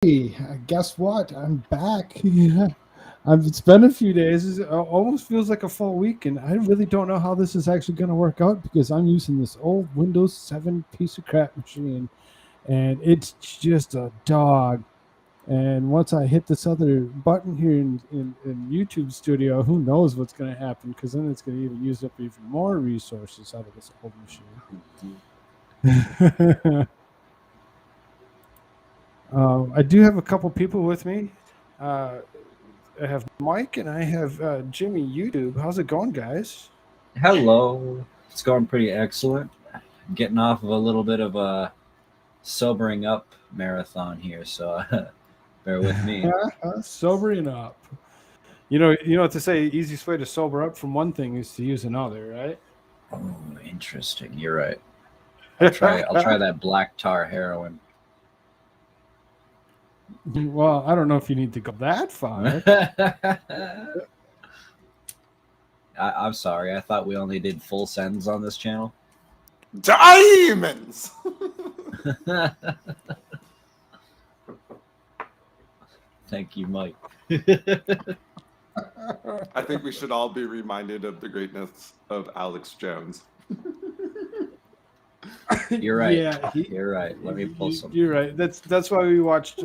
Guess what? I'm back. It's been a few days. It almost feels like a full week, and I really don't know how this is actually going to work out because I'm using this old Windows 7 piece of crap machine, and it's just a dog. And once I hit this other button here in YouTube Studio, who knows what's going to happen because then it's going to even use up even more resources out of this old machine. I do have a couple people with me. Uh, I have Mike and I have Jimmy YouTube. How's it going, guys? Hello. It's going pretty excellent. Getting off of a little bit of a sobering up marathon here, so bear with me. Sobering up. You know what to say. Easiest way to sober up from one thing is to use another, right? Oh, interesting. You're right. I'll try that black tar heroin. Well, I don't know if you need to go that far. I'm sorry. I thought we only did full sends on this channel. Diamonds! Thank you, Mike. I think we should all be reminded of the greatness of Alex Jones. You're right. Yeah, You're right. Let me pull some. You're right. That's why we watched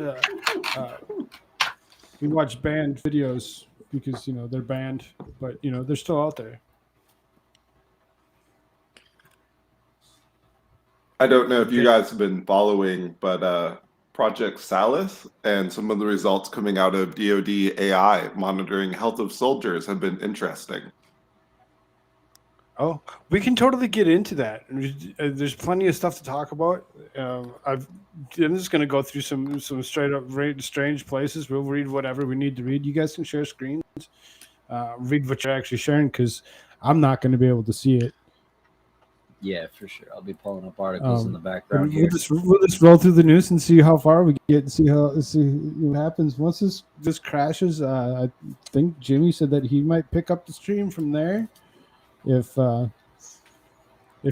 banned videos because they're banned, but they're still out there. I don't know if you guys have been following, but Project Salus and some of the results coming out of DoD AI monitoring health of soldiers have been interesting. Oh, we can totally get into that. There's plenty of stuff to talk about. I'm just going to go through some straight up strange places. We'll read whatever we need to read. You guys can share screens, read what you're actually sharing because I'm not going to be able to see it. Yeah, for sure. I'll be pulling up articles in the background we'll here. We'll just roll through the news and see how far we get and see what happens. Once this crashes, I think Jimmy said that he might pick up the stream from there. If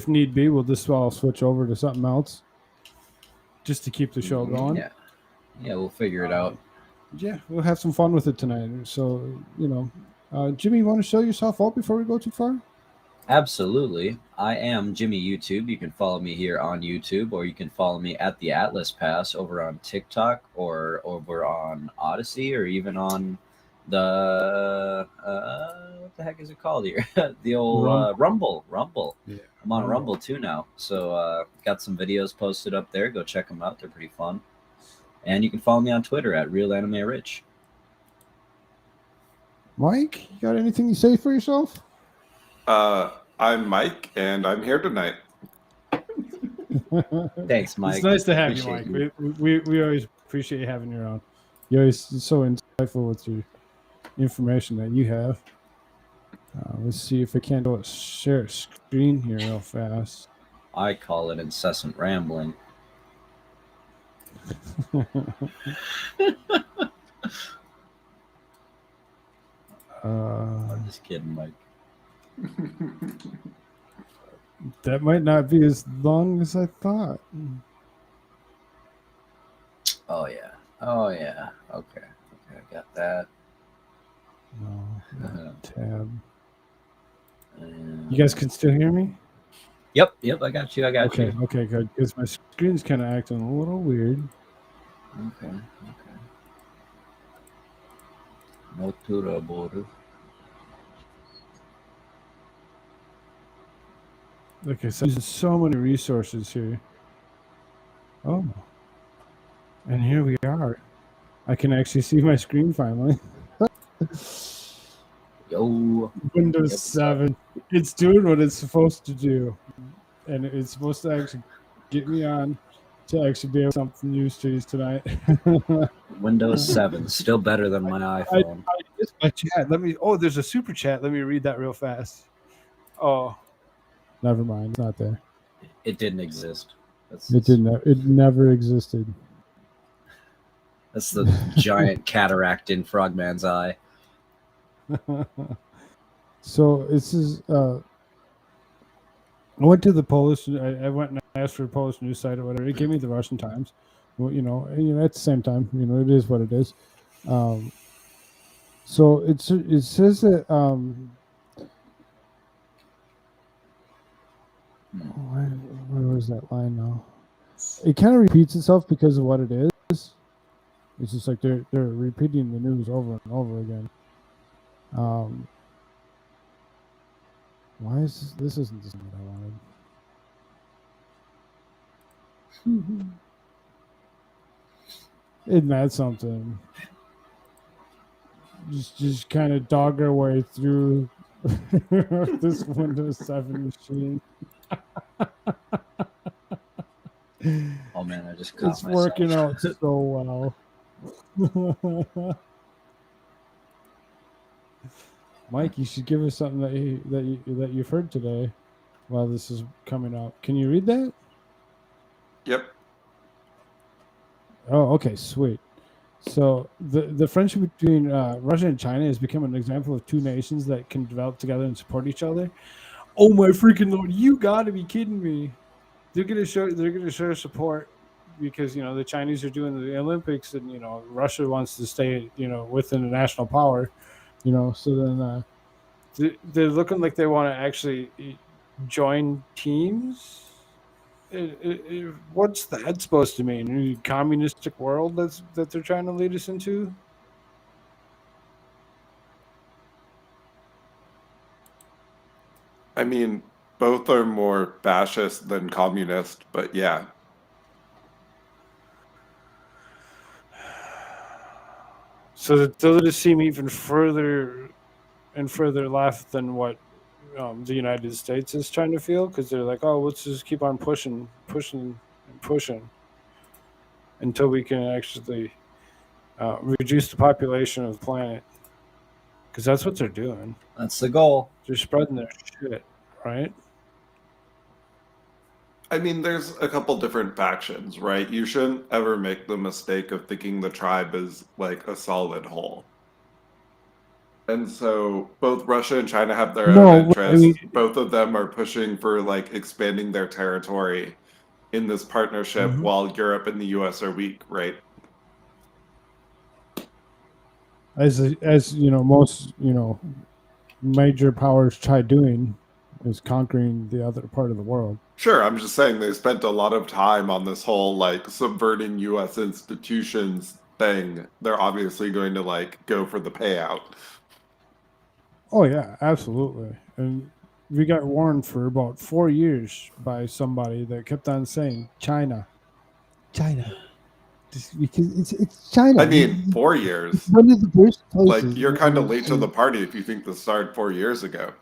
need be, we'll just all switch over to something else just to keep the show going. Yeah, we'll figure it out. Yeah, we'll have some fun with it tonight. So, Jimmy, you want to show yourself out before we go too far? Absolutely. I am Jimmy YouTube. You can follow me here on YouTube, or you can follow me at the Atlas Pass over on TikTok or over on Odyssey, or even on the what the heck is it called here? The old Rumble. Yeah, I'm on Rumble too now. So got some videos posted up there. Go check them out. They're pretty fun. And you can follow me on Twitter at RealAnimeRich. Mike, you got anything to say for yourself? I'm Mike, and I'm here tonight. Thanks, Mike. It's nice to have you, Mike. We always appreciate you having you around. You're always so insightful with your information that you have. Let's see if I can't do a share screen here real fast. I call it incessant rambling. I'm just kidding, Mike. That might not be as long as I thought. Oh yeah. Okay, I got that. No, tab. You guys can still hear me? Yep, I got you. Okay, good. Because my screen's kind of acting a little weird. Okay. No tura border. Okay, so there's so many resources here. Oh. And here we are. I can actually see my screen finally. Yo. Windows 7. It's doing what it's supposed to do. And it's supposed to actually get me on to actually be able to something news to use tonight. Windows 7, still better than my iPhone. I missed my chat. There's a super chat. Let me read that real fast. Oh. Never mind. It's not there. It didn't exist. It never existed. That's the giant cataract in Frogman's eye. So this is. I went to the Polish. I went and asked for a Polish news site or whatever. It gave me the Russian Times. well, at the same time, it is what it is. So it says that where was that line now? It kind of repeats itself because of what it is. It's just like they're repeating the news over and over again. Why is this isn't the thing that I wanted? Isn't that something? Just kind of dog our way through this Windows 7 machine. Oh man, I just caught It's myself. working out so well. Mike, you should give us something that you've heard today while this is coming out. Can you read that? Yep. Oh, okay, sweet. So the friendship between Russia and China has become an example of two nations that can develop together and support each other. Oh my freaking lord! You got to be kidding me! They're gonna show support because the Chinese are doing the Olympics and Russia wants to stay within the national power. So then they're looking like they want to actually join teams. What's that supposed to mean? A communistic world that they're trying to lead us into? I mean, both are more fascist than communist, but yeah. So those just seem even further and further left than what the United States is trying to feel, because they're like, oh, let's just keep on pushing until we can actually reduce the population of the planet, because that's what they're doing. That's the goal. They're spreading their shit, right? I mean, there's a couple different factions, right? You shouldn't ever make the mistake of thinking the tribe is like a solid whole. And so both Russia and China have their own interests. Both of them are pushing for like expanding their territory in this partnership while Europe and the US are weak, right? As most major powers try doing, is conquering the other part of the world. Sure, I'm just saying they spent a lot of time on this whole like subverting US institutions thing. They're obviously going to like go for the payout. Oh yeah, absolutely. And we got warned for about 4 years by somebody that kept on saying China. Just because it's China. I mean, 4 years. One of the worst places. Like, you're kind of late to the party if you think this started 4 years ago.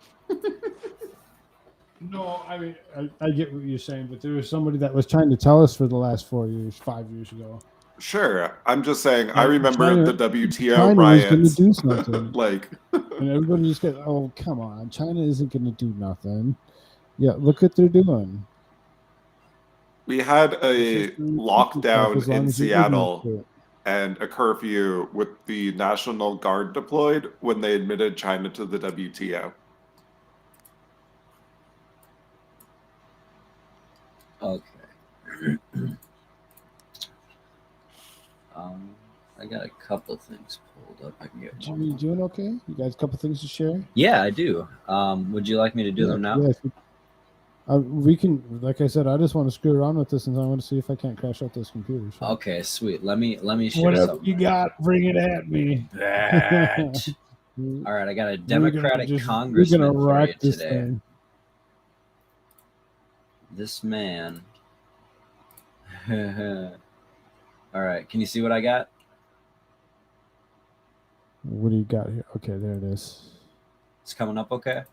No, I mean, I get what you're saying, but there was somebody that was trying to tell us for the last 4 years, 5 years ago. Sure, I'm just saying. I remember China, the WTO China riots. Was going to do something. Like, and everybody just goes, "Oh, come on! China isn't going to do nothing." Yeah, look what they're doing. We had a lockdown in Seattle and a curfew with the National Guard deployed when they admitted China to the WTO. Okay. I got a couple things pulled up. I can get. Jimmy, you doing okay? You guys, a couple things to share? Yeah, I do. Would you like me to do them now? Yeah. We can, like I said, I just want to screw around with this, and I want to see if I can't crash out this computer. So. Okay, sweet. Let me share Whatever something. you got, bring it at me. All right, I got a Democratic congressman for you today. Thing. This man. All right, can you see what I got? What do you got here? Okay, there it is. It's coming up okay?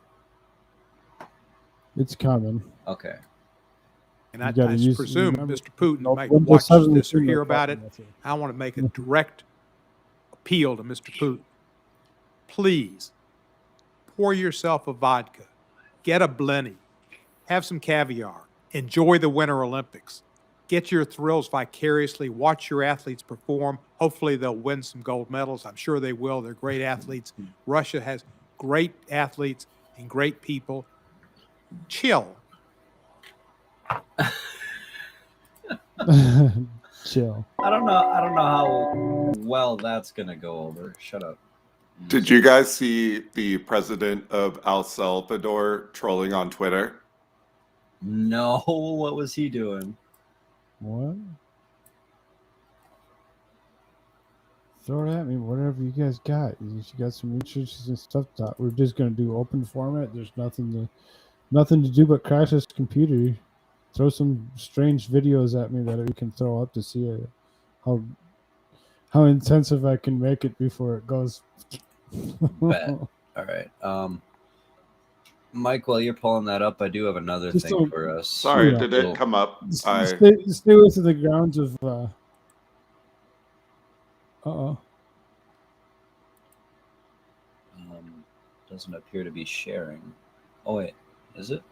It's coming. Okay. And I presume Mr. Putin might watch this or hear about it. I want to make a direct appeal to Mr. Putin. Please, pour yourself a vodka, get a Blenny, have some caviar, enjoy the Winter Olympics, get your thrills vicariously, watch your athletes perform. Hopefully they'll win some gold medals. I'm sure they will. They're great athletes. Russia has great athletes and great people. Chill. Chill. I don't know how well that's gonna go over. Shut up. Did you guys see the president of El Salvador trolling on Twitter? No, what was he doing? What? Throw it at me, whatever you guys got. You got some researches and stuff. We're just gonna do open format. There's nothing to do but crash this computer. Throw some strange videos at me that we can throw up to see how intensive I can make it before it goes. Bet. All right. Mike, while you're pulling that up, I do have another thing for us. Sorry, did it come up? Stay with the grounds of. Doesn't appear to be sharing. Oh wait, is it?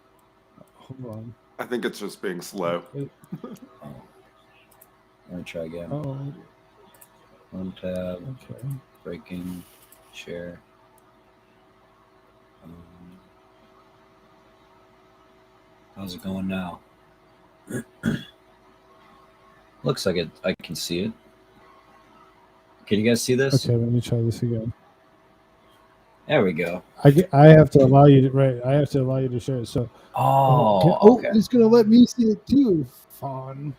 Hold on. I think it's just being slow. Oh. Let me try again. Oh. One tab. Okay. Breaking. Share. How's it going now? Looks like it. I can see it. Can you guys see this? Okay, let me try this again. There we go. I have to allow you to I have to allow you to share it. So. Okay. It's gonna let me see it too. Fun.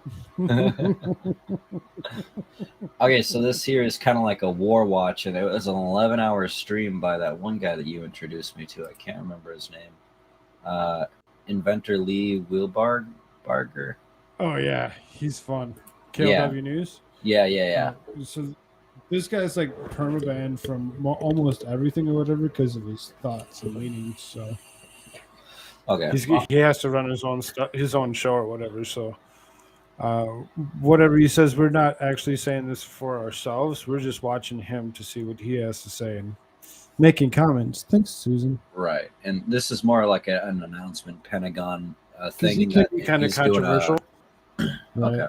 Okay, so this here is kind of like a war watch, and it was an 11-hour stream by that one guy that you introduced me to. I can't remember his name. Inventor Lee Wilbarger. Oh yeah, he's fun. KLW News. Yeah. So this guy's like permabanned from almost everything or whatever because of his thoughts and leanings. So okay, he has to run his own show or whatever. So whatever he says, we're not actually saying this for ourselves. We're just watching him to see what he has to say and making comments. Thanks, Susan. Right, and this is more like an announcement, Pentagon thing. He can be kind of controversial. Right. Okay.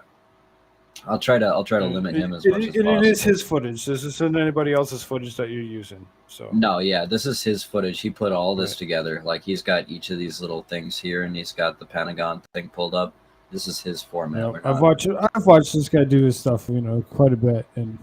I'll try to limit him as much as possible. It is his footage. This isn't anybody else's footage that you're using. So no, yeah, this is his footage. He put all this together. Like he's got each of these little things here, and he's got the Pentagon thing pulled up. This is his format. Yeah, I've watched this guy do his stuff, quite a bit, and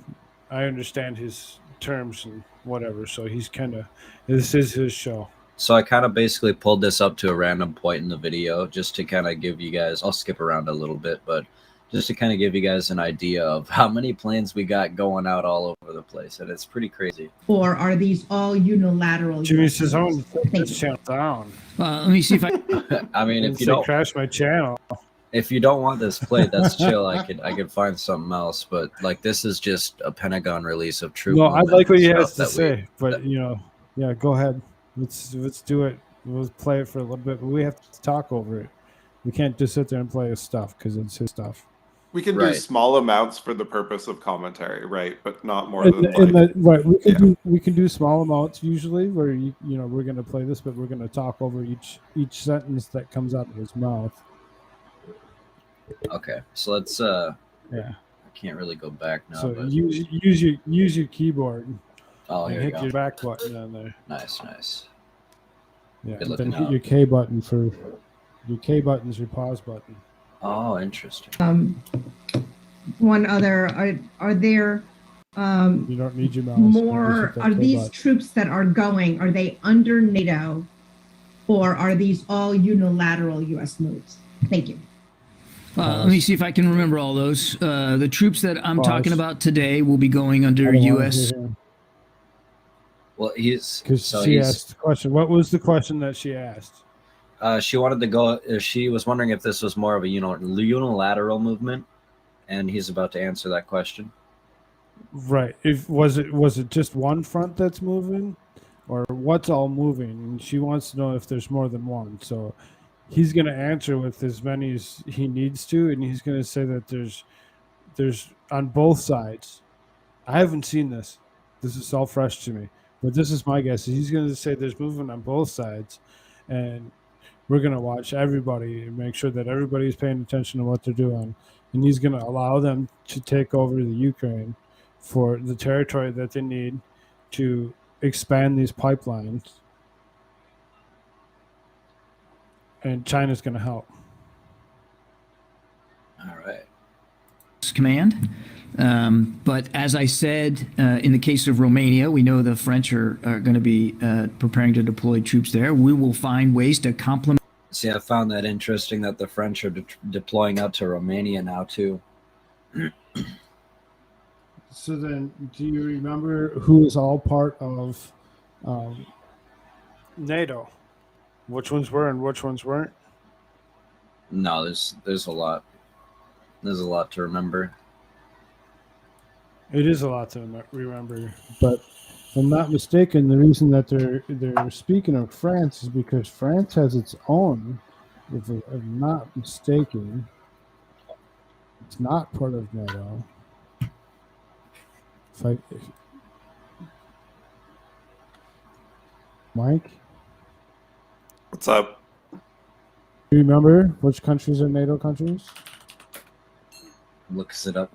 I understand his terms and whatever. So this is his show. So I kind of basically pulled this up to a random point in the video just to kind of give you guys. I'll skip around a little bit, but just to kind of give you guys an idea of how many planes we got going out all over the place, and it's pretty crazy. Or are these all unilateral? Jimmy says, "I want to take this channel down." Let me see if I. I mean, if you don't crash my channel, if you don't want this played, that's chill. I could find something else, but like this is just a Pentagon release of troop. No, I like what he has to say, but yeah, go ahead. Let's do it. We'll play it for a little bit, but we have to talk over it. We can't just sit there and play his stuff because it's his stuff. We can do small amounts for the purpose of commentary, right? But not more than right. We can do small amounts usually where we're going to play this, but we're going to talk over each sentence that comes out of his mouth. Okay, so let's. I can't really go back now. So but... use your keyboard. Oh, here and you hit your back button on there. Nice. Yeah. Then hit your K button for your K button's your pause button. Oh, interesting. One other, are there you don't need your mouse. more, are these troops that are going, are they under NATO or are these all unilateral U.S. moves? Thank you. Let me see if I can remember all those. The troops that I'm talking about today will be going under U.S. Well, because she asked the question. What was the question that she asked? She wanted to go. She was wondering if this was more of a unilateral movement, and he's about to answer that question. Right. Was it just one front that's moving, or what's all moving? And she wants to know if there's more than one. So he's going to answer with as many as he needs to, and he's going to say that there's on both sides. I haven't seen this. This is all fresh to me, but this is my guess. He's going to say there's movement on both sides, and we're going to watch everybody and make sure that everybody's paying attention to what they're doing. And he's going to allow them to take over the Ukraine for the territory that they need to expand these pipelines. And China's going to help. All right. command. But as I said, in the case of Romania, we know the French are going to be preparing to deploy troops there. We will find ways to complement. See, I found that interesting that the French are deploying out to Romania now too. So then, do you remember who is all part of NATO? Which ones were and which ones weren't? No, there's a lot. There's a lot to remember. It is a lot to remember, but if I'm not mistaken, the reason that they're speaking of France is because France has its own. If I'm not mistaken, it's not part of NATO. Mike, What's up? do you remember which countries are NATO countries? Looks it up.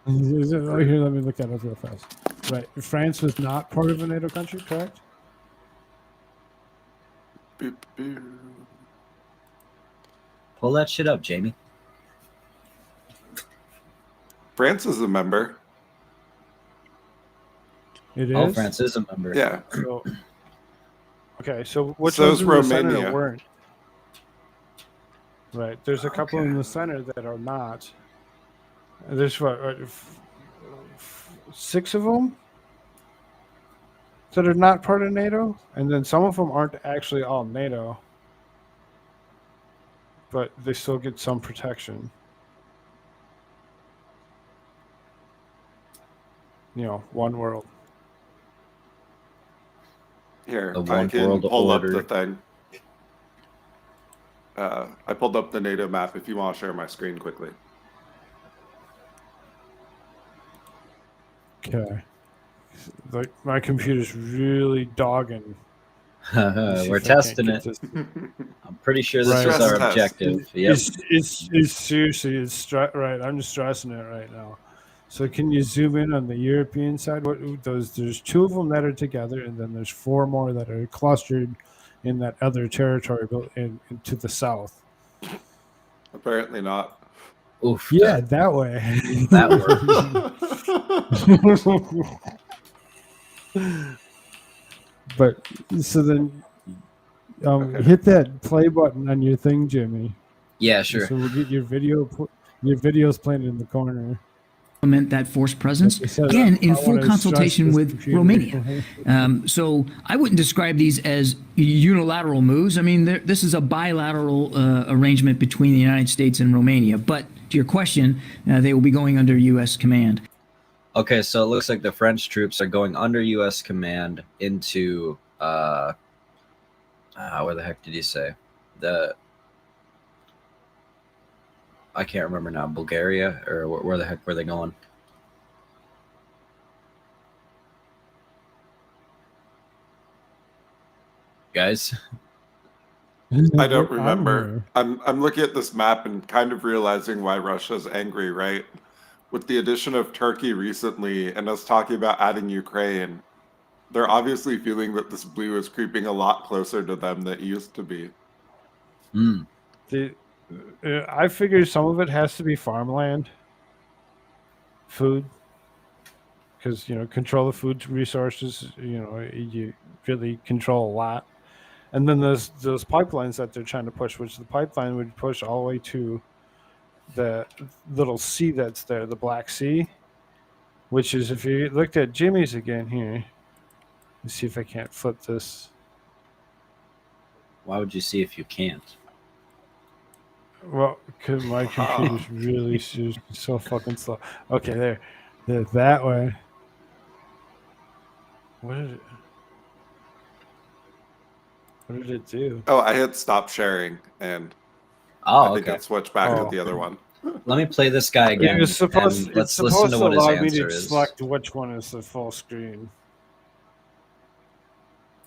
Oh, here, let me look at it real fast. Right, France was not part of a NATO country, correct? Boop, boop. Pull that shit up, Jamie. France is a member. It is. Oh, France is a member. Yeah. So, okay, so which So ones is in the center Romania. weren't? Right, there's a couple in the center that are not. There's what, 6 of them that are not part of NATO, and then some of them aren't actually all NATO, but they still get some protection. You know, one world. Here, The I one can world pull order. up the thing. I pulled up the NATO map if you want to share my screen quickly. Okay. Like, my computer's really dogging. We're testing it. I'm pretty sure this Right. is our Stress test. objective. Yep. It's seriously, right. I'm just stressing it right now. So can you zoom in on the European side? There's 2 of them that are together, and then there's 4 more that are clustered in that other territory to the south. Apparently not. Oof. Yeah, that way. That worked. But so then, Okay. hit that play button on your thing, Jimmy. Yeah, sure. So we'll get your video. Your video's playing in the corner. Implement that force presence, again, in full consultation with Romania. So I wouldn't describe these as unilateral moves. I mean, this is a bilateral arrangement between the United States and Romania. But to your question, they will be going under U.S. command. Okay, so it looks like the French troops are going under U.S. command into where the heck did you say? I can't remember now. Bulgaria, or where the heck were they going? Guys? I don't remember. I'm looking at this map and kind of realizing why Russia's angry, right? With the addition of Turkey recently and us talking about adding Ukraine, they're obviously feeling that this blue is creeping a lot closer to them than it used to be. Hmm. I figure some of it has to be farmland, food, because control of food resources. You really control a lot, and then there's those pipelines that they're trying to push, which the pipeline would push all the way to the little sea that's there, the Black Sea, which is, if you looked at Jimmy's again here, let's see if I can't flip this. Why would you see if you can't? Well, because my computer's really so fucking slow. Okay, there that way. What did it do? Oh, I hit stop sharing, and Oh, I think okay. it switched back to Oh. the other one. Let me play this guy again. It's supposed and let's to listen to what his allow me answer to is. select which one is the full screen.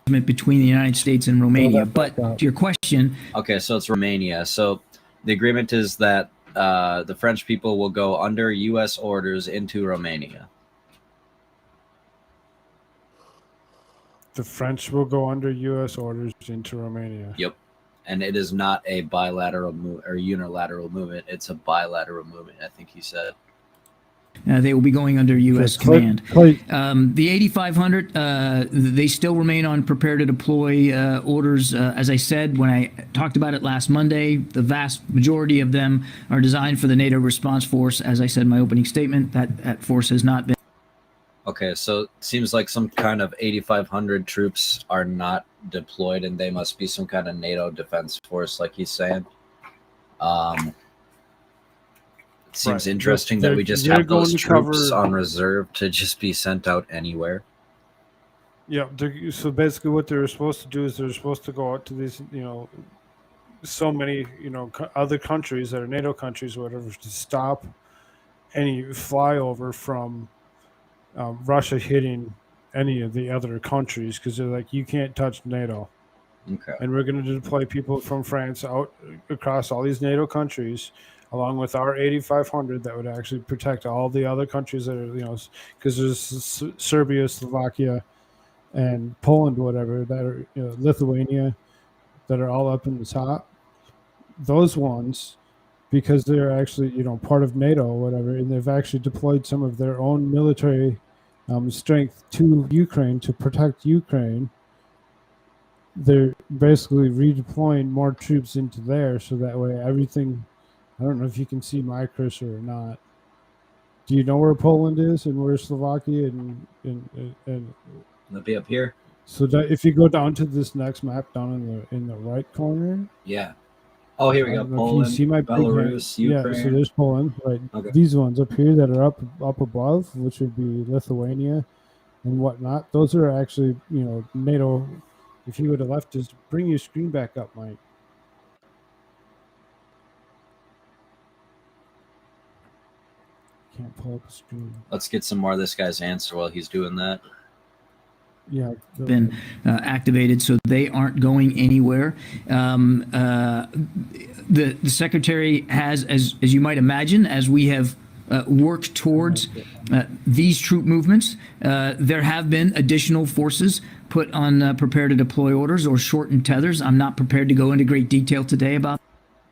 Between the United States and Romania. that But fucked up. to your question, Okay, so it's Romania. So the agreement is that the French people will go under U.S. orders into Romania. The French will go under U.S. orders into Romania. Yep. and it is not a bilateral or unilateral movement. It's a bilateral movement, I think he said. They will be going under U.S. command. The 8,500, they still remain on prepare to deploy orders. As I said when I talked about it last Monday, the vast majority of them are designed for the NATO response force. As I said in my opening statement, that force has not been. Okay, so it seems like some kind of 8,500 troops are not deployed, and they must be some kind of NATO defense force, like he's saying. It seems interesting that we just have those troops on reserve to just be sent out anywhere. Yeah, so basically what they're supposed to do is they're supposed to go out to these, so many, other countries that are NATO countries or whatever to stop any flyover from Russia hitting any of the other countries, because they're like, you can't touch NATO. Okay. And we're going to deploy people from France out across all these NATO countries, along with our 8,500 that would actually protect all the other countries that are, because there's Serbia, Slovakia, and Poland, whatever, that are, Lithuania, that are all up in the top. Those ones, because they're actually, part of NATO or whatever, and they've actually deployed some of their own military strength to Ukraine to protect Ukraine. They're basically redeploying more troops into there, so that way everything. I don't know if you can see my cursor or not. Do you know where Poland is and where Slovakia and It'll be up here. So that if you go down to this next map down in the right corner. Yeah. Oh, here we go. Poland, you see my Belarus, Ukraine. Yeah, so there's Poland, right? Okay. These ones up here that are up above, which would be Lithuania and whatnot. Those are actually, NATO. If you would have left, just bring your screen back up, Mike. Can't pull up the screen. Let's get some more of this guy's answer while he's doing that. Yeah, been activated, so they aren't going anywhere. The secretary has, as you might imagine, as we have worked towards these troop movements, there have been additional forces put on prepare to deploy orders or shortened tethers. I'm not prepared to go into great detail today about.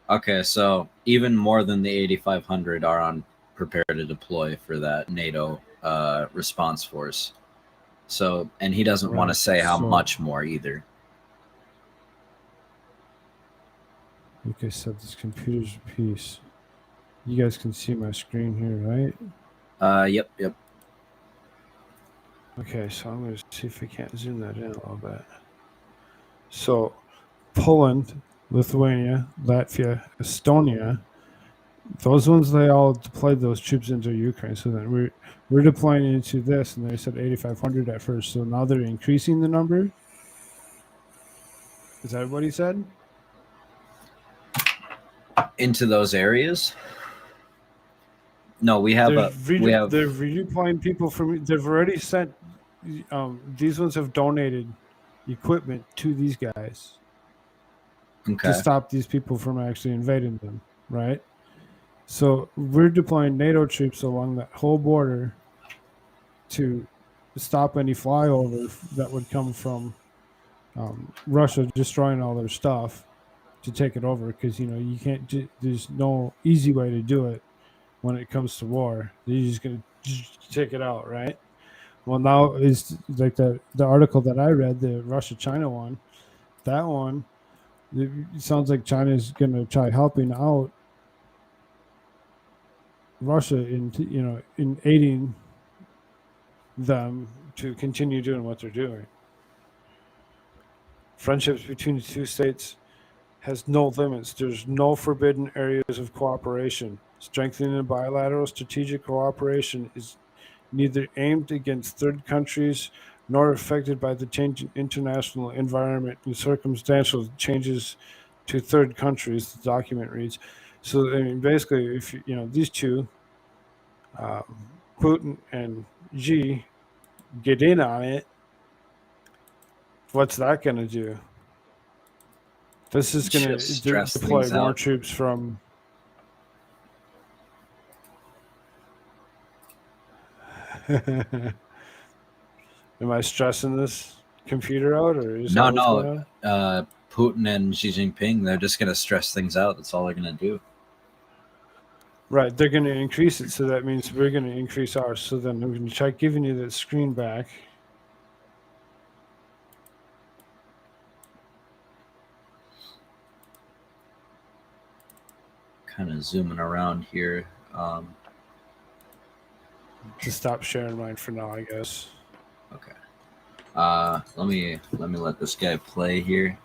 Okay, so even more than the 8,500 are on prepare to deploy for that NATO response force. So, and he doesn't want to say how much more either. Like I said, this computer's a piece. You guys can see my screen here, right? Yep. Okay, so I'm going to see if I can't zoom that in a little bit. So, Poland, Lithuania, Latvia, Estonia, those ones, they all deployed those troops into Ukraine. So then we're deploying into this, and they said 8,500 at first. So now they're increasing the number. Is that what he said? Into those areas? No, we have they're redeploying people from. They've already sent. These ones have donated equipment to these guys to stop these people from actually invading them, right? So we're deploying NATO troops along that whole border to stop any flyover that would come from Russia destroying all their stuff to take it over, because you can't. There's no easy way to do it when it comes to war. You're just gonna take it out, right? Well, now is like the article that I read, the Russia-China one. That one, it sounds like China is gonna try helping out Russia in aiding them to continue doing what they're doing. Friendships between the two states has no limits. There's no forbidden areas of cooperation. Strengthening bilateral strategic cooperation is neither aimed against third countries nor affected by the changing international environment and circumstantial changes to third countries, the document reads. So, I mean, basically, if these two, Putin and Xi, get in on it, what's that going to do? This is going to deploy more troops from. Am I stressing this computer out, or is no? Putin and Xi Jinping, they're just going to stress things out. That's all they're going to do. Right, they're going to increase it, so that means we're going to increase ours. So then I'm going to try giving you that screen back. Kind of zooming around here. To stop sharing mine for now, I guess. Okay. Let me let this guy play here.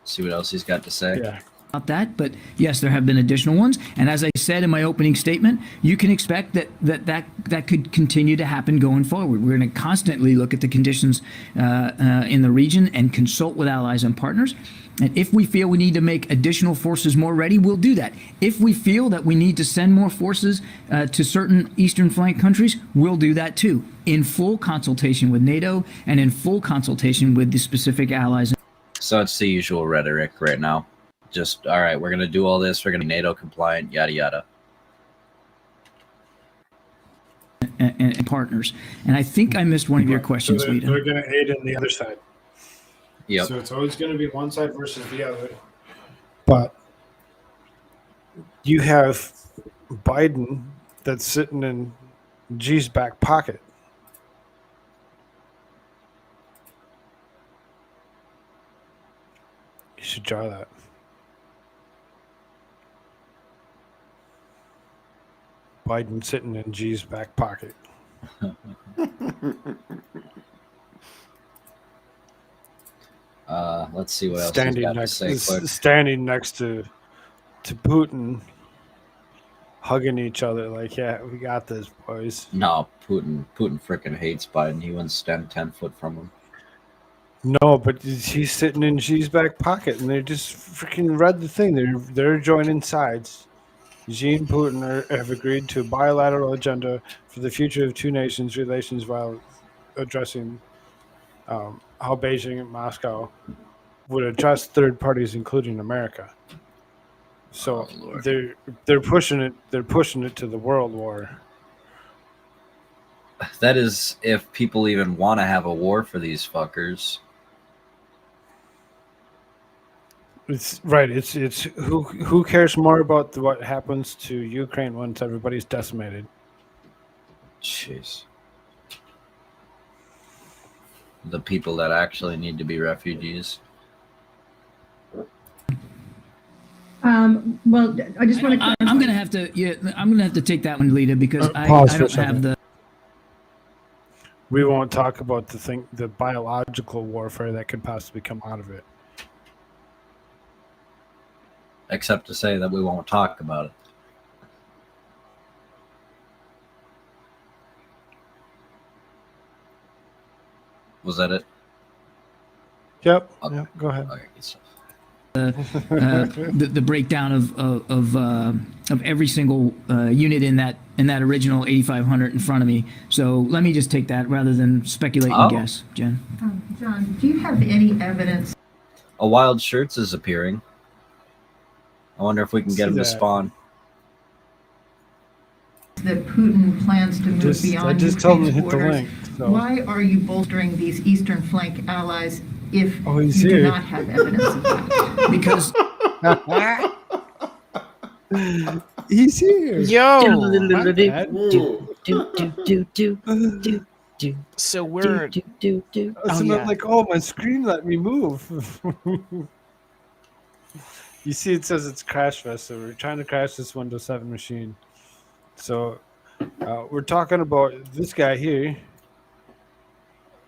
See what else he's got to say. Yeah. About that, but yes, there have been additional ones, and as I said in my opening statement, you can expect that could continue to happen going forward. We're going to constantly look at the conditions in the region and consult with allies and partners. And if we feel we need to make additional forces more ready, we'll do that. If we feel that we need to send more forces to certain eastern flank countries, we'll do that too, in full consultation with NATO and in full consultation with the specific allies. So it's the usual rhetoric right now. Just, all right, we're going to do all this. We're going to be NATO compliant, yada, yada. And partners. And I think I missed one of your questions, so Lita. They're going to aid in the other side. Yep. So it's always going to be one side versus the other. But you have Biden that's sitting in G's back pocket. You should draw that. Biden sitting in G's back pocket. Let's see what else he's got to say quick. Standing next to Putin, hugging each other like, yeah, we got this, boys. No, Putin freaking hates Biden. He wouldn't stand 10 foot from him. No, but he's sitting in Xi's back pocket, and they just freaking read the thing. They're joining sides. Xi and Putin have agreed to a bilateral agenda for the future of two nations' relations while addressing how Beijing and Moscow would address third parties, including America. So they're pushing it. They're pushing it to the world war. That is, if people even want to have a war for these fuckers. It's right. It's who cares more about what happens to Ukraine once everybody's decimated? Jeez. The people that actually need to be refugees. Well, I just want to. I'm gonna have to. Yeah, I'm gonna have to take that one, Lita, because I don't have the. We won't talk about the biological warfare that could possibly come out of it. Except to say that we won't talk about it. Was that it? Yep. Okay. Yep. Go ahead. Okay, good stuff. The breakdown of every single unit in that original 8500 in front of me. So let me just take that rather than speculate and guess, Jen. John, do you have any evidence? A Wild Shirts is appearing. I wonder if we can get him to spawn. That Putin plans to move beyond I just told him to Ukraine's hit the borders. link. So. Why are you bolstering these eastern flank allies if you here. do not have evidence of that? Because he's here. So we're I'm like, oh, my screen let me move. You see, it says it's Crashfest, so we're trying to crash this Windows 7 machine. So we're talking about this guy here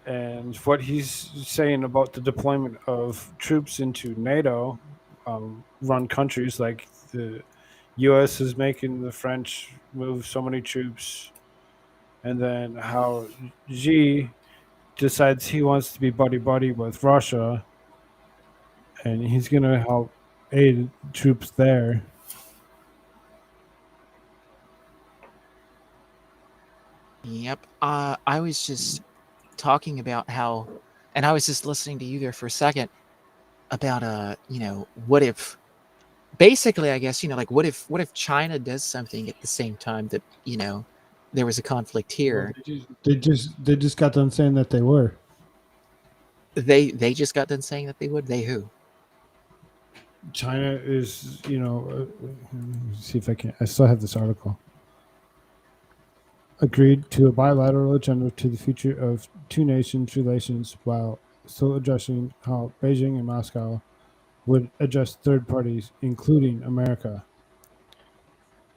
and what he's saying about the deployment of troops into NATO run countries, like the U.S. is making the French move so many troops, and then how Xi decides he wants to be buddy-buddy with Russia, and he's going to help aid troops there. Yep. I was just talking about how, and I was just listening to you there for a second about, what if, basically, I guess, like, what if China does something at the same time that, there was a conflict here? Well, they just got done saying that they were. They just got done saying that they would. They who? China is, see if I still have this article. Agreed to a bilateral agenda to the future of two nations relations while still addressing how Beijing and Moscow would address third parties, including America.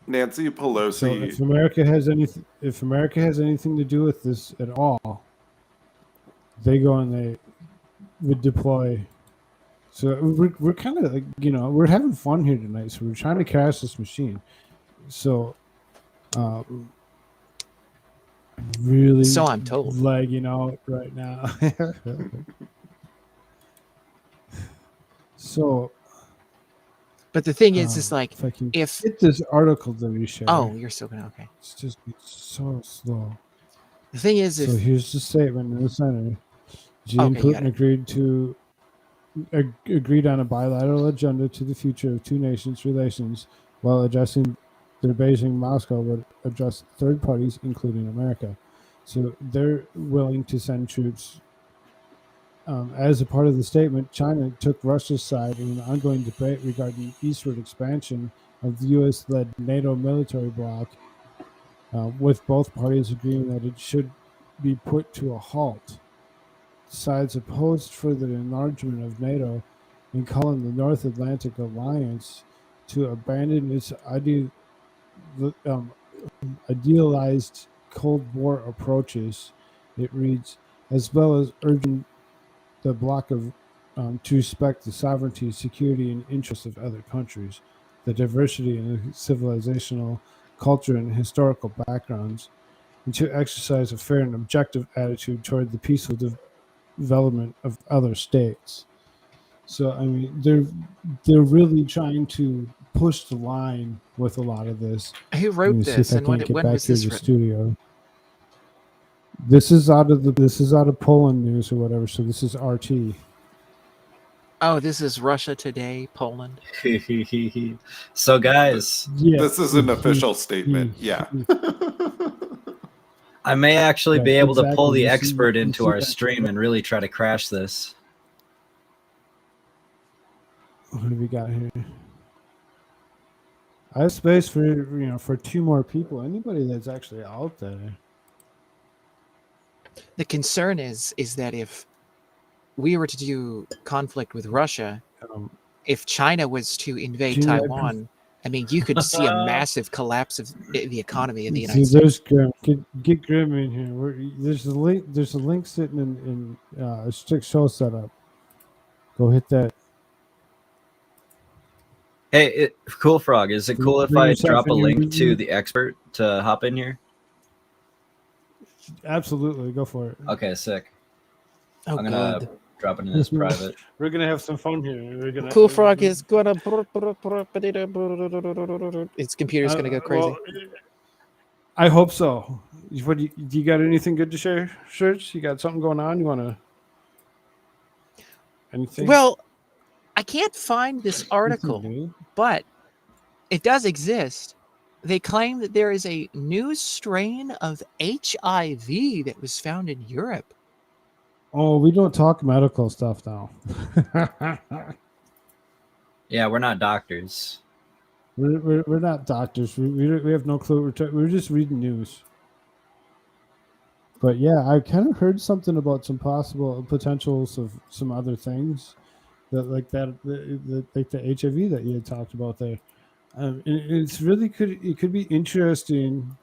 Nancy Pelosi. So if America has anything to do with this at all, they go and they would deploy. So we're kind of like, we're having fun here tonight. So we're trying to crash this machine. So really, So I'm told, lagging out right now. So, but the thing is like if get this article that we shared. Oh, you're still gonna okay. It's just so slow. The thing is, so here's the statement in the center. Xi and Putin agreed on a bilateral agenda to the future of two nations' relations, while addressing their Beijing Moscow would address third parties, including America. So they're willing to send troops. As a part of the statement, China took Russia's side in an ongoing debate regarding eastward expansion of the U.S.-led NATO military bloc, with both parties agreeing that it should be put to a halt. Sides opposed further enlargement of NATO and calling the North Atlantic Alliance to abandon its idealized Cold War approaches, it reads, as well as urging the bloc to respect the sovereignty, security, and interests of other countries, the diversity in civilizational, culture, and historical backgrounds, and to exercise a fair and objective attitude toward the peaceful development of other states. So, I mean, they're really trying to push the line with a lot of this. Who wrote this, and when was this written? Studio. This is out of Poland News or whatever. So this is RT. Oh, this is Russia Today, Poland. So, guys, this is an official statement. Yeah. I may actually be able to pull the expert into our stream and really try to crash this. What do we got here? I have space for two more people. Anybody that's actually out there. The concern is that if we were to do conflict with Russia, if China was to invade Taiwan, I mean, you could see a massive collapse of the economy of the United States. There's Grim. Get Grim in here. There's a link. There's a link sitting in a strict show setup. Go hit that. Hey, Koolfrogg, is it cool if I drop a link to the expert to hop in here? Absolutely, go for it. Okay, sick. Oh, I'm gonna drop it in this private. We're gonna have some fun here. Koolfrogg is gonna. Its computer's gonna go crazy. Well, I hope so. Do you got anything good to share, Shirts? You got something going on? You wanna? Anything? Well, I can't find this article, but it does exist. They claim that there is a new strain of HIV that was found in Europe. Oh, we don't talk medical stuff now. Yeah, we're not doctors. We're not doctors. We have no clue. We're just reading news. But yeah, I kind of heard something about some possible potentials of some other things, like the HIV that you had talked about there. It's really it could be interesting.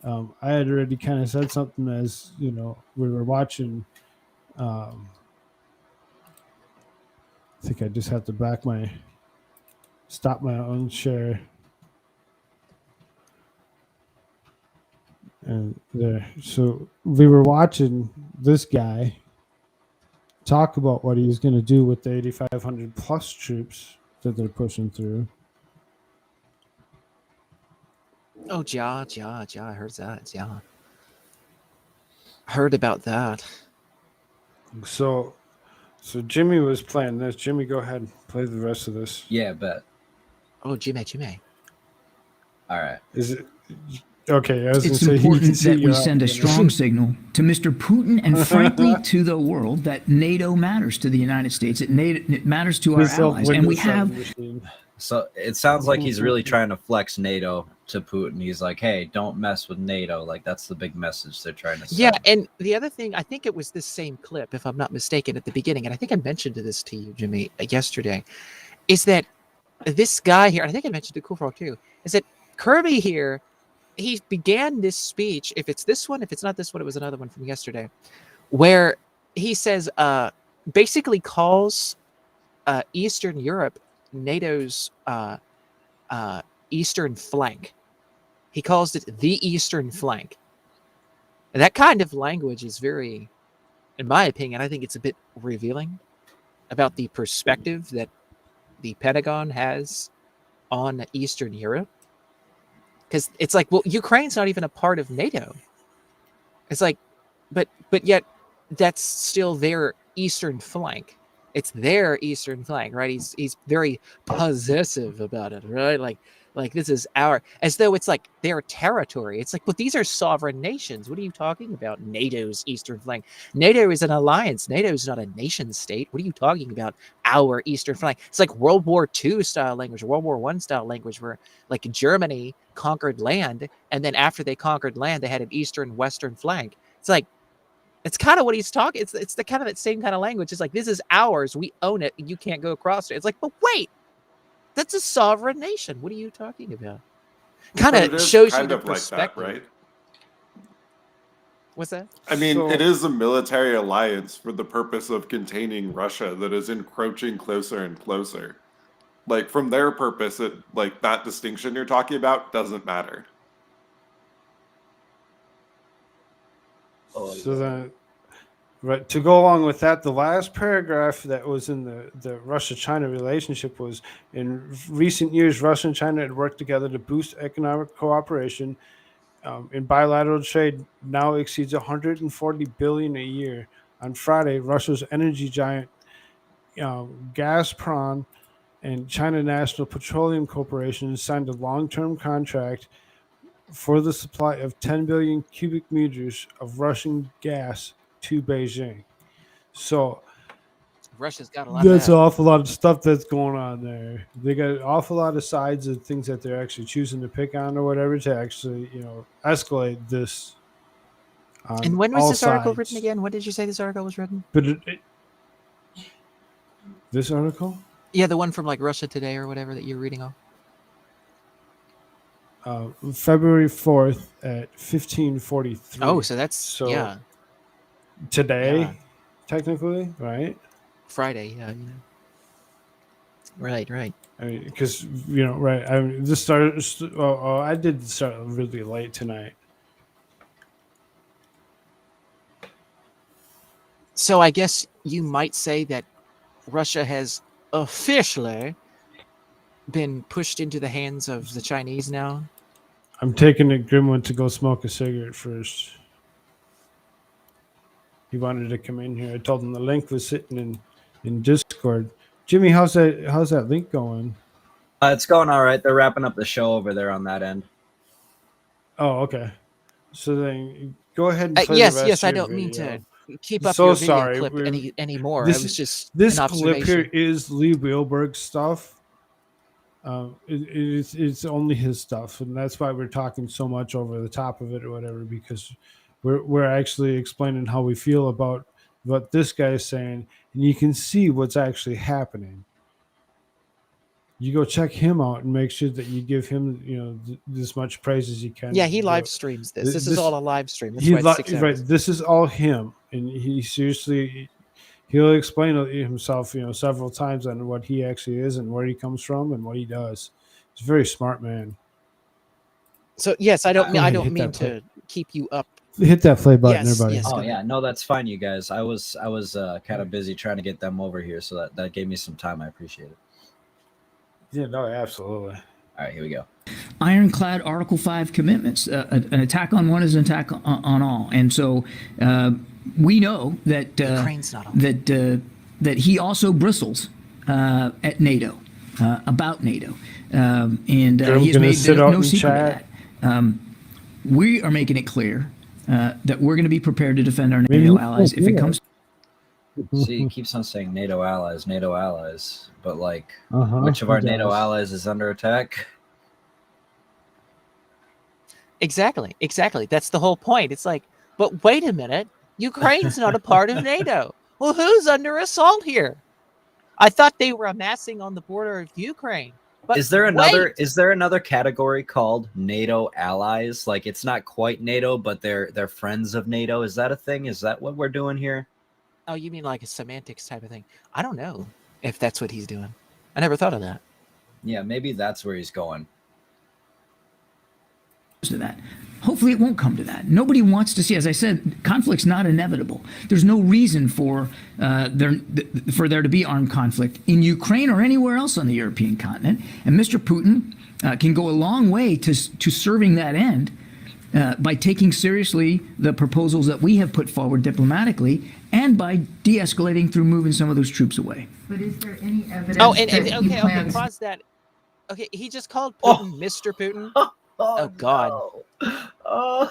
I had already kind of said something as we were watching. I think I just have to stop my own share. And there, so we were watching this guy talk about what he's going to do with the 8,500 plus troops that they're pushing through. Oh, ja, I heard that. Yeah, heard about that. So Jimmy was playing this. Jimmy, go ahead and play the rest of this. Yeah, bet. Oh, Jimmy. All right. Is it? Okay, I was It's going to say important that we send a strong signal to Mr. Putin and, frankly, to the world that NATO matters to the United States. It matters to our allies, and we have. So it sounds like he's really trying to flex NATO to Putin. He's like, "Hey, don't mess with NATO." Like that's the big message they're trying to send. Yeah, and the other thing, I think it was this same clip, if I'm not mistaken, at the beginning, and I think I mentioned this to you, Jimmy, yesterday, is that this guy here, and I think I mentioned to Koolfrogg too, is that Kirby here, he began this speech, if it's this one, if it's not this one, it was another one from yesterday, where he says, basically calls Eastern Europe NATO's eastern flank. He calls it the eastern flank. And that kind of language is very, in my opinion, I think it's a bit revealing about the perspective that the Pentagon has on Eastern Europe. Because it's like, well, Ukraine's not even a part of NATO. It's like, but yet that's still their eastern flank. It's their eastern flank, right? He's very possessive about it, right? Like this is as though it's like their territory. It's like, but these are sovereign nations. What are you talking about? NATO's eastern flank. NATO is an alliance. NATO is not a nation state. What are you talking about? Our eastern flank. It's like World War II style language, World War I style language, where like Germany conquered land, and then after they conquered land, they had an eastern western flank. It's like, it's kind of what he's talking. It's the kind of that same kind of language. It's like, this is ours. We own it. You can't go across it. It's like, but wait, that's a sovereign nation. What are you talking about? Kind of shows you the perspective, like that, right? What's that? I mean, it is a military alliance for the purpose of containing Russia that is encroaching closer and closer. Like from their purpose, like that distinction you're talking about doesn't matter. So then, right, to go along with that, the last paragraph that was in the Russia-China relationship was, in recent years, Russia and China had worked together to boost economic cooperation. In bilateral trade now exceeds $140 billion a year. On Friday, Russia's energy giant Gazprom and China National Petroleum Corporation signed a long-term contract for the supply of 10 billion cubic meters of Russian gas to Beijing. So Russia's got a lot. That's an awful lot of stuff that's going on there. They got an awful lot of sides of things that they're actually choosing to pick on or whatever to actually, escalate this. And when was this article written again? When did you say this article was written? But this article? Yeah, the one from like Russia Today or whatever that you're reading off. February 4th at 15:43. Oh, so that's today, technically, right? Friday, yeah. Right. I mean, because right. I mean, this started. I did start really late tonight. So I guess you might say that Russia has officially been pushed into the hands of the Chinese now. I'm taking a Grimwood to go smoke a cigarette first. He wanted to come in here. I told him the link was sitting in Discord. Jimmy, how's that link going? It's going all right. They're wrapping up the show over there on that end. Oh, okay. So then go ahead and play yes, the rest I of your don't mean video. to keep up So your video sorry. clip anymore. This I was just this an clip here observation. is Lee Wheelberg's stuff. It's only his stuff, and that's why we're talking so much over the top of it or whatever, because we're actually explaining how we feel about what this guy is saying, and you can see what's actually happening. You go check him out and make sure that you give him as much praise as you can. Yeah, he live streams this. This is all a live stream. That's why it's 6 hours. Right. This is all him, and he seriously. He'll explain himself, several times on what he actually is and where he comes from and what he does. He's a very smart man. So yes, I don't mean to keep you up. Hit that play button, Yes, everybody. yes. Oh yeah, no, that's fine, you guys. I was kind of busy trying to get them over here, so that gave me some time. I appreciate it. Yeah, no, absolutely. All right, here we go. Ironclad Article 5 commitments. An attack on one is an attack on all, and so we know that that he also bristles at NATO, about NATO, and he has made no secret of that. we are making it clear that we're going to be prepared to defend our NATO allies if it comes. See, he keeps on saying NATO allies, but like, which of our NATO allies is under attack? Exactly. That's the whole point. It's like, but wait a minute, Ukraine's not a part of NATO. Well, who's under assault here? I thought they were amassing on the border of Ukraine. But is there another category called NATO allies? Like, it's not quite NATO, but they're friends of NATO. Is that a thing? Is that what we're doing here? Oh, you mean like a semantics type of thing? I don't know if that's what he's doing. I never thought of that. Yeah, maybe that's where he's going. To that. Hopefully it won't come to that. Nobody wants to see, as I said, conflict's not inevitable. There's no reason for there to be armed conflict in Ukraine or anywhere else on the European continent. And Mr. Putin can go a long way to serving that end by taking seriously the proposals that we have put forward diplomatically and by de-escalating through moving some of those troops away. But is there any evidence okay, pause that. Okay, he just called Putin Mr. Putin. Oh God! Oh,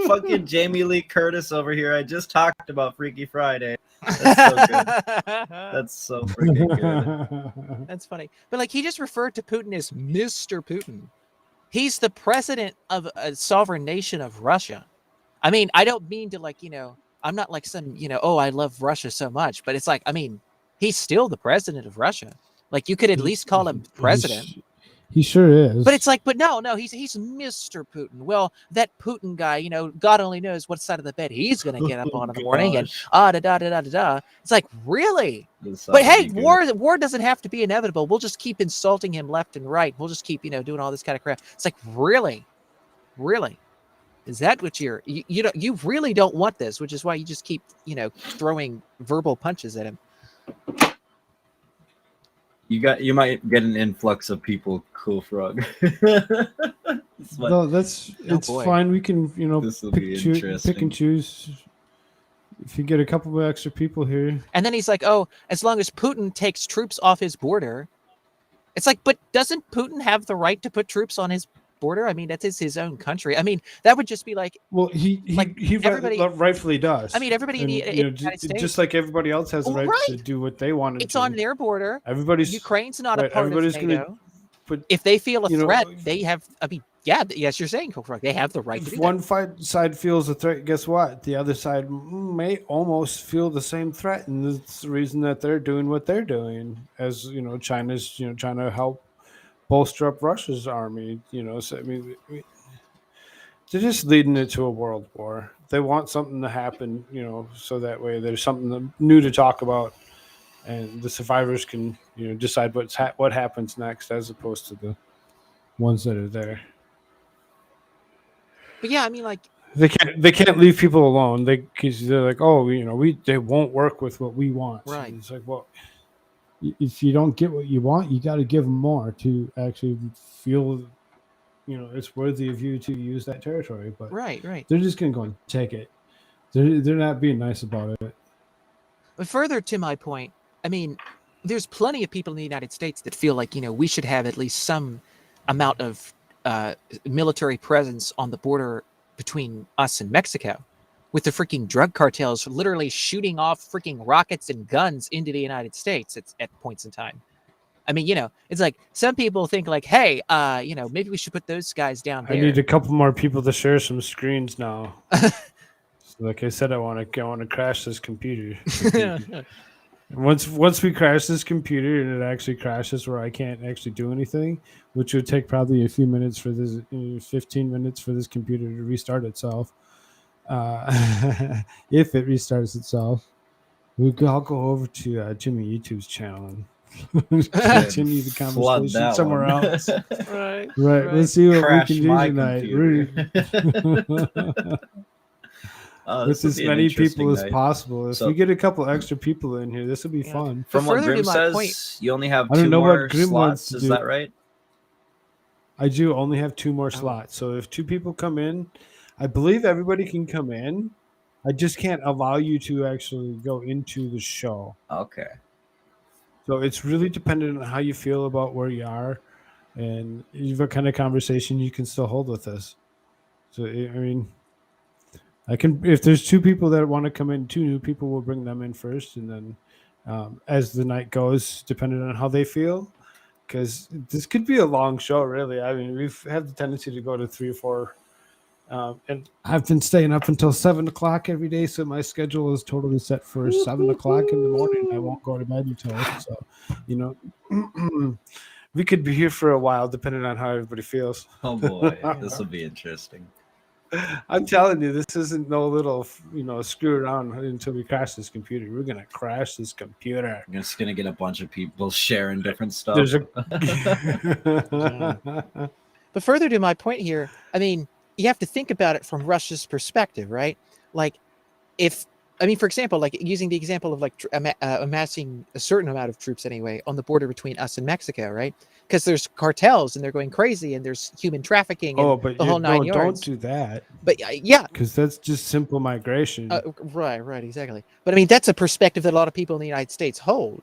fucking Jamie Lee Curtis over here. I just talked about Freaky Friday. That's so good. That's so freaking good. That's funny. But like, he just referred to Putin as Mr. Putin. He's the president of a sovereign nation of Russia. I mean, I don't mean to like, I'm not like some, oh, I love Russia so much, but it's like, I mean, he's still the president of Russia. Like, you could at least call him president. He sure is. But it's like, but no, he's Mr. Putin. Well, that Putin guy, God only knows what side of the bed he's going to get up on in the morning and da. It's like, really? But hey, war doesn't have to be inevitable. We'll just keep insulting him left and right. We'll just keep, doing all this kind of crap. It's like, really? Is that what you really don't want this, which is why you just keep, throwing verbal punches at him. You might get an influx of people, Koolfrogg. No, it's fine. We can, pick and choose. If you get a couple of extra people here. And then he's like, oh, as long as Putin takes troops off his border. It's like, but doesn't Putin have the right to put troops on his border? I mean, that's his own country. I mean, that would just be like, well, he rightfully does. I mean, everybody in the United States, just like everybody else has the right to do what they want to do. It's on their border. Ukraine's not a part of NATO. If they feel a threat, they have. I mean, yes, you're saying, Koolfrogg, they have the right to do that. If one side feels a threat, guess what? The other side may almost feel the same threat, and that's the reason that they're doing what they're doing. As China's trying to help bolster up Russia's army, so I mean, they're just leading it to a world war. They want something to happen, so that way there's something new to talk about, and the survivors can, decide what happens next, as opposed to the ones that are there. But yeah, I mean, like, they can't leave people alone. Because they're like, oh, they won't work with what we want. Right. And it's like, well, if you don't get what you want, you got to give them more to actually feel, it's worthy of you to use that territory. But right, they're just gonna go and take it. They're not being nice about it. But further to my point, I mean, there's plenty of people in the United States that feel like we should have at least some amount of military presence on the border between us and Mexico, with the freaking drug cartels literally shooting off freaking rockets and guns into the United States at points in time. I mean, it's like some people think like, hey, maybe we should put those guys down there. I need a couple more people to share some screens now. So like I said, I want to crash this computer. Once we crash this computer and it actually crashes where I can't actually do anything, which would take probably a few minutes for this, 15 minutes for this computer to restart itself. If it restarts itself, I'll go over to Jimmy YouTube's channel and continue the conversation somewhere else. Right. Let's see what we can do tonight. With as many people as possible. If we get a couple extra people in here, this will be fun. From what Grim says, you only have 2 more slots. Is that right? I do only have 2 more slots. So if 2 people come in, I believe everybody can come in. I just can't allow you to actually go into the show. Okay. So it's really dependent on how you feel about where you are. and what kind of conversation you can still hold with us. So I mean, I can, if there's 2 people that want to come in, 2 new people, will bring them in first, and then as the night goes, depending on how they feel, because this could be a long show, really. I mean, we've had the tendency to go to 3 or 4. And I've been staying up until 7 o'clock every day, so my schedule is totally set for 7 o'clock in the morning. I won't go to bed until, so, you know, we could be here for a while, depending on how everybody feels. Oh boy, this will be interesting. I'm telling you, this isn't no little, you know, screw around until we crash this computer. We're gonna crash this computer. I'm just gonna get a bunch of people sharing different stuff. There's But further to my point here, I mean, you have to think about it from Russia's perspective, right? Like, for example, like using the example of like amassing a certain amount of troops anyway on the border between us and Mexico, right? Because there's cartels and they're going crazy and there's human trafficking and but the whole 9 yards. Don't do that. But yeah, because that's just simple migration. Right, exactly. But I mean, that's a perspective that a lot of people in the United States hold.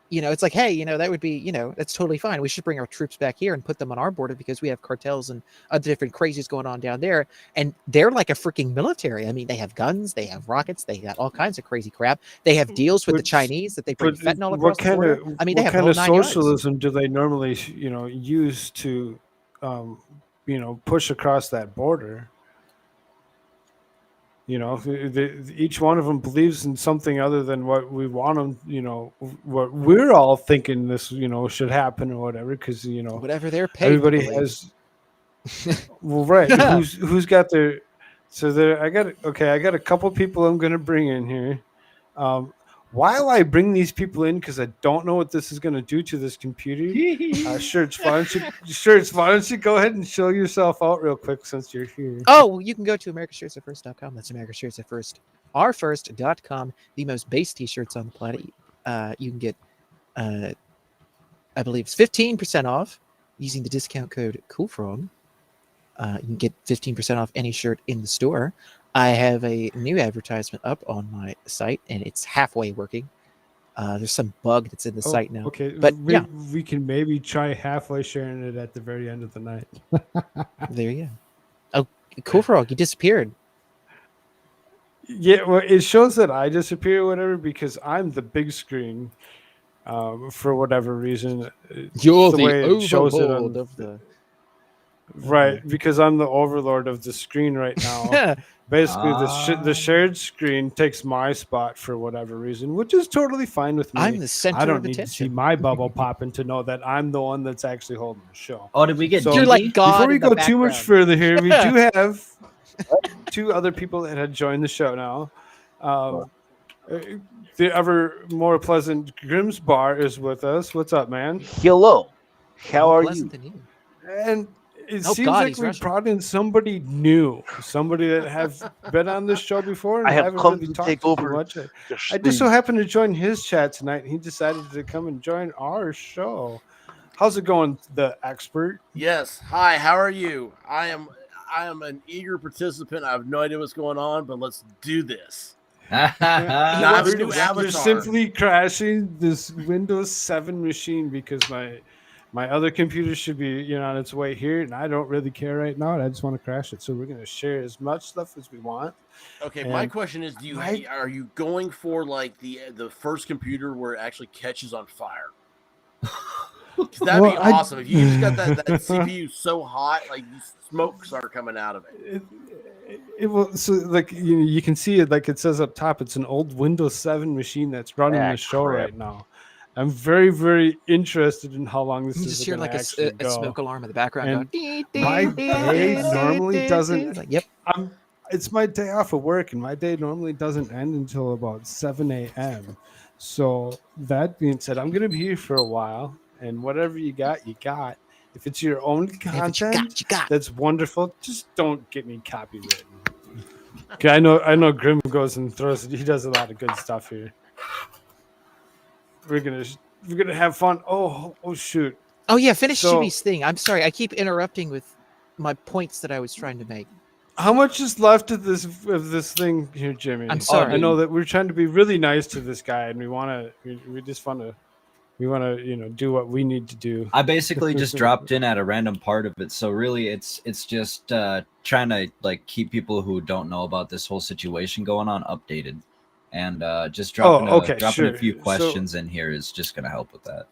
You know, it's like, hey, you know, that would be, you know, that's totally fine. We should bring our troops back here and put them on our border because we have cartels and other different crazies going on down there. And they're like a freaking military. I mean, they have guns, they have rockets, they got all kinds of crazy crap. They have deals with the Chinese that they bring fentanyl across the border. I mean, they have what kind of socialism yards. do they normally, you know, use to, you know, push across that border? You know, each one of them believes in something other than what we want them, you know, what we're all thinking this, you know, should happen or whatever. Because, you know, whatever they're paid. Everybody has. Well, right. Who's got their. So there, I got a couple people I'm going to bring in here. While I bring these people in, because I don't know what this is going to do to this computer. Shirts, why don't you go ahead and show yourself out real quick since you're here? Oh, well, you can go to americashirtsatfirst.com. That's americashirtsatfirst.com, the most base t-shirts on the planet. You can get, I believe it's 15% off using the discount code Koolfrogg. You can get 15% off any shirt in the store. I have a new advertisement up on my site, and it's halfway working. There's some bug that's in the site now. Okay, but we can maybe try halfway sharing it at the very end of the night. There you go. Oh, Koolfrogg, you disappeared. Yeah, well, it shows that I disappear or whatever because I'm the big screen. For whatever reason, you're the overlord of the. Right, because I'm the overlord of the screen right now. Basically, the shared screen takes my spot for whatever reason, which is totally fine with me. I'm the center I don't of need attention. to see my bubble popping to know that I'm the one that's actually holding the show. Oh, did we get? You're like God. Before we go too much further here, we do have 2 other people that had joined the show now. The ever more pleasant Grimm's Bar is with us. What's up, man? Hello. How are you? And it seems like we brought in somebody new, somebody that have been on this show before. And I have haven't come really to talked take too over. much. I just so happened to join his chat tonight, and he decided to come and join our show. How's it going, the expert? Yes. Hi. How are you? I am an eager participant. I have no idea what's going on, but let's do this. You're simply crashing this Windows 7 machine because my other computer should be, you know, on its way here, and I don't really care right now, and I just want to crash it. So we're going to share as much stuff as we want. Okay, and my question is, are you going for like the first computer where it actually catches on fire? That'd be awesome. If you just got that CPU so hot, like smoke start coming out of it. It will, so like you can see it, like it says up top, it's an old Windows 7 machine that's running the show right now. I'm very, very interested in how long this is going to actually go. A smoke alarm in the background. My day normally doesn't. Yep. It's my day off of work, and my day normally doesn't end until about 7 a.m. So that being said, I'm going to be here for a while, and whatever you got, you got. If it's your own content, you got. That's wonderful. Just don't get me copywritten. Okay, I know. Grim goes and throws. He does a lot of good stuff here. We're gonna have fun. Oh shoot. Oh yeah, finish Jimmy's thing. I'm sorry, I keep interrupting with my points that I was trying to make. How much is left of this thing here, Jimmy? I'm sorry. I know that we're trying to be really nice to this guy, and we just want to. We want to, do what we need to do. I basically just dropped in at a random part of it, so really, it's just trying to like keep people who don't know about this whole situation going on updated, and just dropping a few questions in here is just going to help with that.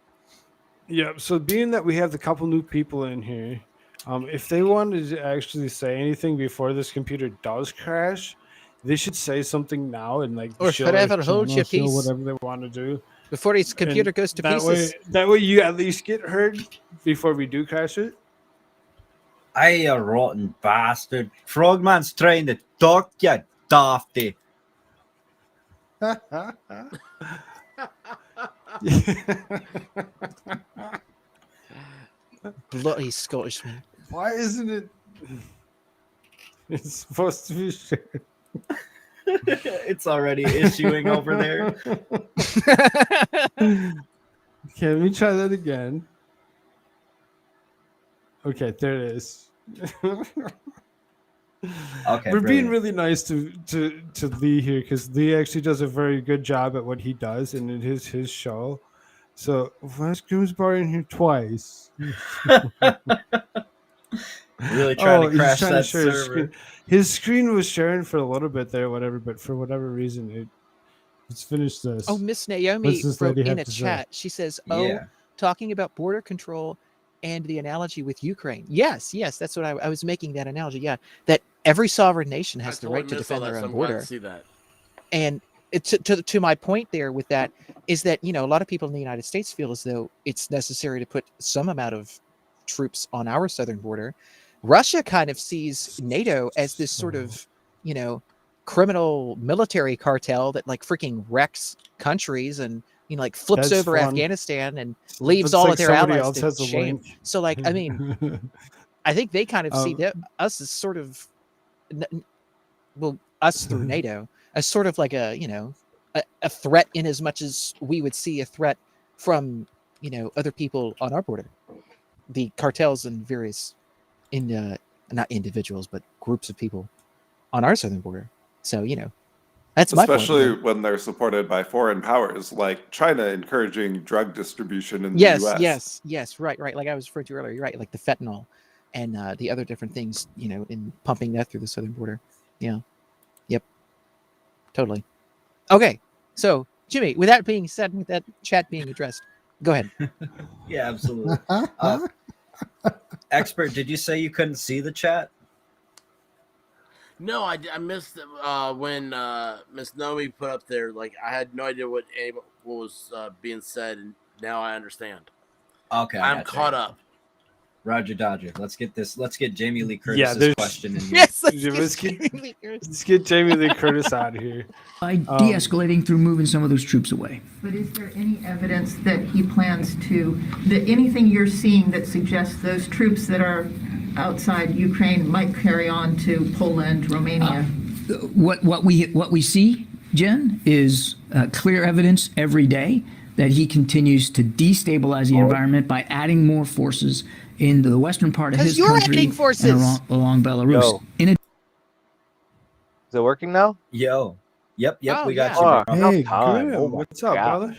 Yeah. So being that we have a couple new people in here, if they wanted to actually say anything before this computer does crash, they should say something now and like or forever hold your peace, whatever they want to do before his computer goes to pieces. That way you at least get heard before we do crash it. Hey, you rotten bastard. Frogman's trying to talk, you dafty. Bloody Scottishman. Why isn't it? It's supposed to be shared. It's already issuing over there. Okay, let me try that again. Okay, there it is. Okay, we're being really nice to Lee here because Lee actually does a very good job at what he does, and it is his show. So Flash Goomsbar in here twice. Really trying to crash that server. His screen was sharing for a little bit there, whatever, but for whatever reason, it's finished this. Oh, Miss Naomi wrote in a chat. She says, talking about border control and the analogy with Ukraine. Yes, that's what I was making that analogy. Yeah, that every sovereign nation has the right to defend their own border. See that. And to my point there with that is that, a lot of people in the United States feel as though it's necessary to put some amount of troops on our southern border. Russia kind of sees NATO as this sort of, criminal military cartel that like freaking wrecks countries and, like flips over Afghanistan and leaves all of their allies to shame. So like, I mean, I think they kind of see us as sort of, us through NATO as sort of like a threat in as much as we would see a threat from, other people on our border, the cartels and various not individuals, but groups of people on our southern border. So, that's especially my point. When they're supported by foreign powers like China encouraging drug distribution in the US. Yes, right. Like I was referring to earlier, you're right, like the fentanyl and the other different things, in pumping that through the southern border. Yeah. Yep. Totally. Okay. So, Jimmy, with that being said, with that chat being addressed, go ahead. Yeah, absolutely. Expert, did you say you couldn't see the chat? No, I missed when Miss Naomi put up there. Like, I had no idea what was being said, and now I understand. Okay, I'm caught up. Roger Dodger. Let's get Jamie Lee Curtis's question in here. Yes, let's get Jamie Lee Curtis out of here. By de-escalating through moving some of those troops away. But is there any evidence that he plans to, that anything you're seeing that suggests those troops that are outside Ukraine might carry on to Poland, Romania? What we see, Jen, is clear evidence every day that he continues to destabilize the environment by adding more forces into the western part of his country and along Belarus. Is it working now? Yo. Yep, we got you. Hey, good. What's up, brother?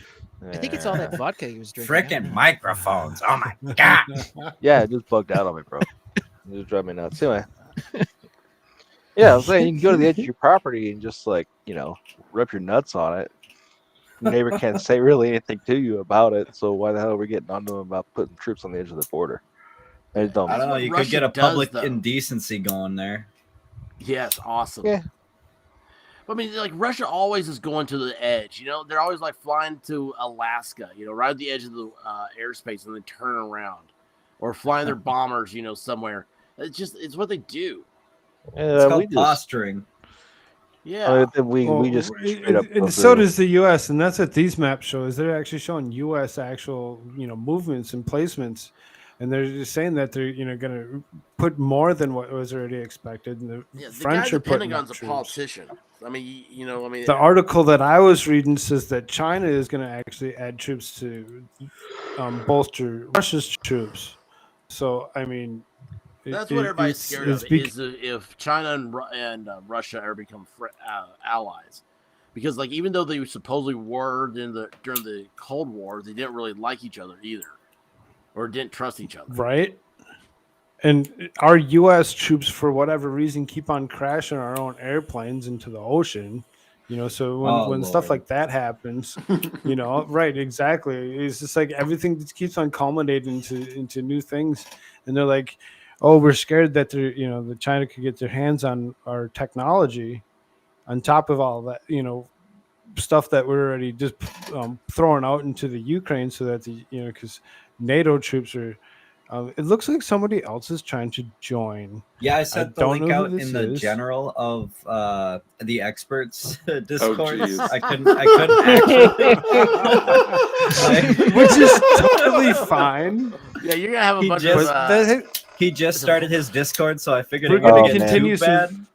I think it's all that vodka he was drinking. Freaking microphones. Oh my God. Yeah, it just bugged out on me, bro. It just drove me nuts. Anyway. Yeah, I was saying you can go to the edge of your property and just rip your nuts on it. Your neighbor can't say really anything to you about it, so why the hell are we getting onto them about putting troops on the edge of the border? I don't know. You could get a public indecency going there. Yes, awesome. Yeah. I mean, like Russia always is going to the edge. They're always like flying to Alaska. Right at the edge of the airspace, and then turn around, or flying their bombers. Somewhere. It's what they do. It's called posturing. Yeah, we just straight up. And so does the U.S. And that's what these maps show. Is they're actually showing U.S. actual movements and placements, and they're just saying that they're going to put more than what was already expected. And the French are putting Pentagon's a politician. I mean, the article that I was reading says that China is going to actually add troops to bolster Russia's troops. So I mean. That's what everybody's scared of, is if China and Russia ever become allies. because like even though they supposedly were during the Cold War, they didn't really like each other either, or didn't trust each other. Right. And our U.S. troops, for whatever reason, keep on crashing our own airplanes into the ocean. So when stuff like that happens, right, exactly. It's just like everything just keeps on culminating into new things. And they're like, oh, we're scared that that China could get their hands on our technology on top of all that, stuff that we're already just throwing out into the Ukraine so that because NATO troops are. It looks like somebody else is trying to join. Yeah, I sent the link out in the general of the experts Discord. I couldn't actually, which is totally fine. Yeah, you're gonna have a bunch of. He just started his Discord, so I figured we're going to continue some.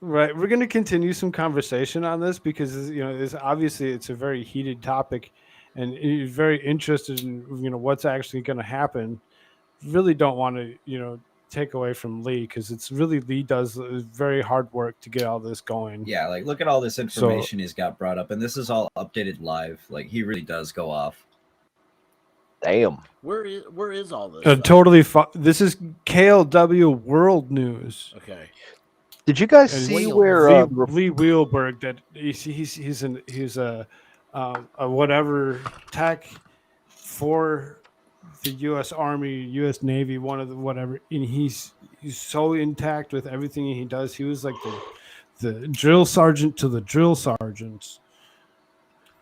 Right, we're going to continue some conversation on this because it's a very heated topic, and you're very interested in what's actually going to happen. Really don't want to take away from Lee because it's really Lee does very hard work to get all this going. Yeah, like look at all this information he's got brought up, and this is all updated live. Like he really does go off. Damn. Where is all this? Totally. This is KLW World News. Okay. Did you guys see where Lee Wheelberg that he's a whatever tech for the U.S. Army, U.S. Navy, one of the whatever, and he's so intact with everything he does. He was like the drill sergeant to the drill sergeants,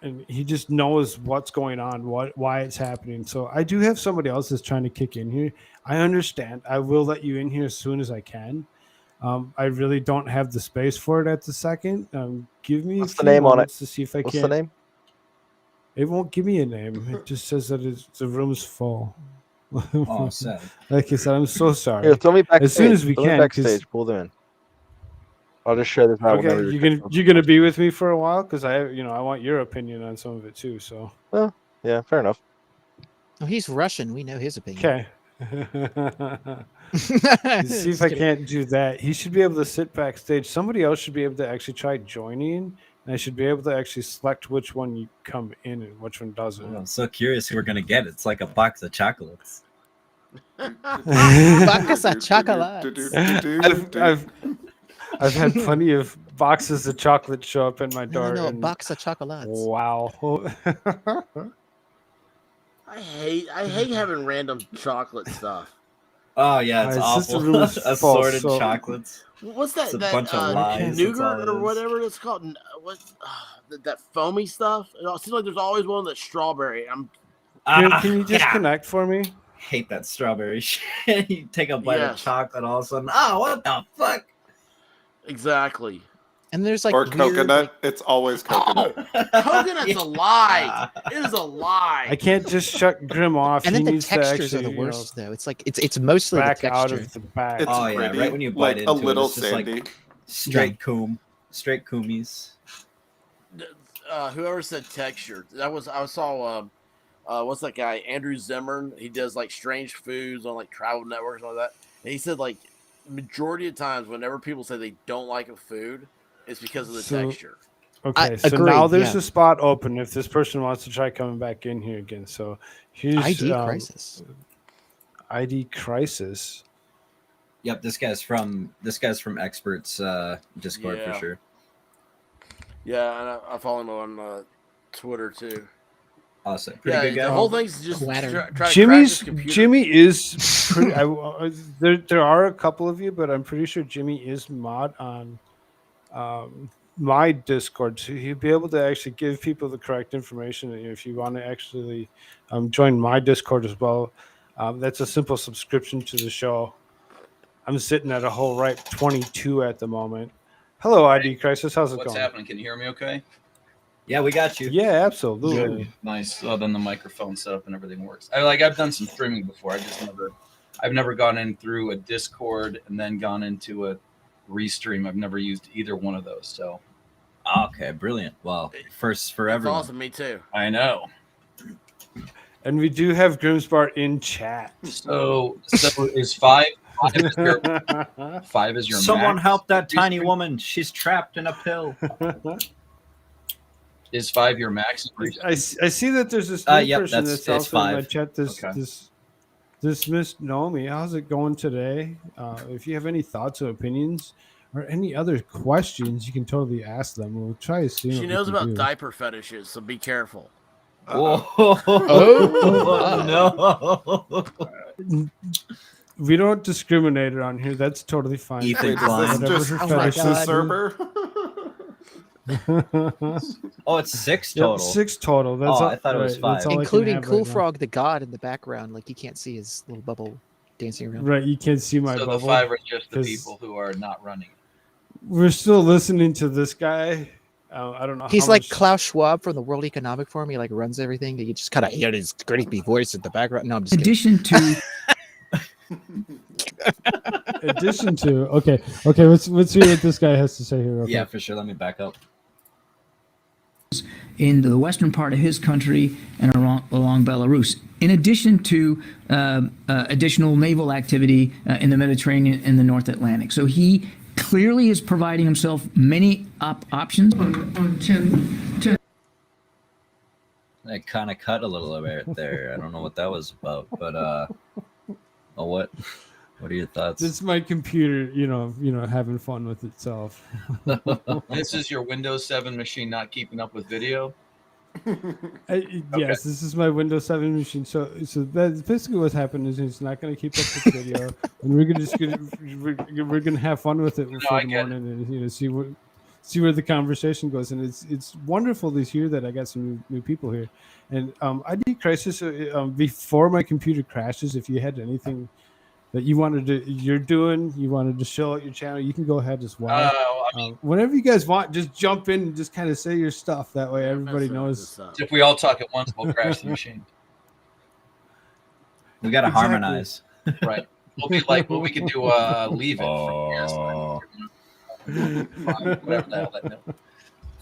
and he just knows what's going on, why it's happening. So I do have somebody else that's trying to kick in here. I understand. I will let you in here as soon as I can. I really don't have the space for it at the second. Give me what's the name on it to see if I what's can. the name? It won't give me a name. It just says that the room's full. Oh, sad. Like I said, I'm so sorry. Here, throw me backstage. As soon as we can. Backstage, pull them in. I'll just share this out. Okay, you're gonna be with me for a while because I want your opinion on some of it too. So. Well, yeah, fair enough. Oh, he's Russian. We know his opinion. Okay. See if I can't do that. He should be able to sit backstage. Somebody else should be able to actually try joining. And I should be able to actually select which one you come in and which one doesn't. I'm so curious who we're gonna get. It's like a box of chocolates. Box of chocolates. I've had plenty of boxes of chocolate show up in my door. No, a box of chocolates. Wow. I hate having random chocolate stuff. Oh yeah, it's awful. Assorted chocolates. What's that? It's a bunch of lies. Nougat or whatever it's called. What? That foamy stuff. It seems like there's always one that's strawberry. Can you disconnect for me? Hate that strawberry shit. You take a bite of chocolate, all of a sudden, oh, what the fuck? Exactly. And there's like or coconut. It's always coconut. Coconut's a lie. It is a lie. I can't just shut Grim off. And then he the textures actually, are the worst, though. It's like it's mostly back the texture. out of the back. It's yeah, pretty, right when you bite into a little it, it's just sandy. like straight straight coomies. Whoever said texture, I saw what's that guy Andrew Zimmern? He does like strange foods on like travel networks and all that. And he said like majority of times whenever people say they don't like a food, it's because of the texture. Okay, so now there's a spot open if this person wants to try coming back in here again. So here's ID Crisis. ID Crisis. Yep, this guy's from Experts Discord for sure. Yeah, and I follow him on Twitter too. Awesome, pretty good guy. The whole thing's just try to crash his computer. Jimmy is pretty. There are a couple of you, but I'm pretty sure Jimmy is mod on my Discord, so he'll be able to actually give people the correct information. If you want to actually join my Discord as well, that's a simple subscription to the show. I'm sitting at a whole ripe 22 at the moment. Hello, ID Crisis. How's it going? What's happening? Can you hear me okay? Yeah, we got you. Yeah, absolutely. Good. Nice. Then the microphone setup and everything works. I've done some streaming before. I've never gone in through a Discord and then gone into a Restream. I've never used either one of those. So. Okay, brilliant. Well, first for everyone. Awesome, me too. I know. And we do have Grimsbar in chat. So is 5 is your 5 is your Someone max? help that tiny woman. She's trapped in a pill. Is 5 your max? I see that there's this new Yep, person that's also 5. in my chat. This Miss Naomi, how's it going today? If you have any thoughts or opinions or any other questions, you can totally ask them. We'll try to see. She knows about diaper fetishes, so be careful. Whoa! Oh no! We don't discriminate around here. That's totally fine. Ethan Klein. Just the server. Oh, it's 6 total. Yep, 6 total. That's I thought it was 5. Including Koolfrogg, the god in the background. Like you can't see his little bubble dancing around. Right, you can't see my bubble. So the 5 are just the people who are not running. We're still listening to this guy. I don't know. He's like Klaus Schwab from the World Economic Forum. He like runs everything. You just kind of hear his creepy voice in the background. No, I'm just kidding. Okay. Let's see what this guy has to say here. Okay. Yeah, for sure. Let me back up. In the western part of his country and along Belarus, in addition to additional naval activity in the Mediterranean and the North Atlantic. So he clearly is providing himself many options. I kind of cut a little bit there. I don't know what that was about, but what are your thoughts? This is my computer, having fun with itself. This is your Windows 7 machine not keeping up with video? Yes, this is my Windows 7 machine. So that's basically what's happened is it's not going to keep up with video, and we're gonna have fun with it for the morning, and see where the conversation goes. And it's wonderful to hear that I got some new people here. And ID Crisis, before my computer crashes, if you had anything that you wanted to show out your channel, you can go ahead as well. Whenever you guys want, just jump in and just kind of say your stuff. That way everybody knows. If we all talk at once, we'll crash the machine. We got to harmonize. Right. We'll be like, we can do leave it from whatever the hell that meant.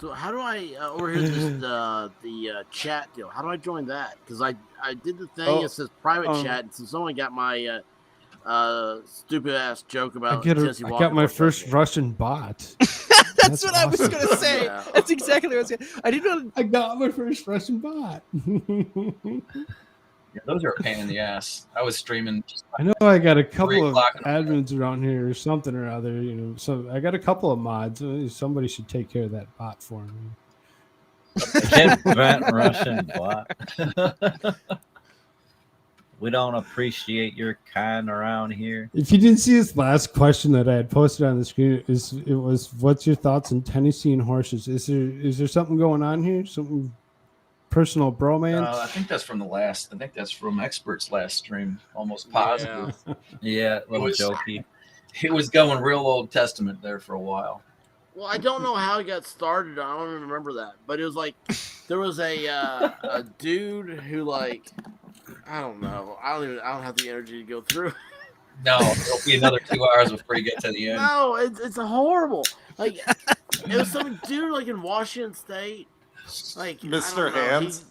So how do I overhear the chat deal? How do I join that? Because I did the thing. It says private chat, and so someone got my stupid ass joke about Jesse Walker. I got my first Russian bot. That's what awesome. I was gonna say. Yeah. That's exactly what I was gonna say. I didn't know. I got my first Russian bot. Yeah, those are a pain in the ass. I was streaming. I know I got a couple of admins around here or something or other. So I got a couple of mods. Somebody should take care of that bot for me. Can't prevent Russian bot. We don't appreciate your kind around here. If you didn't see his last question that I had posted on the screen, it was, "What's your thoughts on Tennessee and horses?" Is there something going on here? Something personal bromance? I think that's from from Expert's last stream. Almost positive. Yeah, a little jokey. It was going real Old Testament there for a while. Well, I don't know how it got started. I don't even remember that, but it was like there was a dude who like. I don't know. I don't have the energy to go through. No, it'll be another 2 hours before you get to the end. No, it's horrible. Like it was some dude like in Washington State, like Mr. Hands.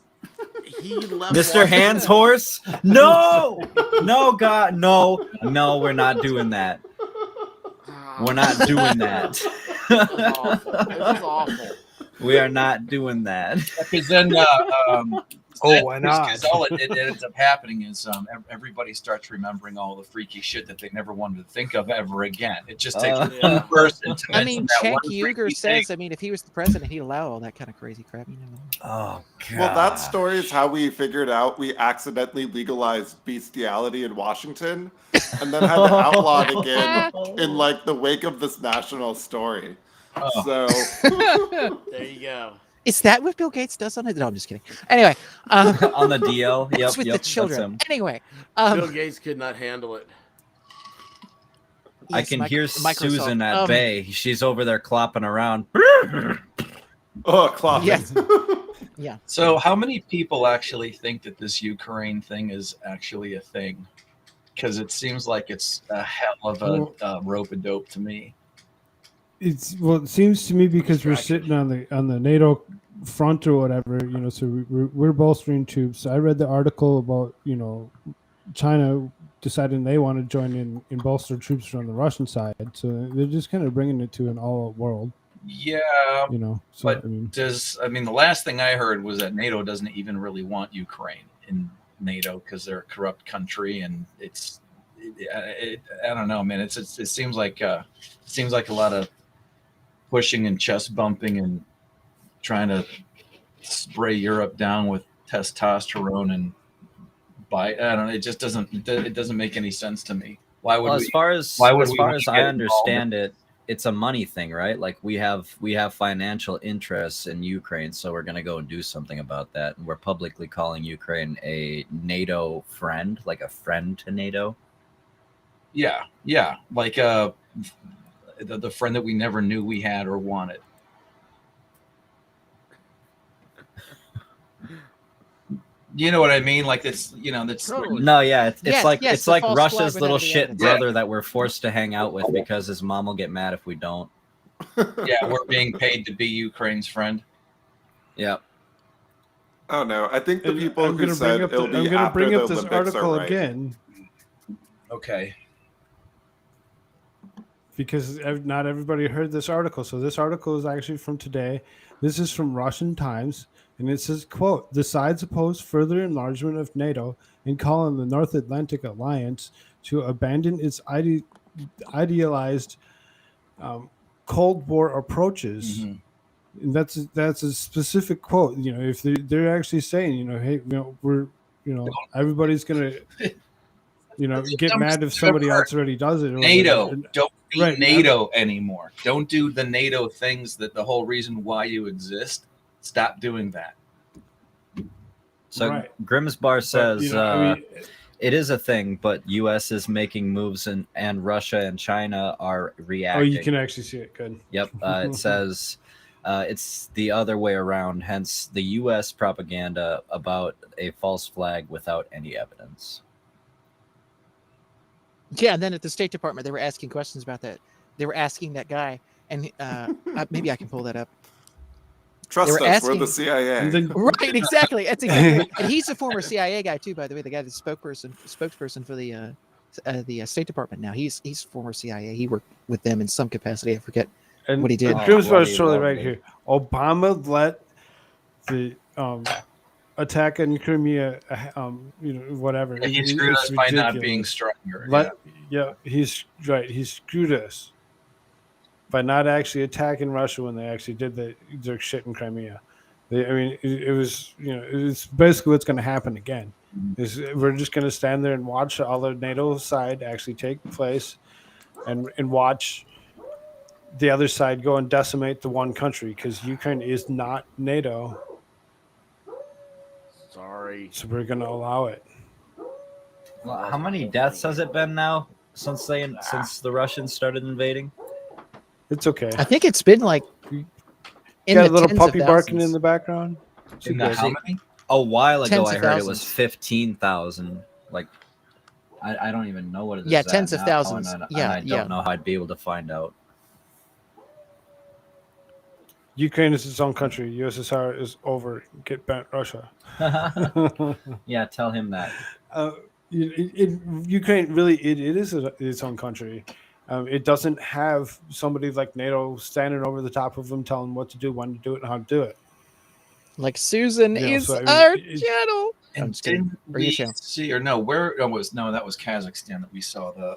He left. Mr. Hands horse? No, God, no, we're not doing that. We're not doing that. It was awful. We are not doing that. Because then. Why not? Because all it ends up happening is everybody starts remembering all the freaky shit that they never wanted to think of ever again. It just takes one person to. I mean, Cenk Uygur says. I mean, if he was the president, he'd allow all that kind of crazy crap. Oh God. Well, that story is how we figured out we accidentally legalized bestiality in Washington, and then had to outlaw it again in like the wake of this national story. So there you go. Is that what Bill Gates does on it? No, I'm just kidding. Anyway, on the DL, yep, with the children. Anyway, Bill Gates could not handle it. I can hear Susan at bay. She's over there clopping around. Clopping. Yes. Yeah. So, how many people actually think that this Ukraine thing is actually a thing? Because it seems like it's a hell of a rope a dope to me. It seems to me because we're sitting on the NATO front or whatever, so we're bolstering troops. I read the article about, China deciding they want to join in bolster troops from the Russian side. So they're just kind of bringing it to an all-out world. Yeah, So, but the last thing I heard was that NATO doesn't even really want Ukraine in NATO because they're a corrupt country, and I don't know, man. It seems like a lot of pushing and chest bumping and trying to spray Europe down with testosterone and I don't know. It just doesn't make any sense to me. Why would as far as I understand it, it's a money thing, right? Like we have financial interests in Ukraine, so we're gonna go and do something about that. And we're publicly calling Ukraine a NATO friend, like a friend to NATO. Yeah, like the friend that we never knew we had or wanted. You know what I mean? Like it's Totally. No, yeah, it's like false Russia's flag little without any shit evidence. brother that we're forced to hang out with because his mom will get mad if we don't. Yeah, we're being paid to be Ukraine's friend. Yeah. Oh no, I think the people I'm who gonna said bring up it'll I'm be gonna after bring the up this Olympics article are right. again Okay. because not everybody heard this article. So this article is actually from today. This is from Russian Times, and it says, quote, "The sides oppose further enlargement of NATO and call on the North Atlantic Alliance to abandon its idealized Cold War approaches." Mm-hmm. And that's a specific quote. If they're actually saying, hey, we're, everybody's gonna, get mad if somebody else already does it. Or NATO, whatever. don't be Right, NATO anymore. Don't do the NATO things that the whole reason why you exist. Stop doing that. So Right. Grimsbar says it is a thing, but U.S. is making moves and Russia and China are reacting. Oh, you can actually see it. Good. Yep. It says it's the other way around. Hence the U.S. propaganda about a false flag without any evidence. Yeah, and then at the State Department, they were asking questions about that. They were asking that guy, and maybe I can pull that up. Trust us, we're the CIA. Right, exactly. That's exactly. And he's a former CIA guy too, by the way. The guy that's spokesperson for the State Department now. He's former CIA. He worked with them in some capacity. I forget what he did. Grimsbar is totally right here. Obama let the attack on Crimea, whatever. And he screwed us by not being stronger. He's right. He screwed us by not actually attacking Russia when they actually did their shit in Crimea. It was it's basically what's going to happen again. We're just going to stand there and watch all the NATO side actually take place, and watch the other side go and decimate the one country, because Ukraine is not NATO. Sorry. So we're going to allow it. Well, how many deaths has it been now since the Russians started invading? It's okay. I think it's been like you got a little puppy barking in the background. How many? A while ago, I heard thousands. it was 15,000. Like, I don't even know what it is. Yeah, tens of thousands. And I don't know how I'd be able to find out. Ukraine is its own country. USSR is over. Get bent, Russia. Yeah, tell him that. Ukraine really it is its own country. It doesn't have somebody like NATO standing over the top of them telling what to do, when to do it, and how to do it. Like Susan is our channel. And didn't we see, or no, where it was? No, that was Kazakhstan that we saw the.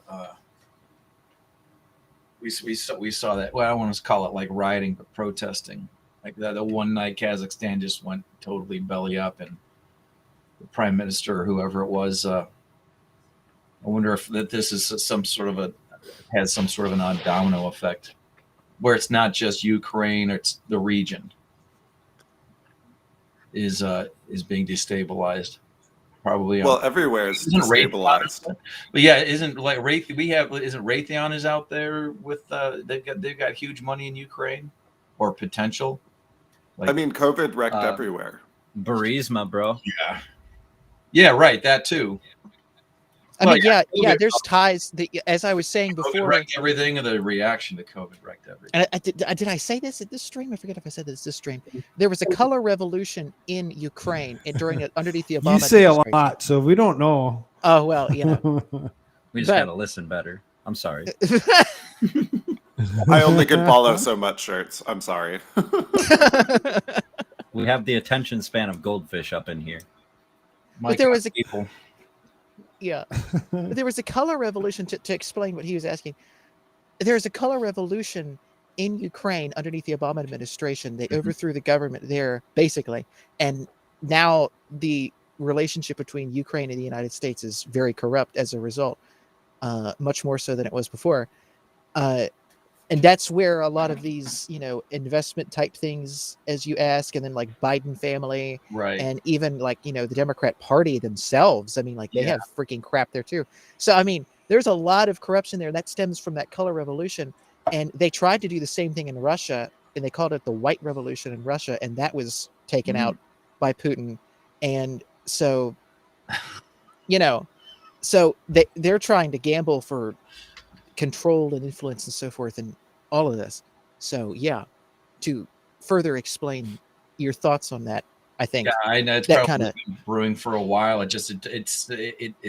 We saw that. Well, I don't want to call it like rioting, but protesting. Like the one night Kazakhstan just went totally belly up, and the prime minister or whoever it was. I wonder if this is has some sort of an odd domino effect, where it's not just Ukraine, or it's the region is being destabilized. Probably. Well, everywhere is destabilized. But yeah, isn't Raytheon is out there with they've got huge money in Ukraine, or potential. Like, COVID wrecked everywhere. Burisma, bro. Yeah, right. That too. There's ties. As I was saying before, COVID wrecked everything, and the reaction to COVID wrecked everything. And did I say this at this stream? I forget if I said this stream. There was a color revolution in Ukraine underneath the Obama. You say a lot, so we don't know. Oh well, we just gotta listen better. I'm sorry. I only can follow so much shirts. I'm sorry. We have the attention span of goldfish up in here. But there was people. Yeah. But there was a color revolution to explain what he was asking. There's a color revolution in Ukraine underneath the Obama administration. They overthrew the government there, basically. And now the relationship between Ukraine and the United States is very corrupt as a result, much more so than it was before. And that's where a lot of these, investment type things, as you ask, and then like Biden family, right, and even like, the Democrat Party themselves. I mean, like they have freaking crap there too. So, I mean, there's a lot of corruption there that stems from that color revolution. And they tried to do the same thing in Russia, and they called it the white revolution in Russia. And that was taken out by Putin. And so, so they're trying to gamble for control and influence and so forth and all of this. So to further explain your thoughts on that, I think I know it's that probably been brewing for a while. It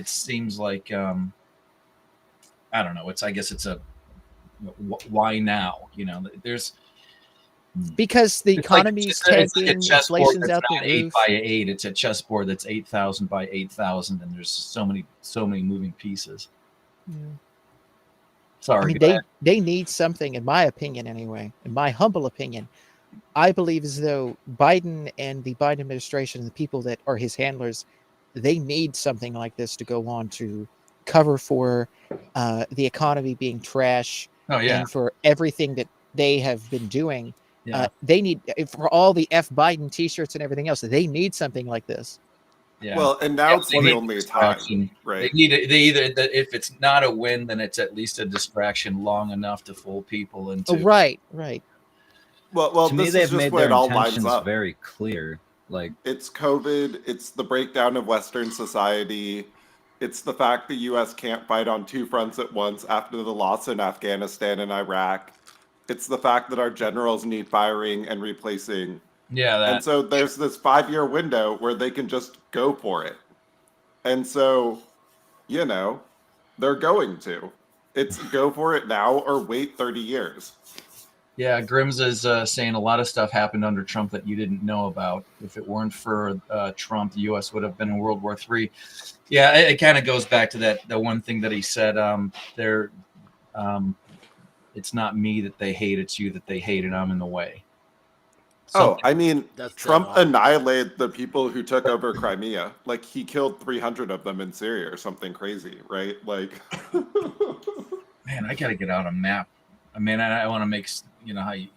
seems like I don't know. I guess it's a why now? There's because the economy's tanking, inflation's out the roof. 8 by 8. It's a chessboard that's 8,000 by 8,000, and there's so many moving pieces. Yeah. Sorry, I mean, they need something, in my opinion, anyway. In my humble opinion, I believe as though Biden and the Biden administration and the people that are his handlers, they need something like this to go on to cover for the economy being trash. Oh, yeah. And for everything that they have been doing. Yeah. They need, for all the F Biden t-shirts and everything else, they need something like this. Yeah. Well, and now it's the only time, right? They either if it's not a win, then it's at least a distraction long enough to fool people into. Oh, right. Well, to me, this they've is just made where their it all lines intentions up. very clear. Like, it's COVID, it's the breakdown of Western society, it's the fact the U.S. can't fight on two fronts at once after the loss in Afghanistan and Iraq. It's the fact that our generals need firing and replacing. Yeah, and so there's this 5-year window where they can just go for it. And so, they're going to. It's go for it now or wait 30 years. Yeah, Grims is saying a lot of stuff happened under Trump that you didn't know about. If it weren't for Trump, the U.S. would have been in World War III. Yeah, it kind of goes back to the one thing that he said. It's not me that they hate; it's you that they hate, and I'm in the way. Trump annihilated the people who took over Crimea. Like, he killed 300 of them in Syria or something crazy, right? Like, man, I gotta get out a map. I mean, I want to make how you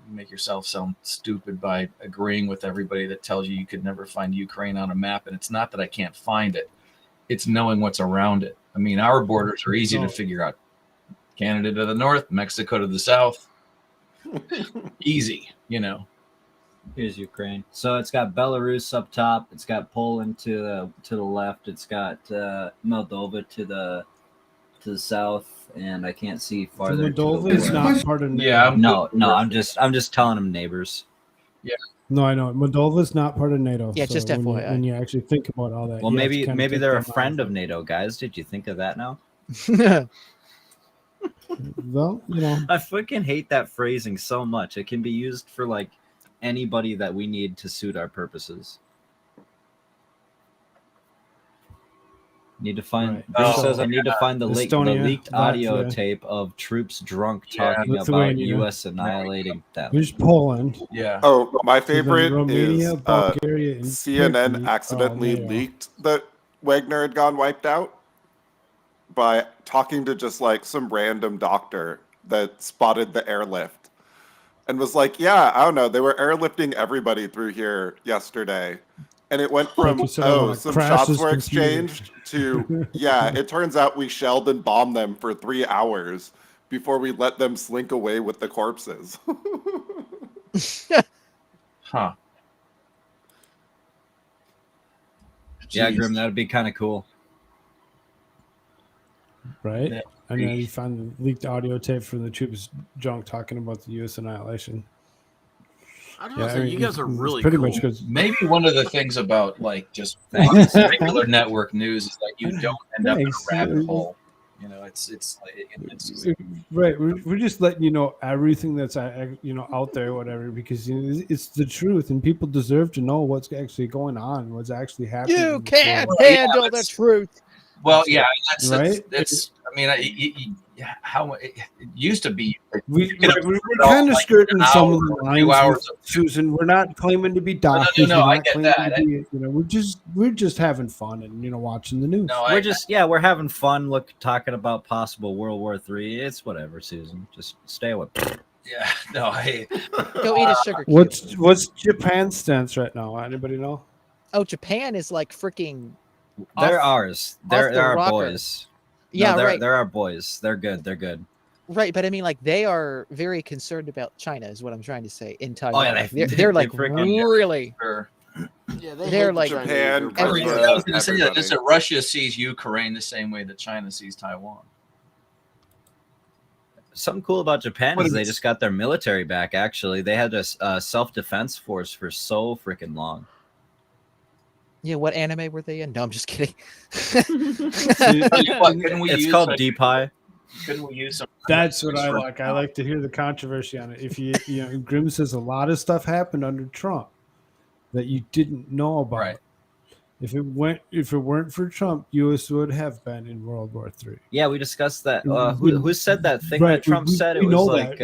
make yourself sound stupid by agreeing with everybody that tells you could never find Ukraine on a map. And it's not that I can't find it; it's knowing what's around it. I mean, our borders are easy to figure out. Canada to the north, Mexico to the south. Easy, Here's Ukraine. So it's got Belarus up top. It's got Poland to the left. It's got Moldova to the south, and I can't see farther. Moldova is not part of NATO. Yeah, no. I'm just telling them neighbors. Yeah. No, I know Moldova is not part of NATO. Yeah, just FYI. When you actually think about all that. Well, maybe they're a friend of NATO, guys. Did you think of that now? Well, I fucking hate that phrasing so much. It can be used for like anybody that we need to suit our purposes. Need to find. Right. Says I need to find the leaked audio Latvia. tape of troops drunk talking about U.S. annihilating them. There's Poland. Yeah. Oh, my favorite Romania, is Bulgaria, and CNN Turkey, accidentally NATO. leaked that Wagner had gone wiped out by talking to just like some random doctor that spotted the airlift and was like, yeah, I don't know, they were airlifting everybody through here yesterday. And it went from, some shots were exchanged to, yeah, it turns out we shelled and bombed them for 3 hours before we let them slink away with the corpses. Huh. Yeah, Grim, that'd be kind of cool. Right? Yeah. And then you found the leaked audio tape from the troops drunk talking about the U.S. annihilation. I don't know. You guys are really pretty cool. much because Maybe one of the things about like just regular network news is that you don't end up in a rabbit hole. You know, it's right. We're just letting you know everything that's out there, whatever, because it's the truth, and people deserve to know what's actually going on, what's actually happening. You can't handle the truth. Well, yeah, right. That's I mean, how it used to be. We're kind of skirting some of the lines, Susan. We're not claiming to be doctors. No, I get that. We're just having fun and watching the news. No, we're having fun. Talking about possible World War III. It's whatever, Susan. Just stay away. Yeah, no, go eat a sugar cube. What's Japan's stance right now? Anybody know? Oh, Japan is like freaking. They're ours. They're our boys. Yeah, no, right. They're our boys. They're good. They're good. Right, but I mean, like, they are very concerned about China, is what I'm trying to say. In Taiwan, oh, yeah, they're like really. Yeah, they're like Japan. I was going to say that just that Russia sees Ukraine the same way that China sees Taiwan. Something cool about Japan is they just got their military back. Actually, they had a self-defense force for so freaking long. Yeah, what anime were they in? No, I'm just kidding. It's called DPI. Couldn't we use some? That's what I like. I like to hear the controversy on it. If Grim says a lot of stuff happened under Trump that you didn't know about. Right. If it weren't for Trump, U.S. would have been in World War III. Yeah, we discussed that. Who said that thing that Trump said? It was like,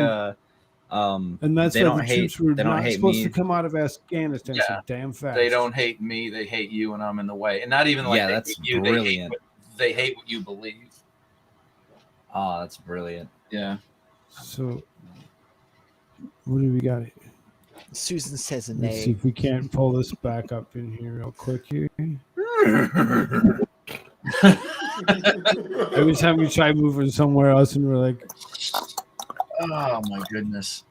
and that's they why don't the hate. troops were They don't not hate supposed me. to come out of Afghanistan so Yeah. damn fast. They don't hate me. They hate you, and I'm in the way. And not even like Yeah, they that's hate you. brilliant. They hate what you believe. Oh, that's brilliant. Yeah. So, what do we got here? Susan says a Let's see nay. if we can't pull this back up in here real quick here. Every time we try moving somewhere else and we're like, Oh my goodness.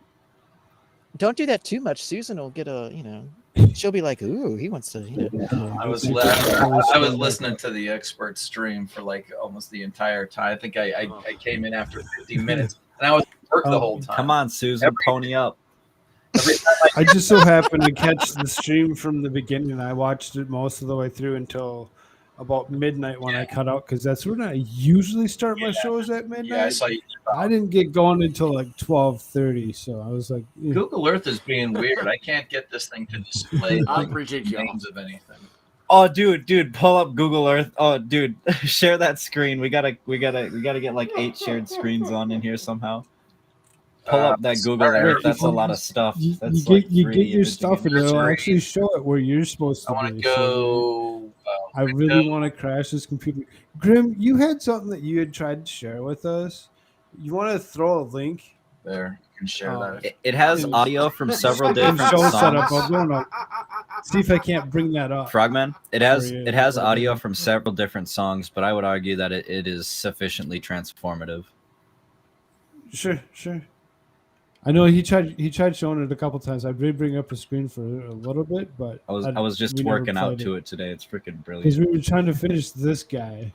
Don't do that too much. Susan will get she'll be like, ooh, he wants to, I was listening to the expert stream for like almost the entire time. I think I came in after 15 minutes, and I was at work the whole time. Come on, Susan, pony up. I just so happened to catch the stream from the beginning. I watched it most of the way through until about midnight when I cut out, because that's when I usually start my shows at midnight. Yeah, I saw you. I didn't get going until like 12:30, so I was like, Google Earth is being weird. I can't get this thing to display I appreciate you. names of anything. Oh, dude, pull up Google Earth. Oh, dude, share that screen. We gotta get like 8 shared screens on in here somehow. Pull up that Google Earth. That's a lot of stuff. That's you get your stuff and it'll actually show it where you're supposed to I want be. to go. I really want to crash this computer. Grim, you had something that you had tried to share with us. You want to throw a link? There, you can share that. It has audio from several different show setup. songs. I'm going to see if I can't bring that up. Frogman, it has audio from several different songs, but I would argue that it is sufficiently transformative. Sure. I know he tried showing it a couple times. I did bring up a screen for a little bit, but I was just working out to it today. It's freaking brilliant. Because we were trying to finish this guy.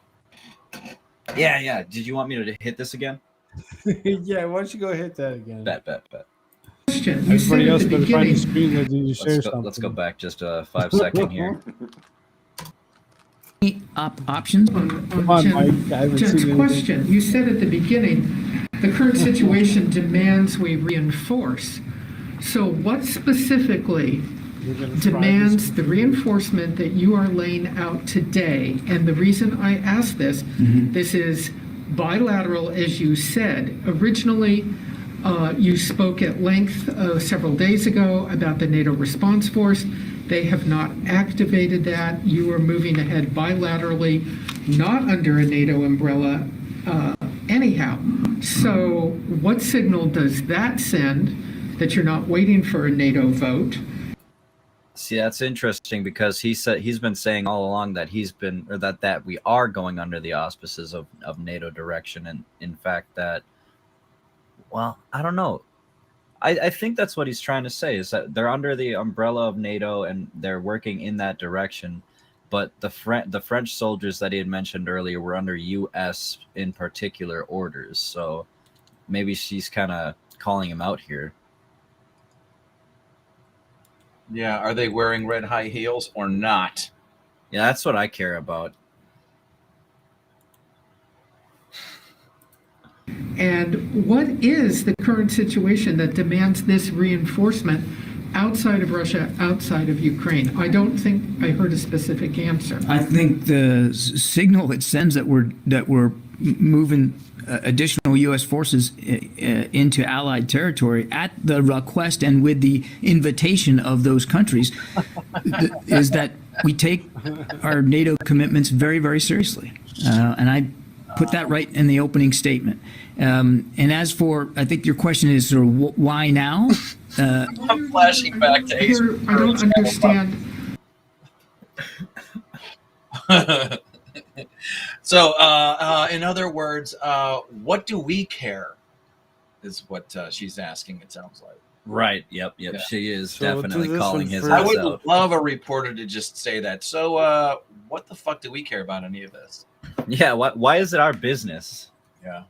Yeah. Did you want me to hit this again? Yeah, why don't you go hit that again? Bet. Everybody else better find the screen that you share something. Let's go back just a 5 second here. Options. Come on, Mike. I haven't Jen's seen question. anything. You said at the beginning, the current situation demands we reinforce. So what specifically demands the reinforcement that you are laying out today? And the reason I ask this, this is bilateral, as you said. Originally, you spoke at length several days ago about the NATO response force. They have not activated that. You are moving ahead bilaterally, not under a NATO umbrella anyhow. So what signal does that send that you're not waiting for a NATO vote? See, that's interesting because he's been saying all along that that we are going under the auspices of NATO direction, and in fact that, well, I don't know. I think that's what he's trying to say, is that they're under the umbrella of NATO and they're working in that direction. But the French soldiers that he had mentioned earlier were under U.S. in particular orders. So maybe she's kind of calling him out here. Yeah, are they wearing red high heels or not? Yeah, that's what I care about. And what is the current situation that demands this reinforcement outside of Russia, outside of Ukraine? I don't think I heard a specific answer. I think the signal it sends that we're moving additional U.S. forces into Allied territory at the request and with the invitation of those countries is that we take our NATO commitments very, very seriously. And I put that right in the opening statement. And as for, I think your question is sort of why now? I'm flashing back to Ace. I don't understand. So, in other words, what do we care? Is what she's asking. It sounds like. Right. Yep. Yeah. She is So definitely calling his I ass would out. love a reporter to just say that. So, what the fuck do we care about any of this? Yeah. Why is it our business? Yeah.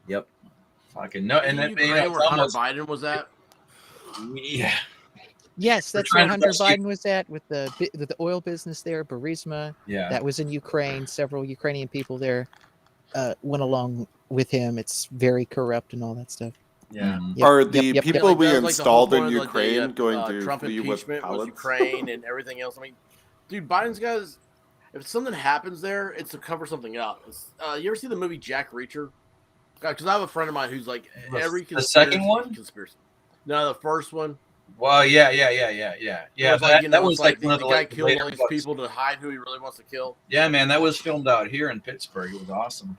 Yep. Fucking no. And then Ukraine it's where Hunter almost, Biden was at. yeah. Yes, that's trying where to Hunter rescue- Biden was at with the oil business there, Burisma. Yeah. That was in Ukraine. Several Ukrainian people there went along with him. It's very corrupt and all that stuff. Yeah. Yep, Are yep, the yep, yep. people we That was the whole installed in point of, Ukraine going to Trump flee with impeachment was pallets? Ukraine and everything else. I mean, dude, Biden's guys. If something happens there, it's to cover something up. You ever see the movie Jack Reacher? Because I have a friend of mine who's like every The second one? conspiracy. No, the first one. Well, yeah. It's That was like the one of the guy killed later all these books. people to hide who he really wants to kill. Yeah, man, that was filmed out here in Pittsburgh. It was awesome.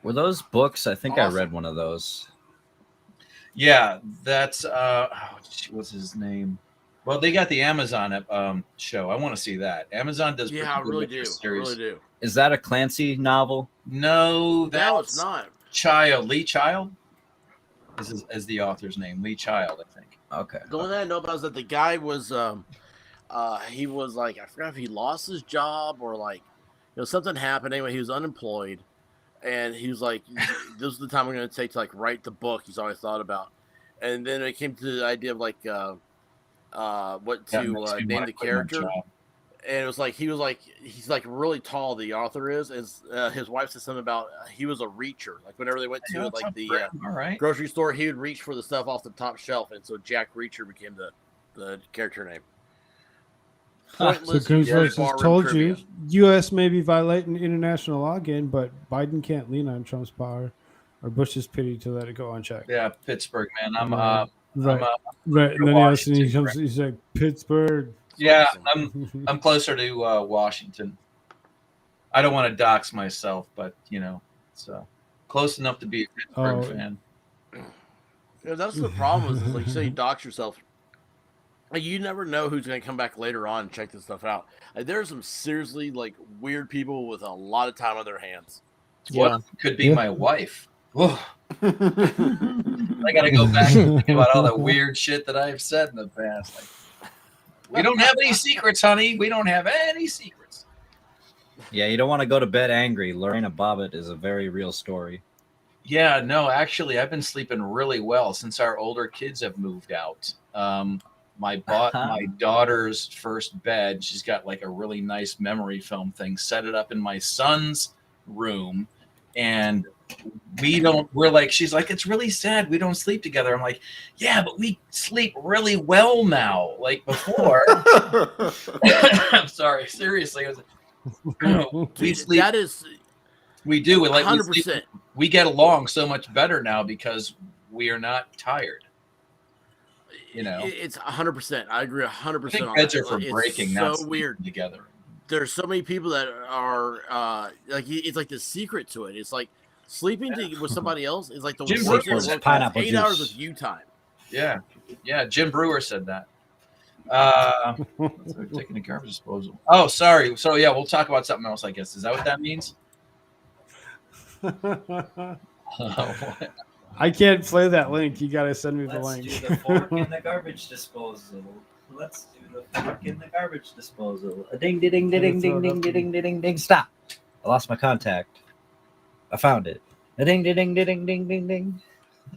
Were those books? I think Awesome. I read one of those. Yeah, that's what's his name? Well, they got the Amazon show. I want to see that. Amazon does. Yeah, I pretty good really with do. their I series. really do. Is that a Clancy novel? No, No, that's it's not. Lee Child. Is the author's name Lee Child? I think. Okay. The only thing I know about is that the guy was, he was like, I forgot if he lost his job or like, something happened. Anyway, he was unemployed, and he was like, "This is the time I'm going to take to like write the book he's always thought about." And then it came to the idea of like, what to name the character. And it was like he's like really tall. The author is, his wife said something about he was a reacher. Like whenever they went to like the all right. grocery store, he would reach for the stuff off the top shelf, and so Jack Reacher became the character name. So Pointless, Koolfrogg barroom has told trivia. you, U.S. may be violating international law again, but Biden can't lean on Trump's power or Bush's pity to let it go unchecked. Yeah, Pittsburgh, man. I'm Right. I'm, Right, and then Washington, he comes. He's like Pittsburgh. yeah, I'm closer to Washington. I don't want to dox myself, but so close enough to be a Pittsburgh fan. Yeah, that's the problem. Is like you say, you dox yourself. Like, you never know who's going to come back later on and check this stuff out. Like, there are some seriously like weird people with a lot of time on their hands. What could be my wife? Whoa. I got to go back and think about all the weird shit that I've said in the past. Like, we don't have any secrets, honey. We don't have any secrets. Yeah, you don't want to go to bed angry. Lorena Bobbitt is a very real story. Yeah, no, actually, I've been sleeping really well since our older kids have moved out. My daughter's first bed, she's got like a really nice memory foam thing, set it up in my son's room, and she's like, it's really sad we don't sleep together. I'm like, yeah, but we sleep really well now, like before. I'm sorry, seriously. We sleep. That is, we do. Like 100%. We get along so much better now because we are not tired. It's 100%. I agree 100%. I think on beds that. are for breaking, it's not so weird together. There's so many people that are like, it's like the secret to it. It's like sleeping with somebody else is like the Jim worst Brewer thing in the world. pineapple 8 juice. hours with you time. Yeah. Jim Brewer said that. So taking a garbage disposal. Oh, sorry. So yeah, we'll talk about something else. I guess is that what that means? I can't play that link. You gotta send me the link. Let's do the fork in the garbage disposal. Let's do the fork in the garbage disposal. A ding, ding, ding, ding, ding, ding, ding, ding, ding. Stop! I lost my contact. I found it. A ding, ding, ding, ding, ding, ding, ding.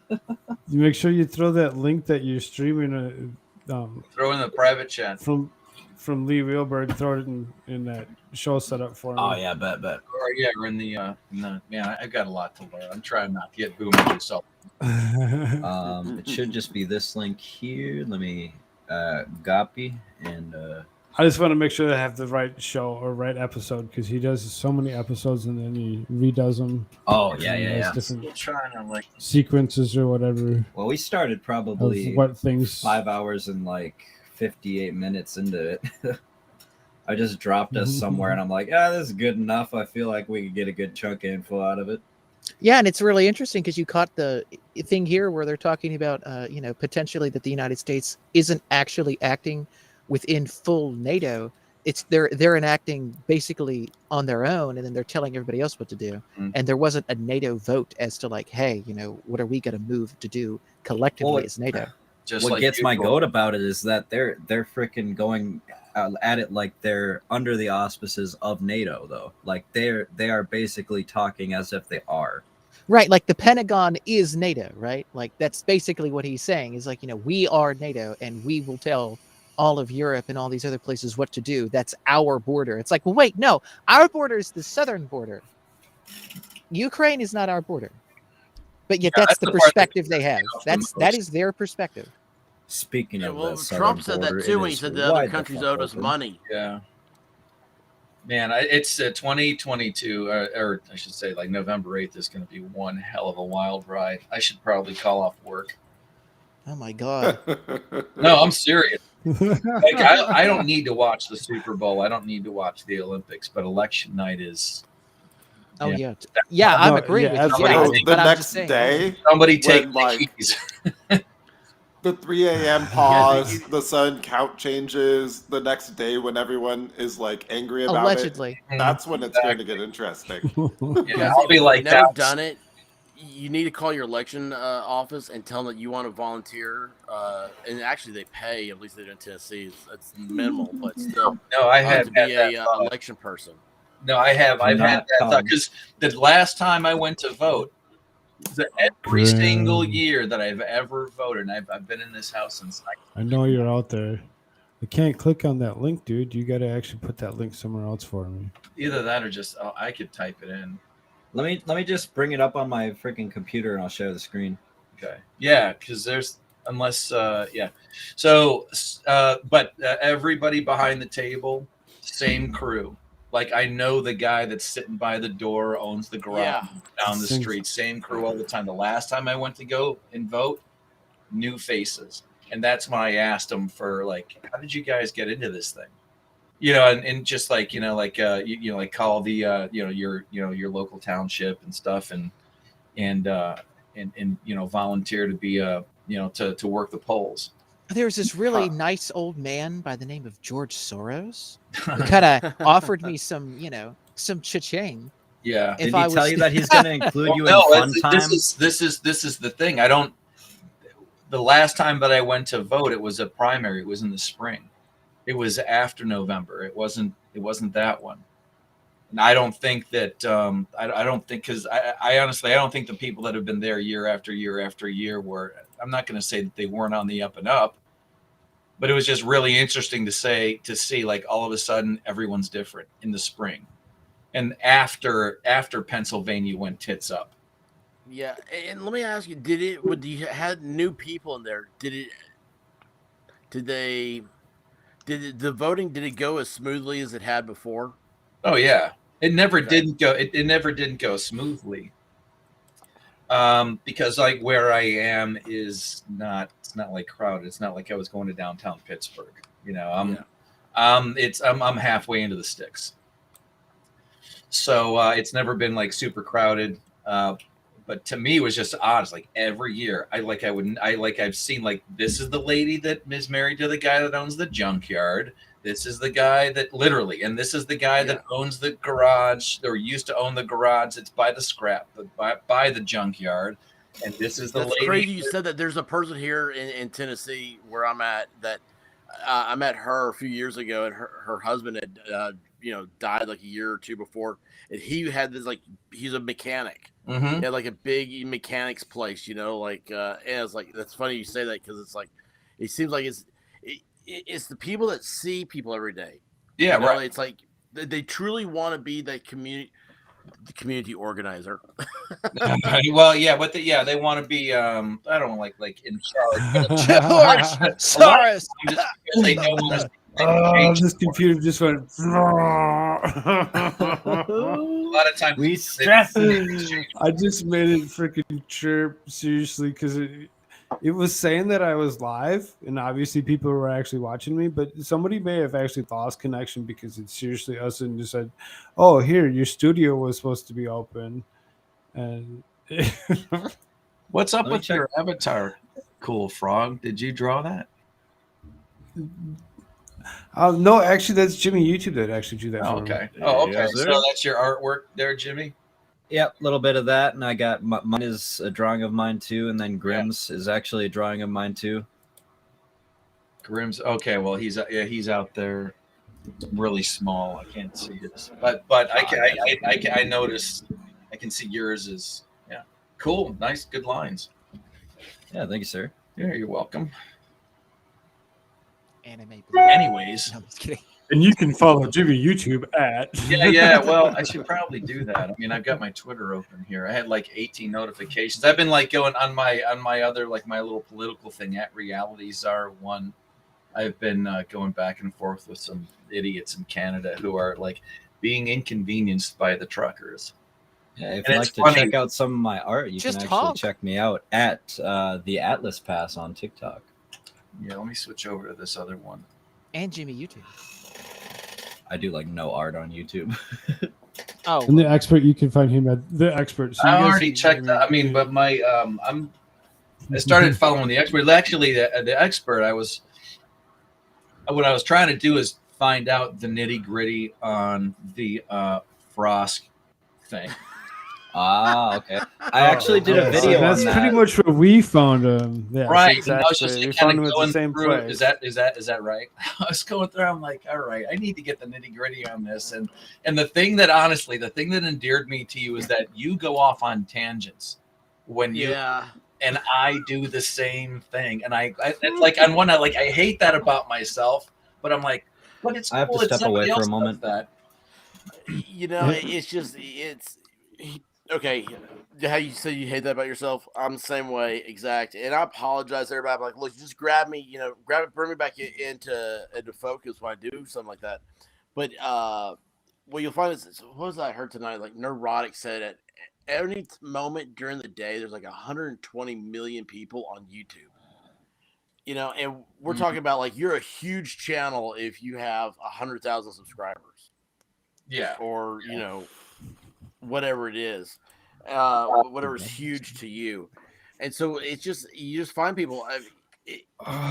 You make sure you throw that link that you're streaming. Throw in the private chat. From from Lee Wheelberg. Throw it in that show setup for me. Oh yeah, bet. Or in the man, I've got a lot to learn. I'm trying not to get boomed myself. It should just be this link here. Let me copy and. I just want to make sure they have the right show or right episode because he does so many episodes and then he redoes them. Oh yeah. Different trying to like sequences or whatever. Well, we started probably what things 5 hours and like 58 minutes into it. I just dropped us somewhere and I'm like, this is good enough. I feel like we could get a good chunk of info out of it. Yeah, and it's really interesting because you caught the thing here where they're talking about, potentially that the United States isn't actually acting within full NATO. It's they're enacting basically on their own, and then they're telling everybody else what to do. And there wasn't a NATO vote as to like, hey, what are we going to move to do collectively as NATO? Just what gets my goat about it is that they're freaking going at it like they're under the auspices of NATO, though. Like they are basically talking as if they are. Right, like the Pentagon is NATO, right? Like that's basically what he's saying is like, we are NATO and we will tell all of Europe and all these other places what to do. That's our border. It's like, well, wait, no, our border is the southern border. Ukraine is not our border. But yet that's the perspective they have. That is their perspective. Speaking of that, Trump said that too when he said the other countries owed us money. Yeah. Man, it's 2022, or I should say like November 8th is going to be one hell of a wild ride. I should probably call off work. Oh my God. No, I'm serious. Like I don't need to watch the Super Bowl. I don't need to watch the Olympics, but election night is. Oh yeah. I'm agreeing with you. Yeah, the next day, somebody take like the 3 a.m. pause, the sun count changes. The next day, when everyone is like angry about allegedly, that's when it's going to get interesting. Yeah, I'll be like, never done it. You need to call your election office and tell them that you want to volunteer. And actually, they pay. At least they do in Tennessee. It's minimal, but still. No, I have to be a election person. No, I have. I've had that thought because the last time I went to vote, every single year that I've ever voted, and I've been in this house since. I know you're out there. I can't click on that link, dude. You got to actually put that link somewhere else for me. Either that or just I could type it in. Let me just bring it up on my freaking computer and I'll share the screen. Okay. Yeah, because there's yeah. So, but everybody behind the table, same crew. Like I know the guy that's sitting by the door, owns the garage down the street. Same crew all the time. The last time I went to go and vote, new faces, and that's when I asked them for like, how did you guys get into this thing? And just like like call the your local township and stuff, and volunteer to be to work the polls. There's this really nice old man by the name of George Soros who kind of offered me some cha-ching. Yeah. Did he tell you that he's going to include you in fun time? This is the thing. The last time that I went to vote, it was a primary. It was in the spring. It was after November. It wasn't that one. And I don't think that I don't think because I honestly I don't think the people that have been there year after year after year were. I'm not going to say that they weren't on the up and up, but it was just really interesting to see like all of a sudden everyone's different in the spring, and after Pennsylvania went tits up. Yeah, and let me ask you: When you had new people in there, did the voting go as smoothly as it had before? Oh yeah, it never didn't go. It never didn't go smoothly. Because like where I am it's not like crowded. It's not like I was going to downtown Pittsburgh. I'm halfway into the sticks. So it's never been like super crowded. But to me it was just odd. It's like every year I've seen like this is the lady that is married to the guy that owns the junkyard. This is the guy that literally, and this is the guy that owns the garage or used to own the garage. It's by the scrap, by the junkyard. And this is the lady. It's crazy you said that. There's a person here in Tennessee where I'm at that I met her a few years ago, and her husband had died like a year or two before, and he had this he's a mechanic. Mm-hmm. He had like a big mechanics place, and it's like that's funny you say that because it's like it seems like it's the people that see people every day. Yeah, You know, right. It's like they truly want to be the community organizer. Well, yeah, but they want to be. I don't know, like in charge. George Soros. Just because they don't want to. Oh, this computer just went. A lot of times We stress I just made it freaking chirp seriously because it was saying that I was live, and obviously people were actually watching me. But somebody may have actually lost connection because it seriously us and just said, "Oh, here, your studio was supposed to be open," and what's up with your avatar, Koolfrogg? Did you draw that? No, actually, that's Jimmy YouTube that actually drew that. Oh, for okay. me. Oh, okay. Yes, So sir. that's your artwork there, Jimmy. Yep, a little bit of that, and I got mine is a drawing of mine too, and then Grimm's is actually a drawing of mine too. Grimm's okay. Well, he's out there, really small. I can't see his, but I noticed. I can see yours is cool, nice, good lines. Yeah, thank you, sir. Yeah, you're welcome. Anime. Anyways, no, I'm just kidding. And you can follow Jimmy YouTube at. Yeah. Well, I should probably do that. I mean, I've got my Twitter open here. I had like 18 notifications. I've been like going on my other like my little political thing at Reality Czar 1. I've been going back and forth with some idiots in Canada who are like being inconvenienced by the truckers. Yeah, if And you'd it's like to funny. check out some of my art, you Just can actually honk. check me out at the Atlas Pass on TikTok. Yeah, let me switch over to this other one. And Jimmy YouTube. I do like no art on YouTube. Oh, And the expert, you can find him at the expert. So I you guys already can- checked that. I mean, but my I started following the expert. Actually, the expert what I was trying to do is find out the nitty gritty on the Frosk thing. Ah, okay. I actually did a video That's on that. pretty much where we found him. Yeah, Right. exactly. And I was just We like, found kind him of at the going same through. place. Is that right? I was going through. I'm like, all right, I need to get the nitty gritty on this. And the thing that endeared me to you is that you go off on tangents when you. Yeah. And I do the same thing, and I it's like on one, I hate that about myself, but I'm like, but it's I have cool to that step away somebody for a else moment. does that. You know, it's okay. How you say you hate that about yourself? I'm the same way, exact. And I apologize to everybody. I'm like, look, just grab me, bring me back into focus when I do something like that. But what you'll find is, what was I heard tonight? Like Neurotic said at any moment during the day, there's like 120 million people on YouTube. And we're talking about like you're a huge channel if you have 100,000 subscribers. Yeah. Or whatever it is, whatever is huge to you, and so it's just you just find people.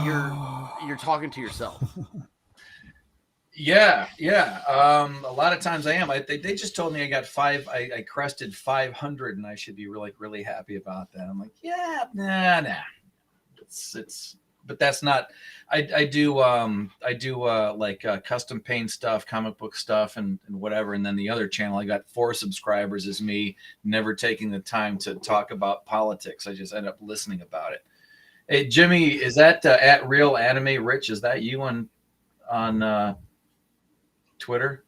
You're talking to yourself. Yeah. A lot of times I am. They just told me I got I crested 500, and I should be really happy about that. I'm like, yeah, nah. It's. But that's not. I do custom paint stuff, comic book stuff, and whatever. And then the other channel, I got 4 subscribers, is me never taking the time to talk about politics. I just end up listening about it. Hey, Jimmy, is that at Real Anime Rich? Is that you on Twitter?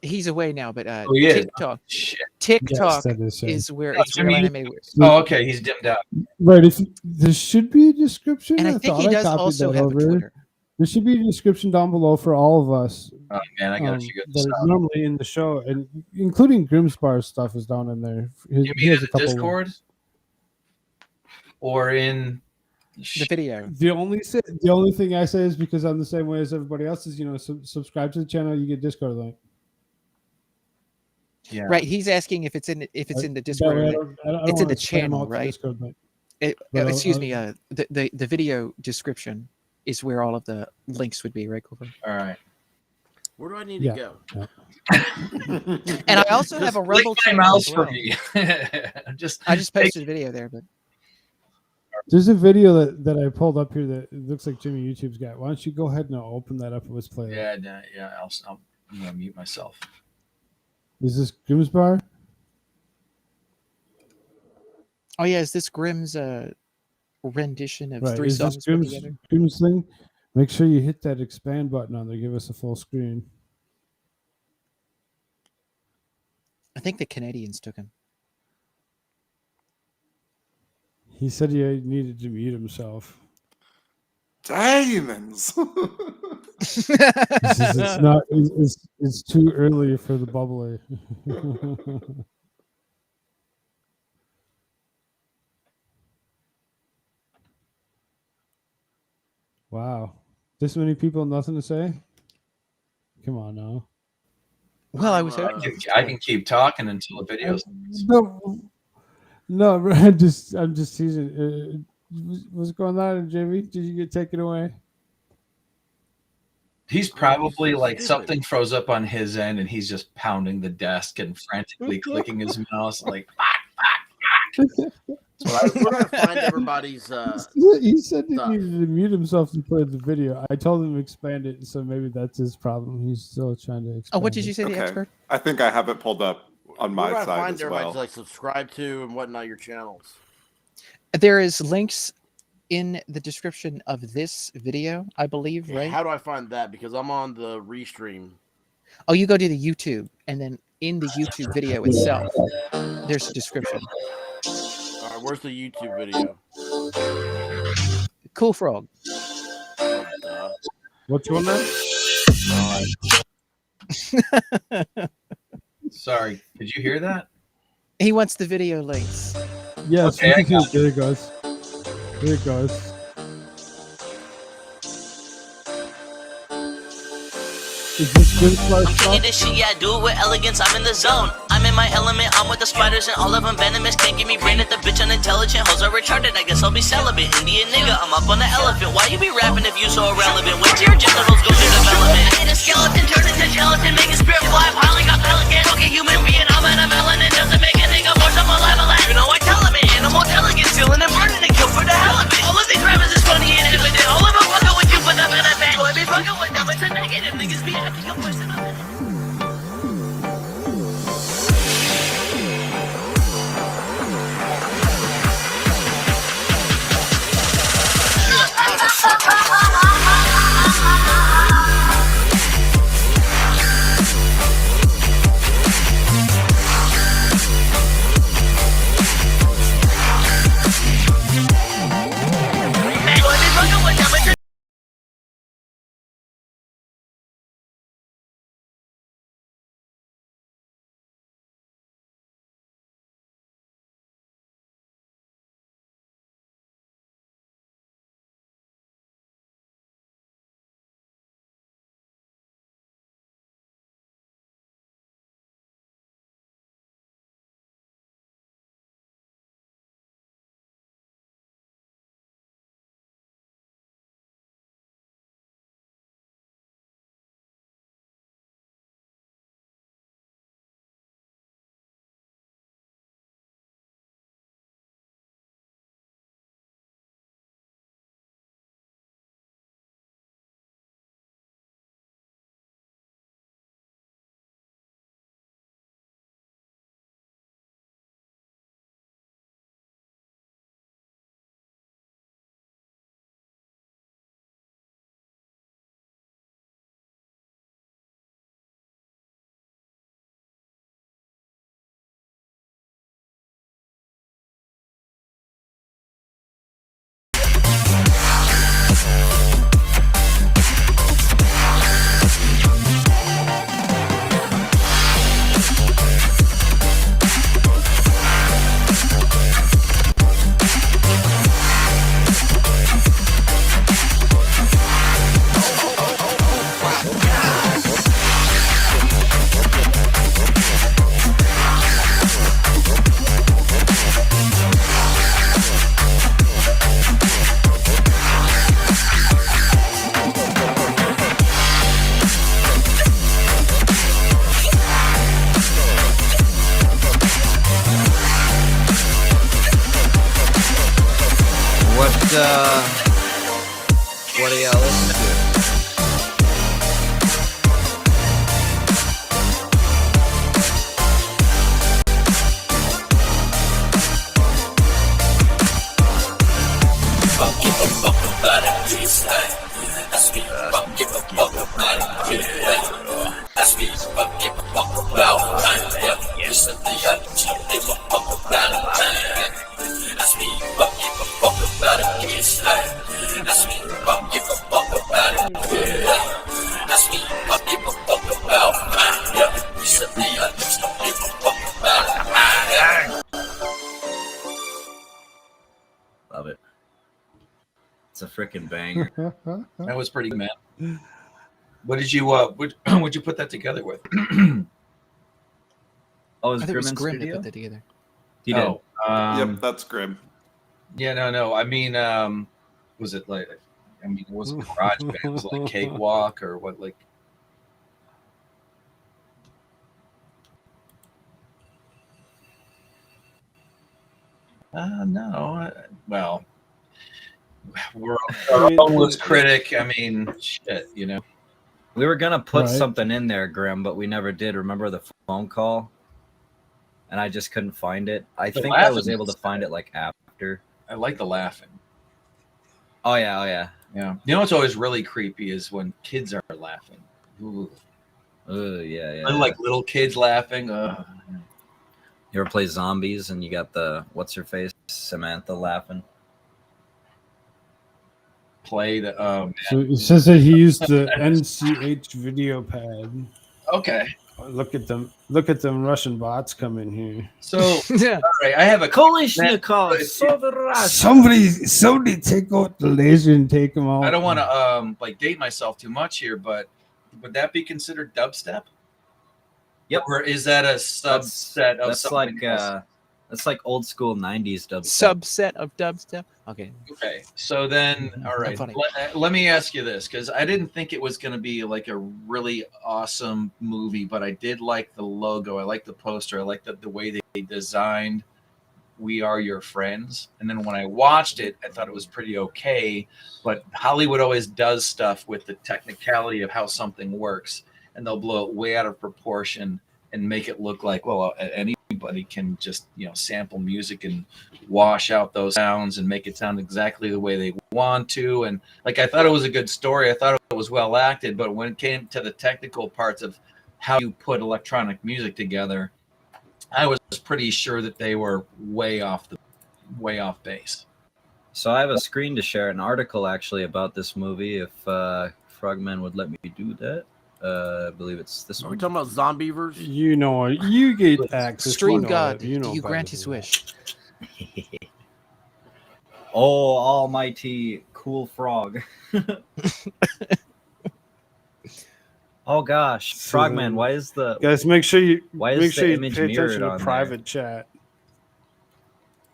He's away now, but he is. TikTok. Shit. TikTok Yes, that is, is where Oh, it's Real Jimmy. Anime. Oh, okay. He's dimmed out. Right. There should be a description. And I think he thought does copied also that have a over. Twitter. There should be a description down below for all of us. Oh man, I gotta figure That this is out. normally in the show, and including Grimsbar's stuff is down in there. You mean in the Discord or in The video. The only thing I say is because I'm the same way as everybody else is, subscribe to the channel, you get Discord link. Yeah. Right. He's asking if it's in the That way Discord. I don't It's in wanna the spam channel, out the right? Discord link. The video description is where all of the links would be, right, Koolfrogg? All right. Where do I need Yeah. to go? And I also have a Click Rumble my channel mouse as for well. me. I just posted a video there, but There's a video that I pulled up here that it looks like Jimmy YouTube's got. Why don't you go ahead and open that up and let's play it? Yeah. I'm gonna mute myself. Is this Grimsbar? oh yeah, is this Grimm's rendition of Right. 3 Is this songs put together? Grimm's thing? Make sure you hit that expand button on there. Give us a full screen. I think the Canadians took him. He said he needed to mute himself. Diamonds. It's not. It's too early for the bubbly. Wow, this many people, nothing to say. Come on now. Well, I was. I can keep talking until the video's. No, I'm just teasing. What's going on, Jamie? Did you get taken away? He's probably like something froze up on his end, and he's just pounding the desk and frantically clicking his mouse, like. We're gonna find everybody's. He said he needed to mute himself to play the video. I told him to expand it, so maybe that's his problem. He's still trying to expand. Oh, what did you say, the expert? I think I have it pulled up on my side find as everybody well. to like subscribe to and whatnot your channels. There is links in the description of this video, I believe, right? How do I find that? Because I'm on the restream. Oh, you go to the YouTube, and then in the YouTube video itself, there's a description. All right, where's the YouTube video? Koolfrogg. What's your name? Sorry, did you hear that? He wants the video links. Yes, Okay, there it goes. There it goes. Is this good for I'm this shit, yeah, I do it with elegance. I'm in the zone. I'm in my element. I'm with the spiders and all of them venomous. Can't give me brain at the bitch unintelligent. Hoes are retarded. I guess I'll be celibate. Indian nigga, I'm up on the elephant. Why you be rapping if you so irrelevant? Wait till your genitals go through development. I hit a skeleton, turn into gelatin, make a spirit fly, piling up pelican. Okay, human being, I'm in a melanin. Doesn't make a nigga more some malevolent. You know I tell him it. Animal delegate, stealing and burning and kill for the hell of it. All of these rappers is funny and evident. All of them fucking with you for the benefit. Boy, be fucking with them, it's a negative. Niggas be happy, I'm pushing up. That's me. I give a fuck about mine. Yeah, you said me. I just don't give a fuck about mine. Love it. It's a freaking banger. That was pretty good, man. What did you would you put that together with? Oh, I think it was Grim that put that together. He did. Yep, that's Grim. Yeah, no. I mean, was it like? I mean, was it garage band? Was it like Cakewalk or what? Like, no. Well, we're our own critic. I mean, shit, you know. We were gonna put something in there, Grim, but we never did. Remember the phone call? And I just couldn't find it. I think I was able to find it like after. I like the laughing. Oh yeah. Yeah. You know what's always really creepy is when kids are laughing. Ooh. Yeah. Like little kids laughing. You ever play zombies and you got the what's her face Samantha laughing? Play the So it says that he used the NCH video pad. Okay. Look at them Russian bots come in here. So all right, I have a Kolishnikov. Somebody take out the laser and take them out. I don't want to like date myself too much here, but would that be considered dubstep? Yep. Or is that a subset of that's something like else? that's like old school 90s dubstep. Subset of dubstep. Okay. So then, all right. Funny. Let me ask you this, because I didn't think it was going to be like a really awesome movie, but I did like the logo. I like the poster. I like the way they designed We Are Your Friends. And then when I watched it, I thought it was pretty okay. But Hollywood always does stuff with the technicality of how something works, and they'll blow it way out of proportion and make it look like, well, anybody can just, sample music and wash out those sounds and make it sound exactly the way they want to. And like, I thought it was a good story. I thought it was well acted, but when it came to the technical parts of how you put electronic music together, I was pretty sure that they were way off base. So I have a screen to share, an article actually about this movie, if Frogman would let me do that. I believe it's this one. Are we talking about Zombievers? You know, you get access. Stream you know God, it. You know do you better grant than his that. wish? Oh, almighty Koolfrogg. Oh gosh, Frogman, why is the guys? Make sure you why is make the sure you image pay mirrored attention to on private there? chat.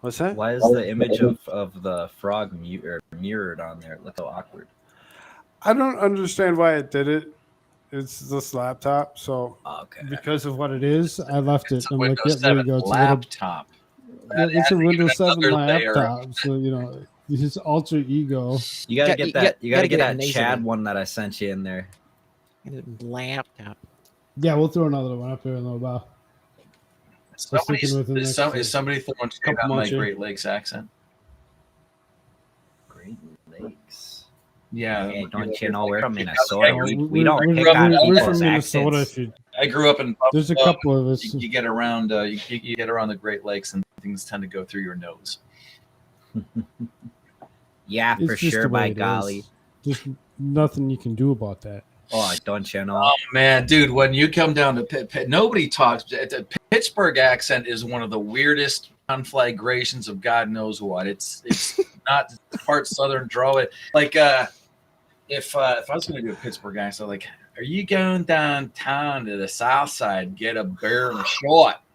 What's that? Why is the image of the frog mirrored on there? It looks so awkward. I don't understand why it did it. It's this laptop, so okay. Because of what it is, I left it. It's a I'm Windows like, yeah, there you 7 go. It's laptop. it's a Windows 7 another layer. laptop, so his alter ego. You gotta get that. You gotta get that an Acer Chad in. one that I sent you in there. Laptop. Yeah, we'll throw another one up there in a little while. Is somebody throwing shade on my Great Lakes accent? Great Lakes. Yeah. Hey, don't you know we're from Minnesota? We don't we're pick on from people's Minnesota. accents. I grew up in Buffalo. There's a couple of us. You get around. You get around the Great Lakes, and things tend to go through your nose. Yeah, It's for just sure. the way By it golly. is. There's nothing you can do about that. Oh, don't you know? Oh man, dude, when you come down to nobody talks. The Pittsburgh accent is one of the weirdest conflagrations of God knows what. It's not part Southern drawl. Like if I was going to do a Pittsburgh accent, like, are you going downtown to the South Side, get a beer and a shot?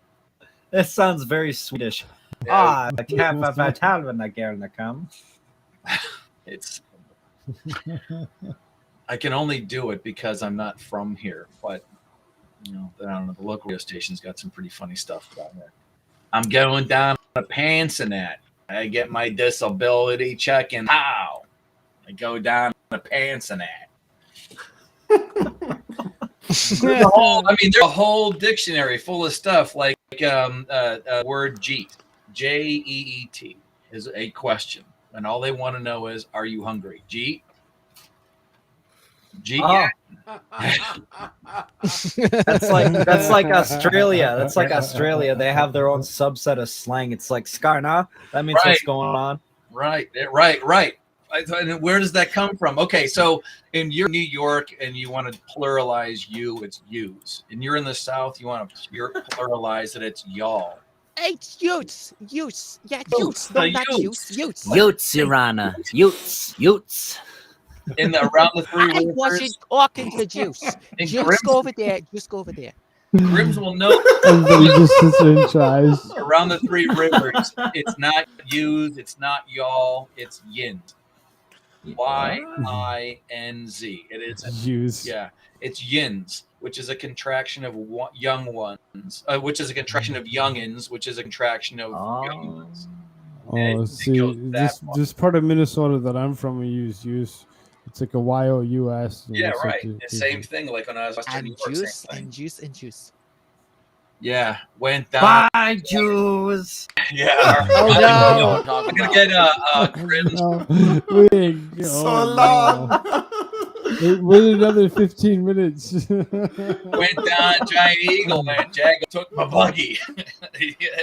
That sounds very Swedish. Ah, I can't have a towel when I get in the come. It's. I can only do it because I'm not from here, but I don't know. The local radio station's got some pretty funny stuff down there. I'm going down to Pansonet. I get my disability check, and how? I go down to Pansonet. There's a whole dictionary full of stuff like word Jeet, Jeet is a question, and all they want to know is, are you hungry? Jeet. Oh. That's like Australia. That's like Australia. They have their own subset of slang. It's like Skarna. That means what's going on. Right. Where does that come from? Okay, so in you're New York and you want to pluralize you, it's yous. And you're in the South, you want to pluralize it, it's y'all. It's Utes. Yeah, Utes. No, The not Utes. Utes. Utes, Your Honor. Utes. In the around the three I rivers. wasn't talking to Juice. In Just go over there. Just go over there. Grims will know. Everybody just sits there and tries. Around the three rivers, it's not yous, it's not y'all, it's yins. Y-I-N-Z. It is Yous. Yeah, it's yins, which is a contraction of young ones, which is a contraction of youngins, which is a contraction of young ones. Oh, see, this part of Minnesota that I'm from, we use. It's like a Y-O-U-S. Yeah, it's right. like The same thing, like when I was in New York, Juice same thing. and juice and juice. Yeah, went down. Bye, Jews. Yeah. Oh, no. I'm gonna get Grims. So long. Wait another 15 minutes. Went down Giant Eagle, man. Jago took my buggy.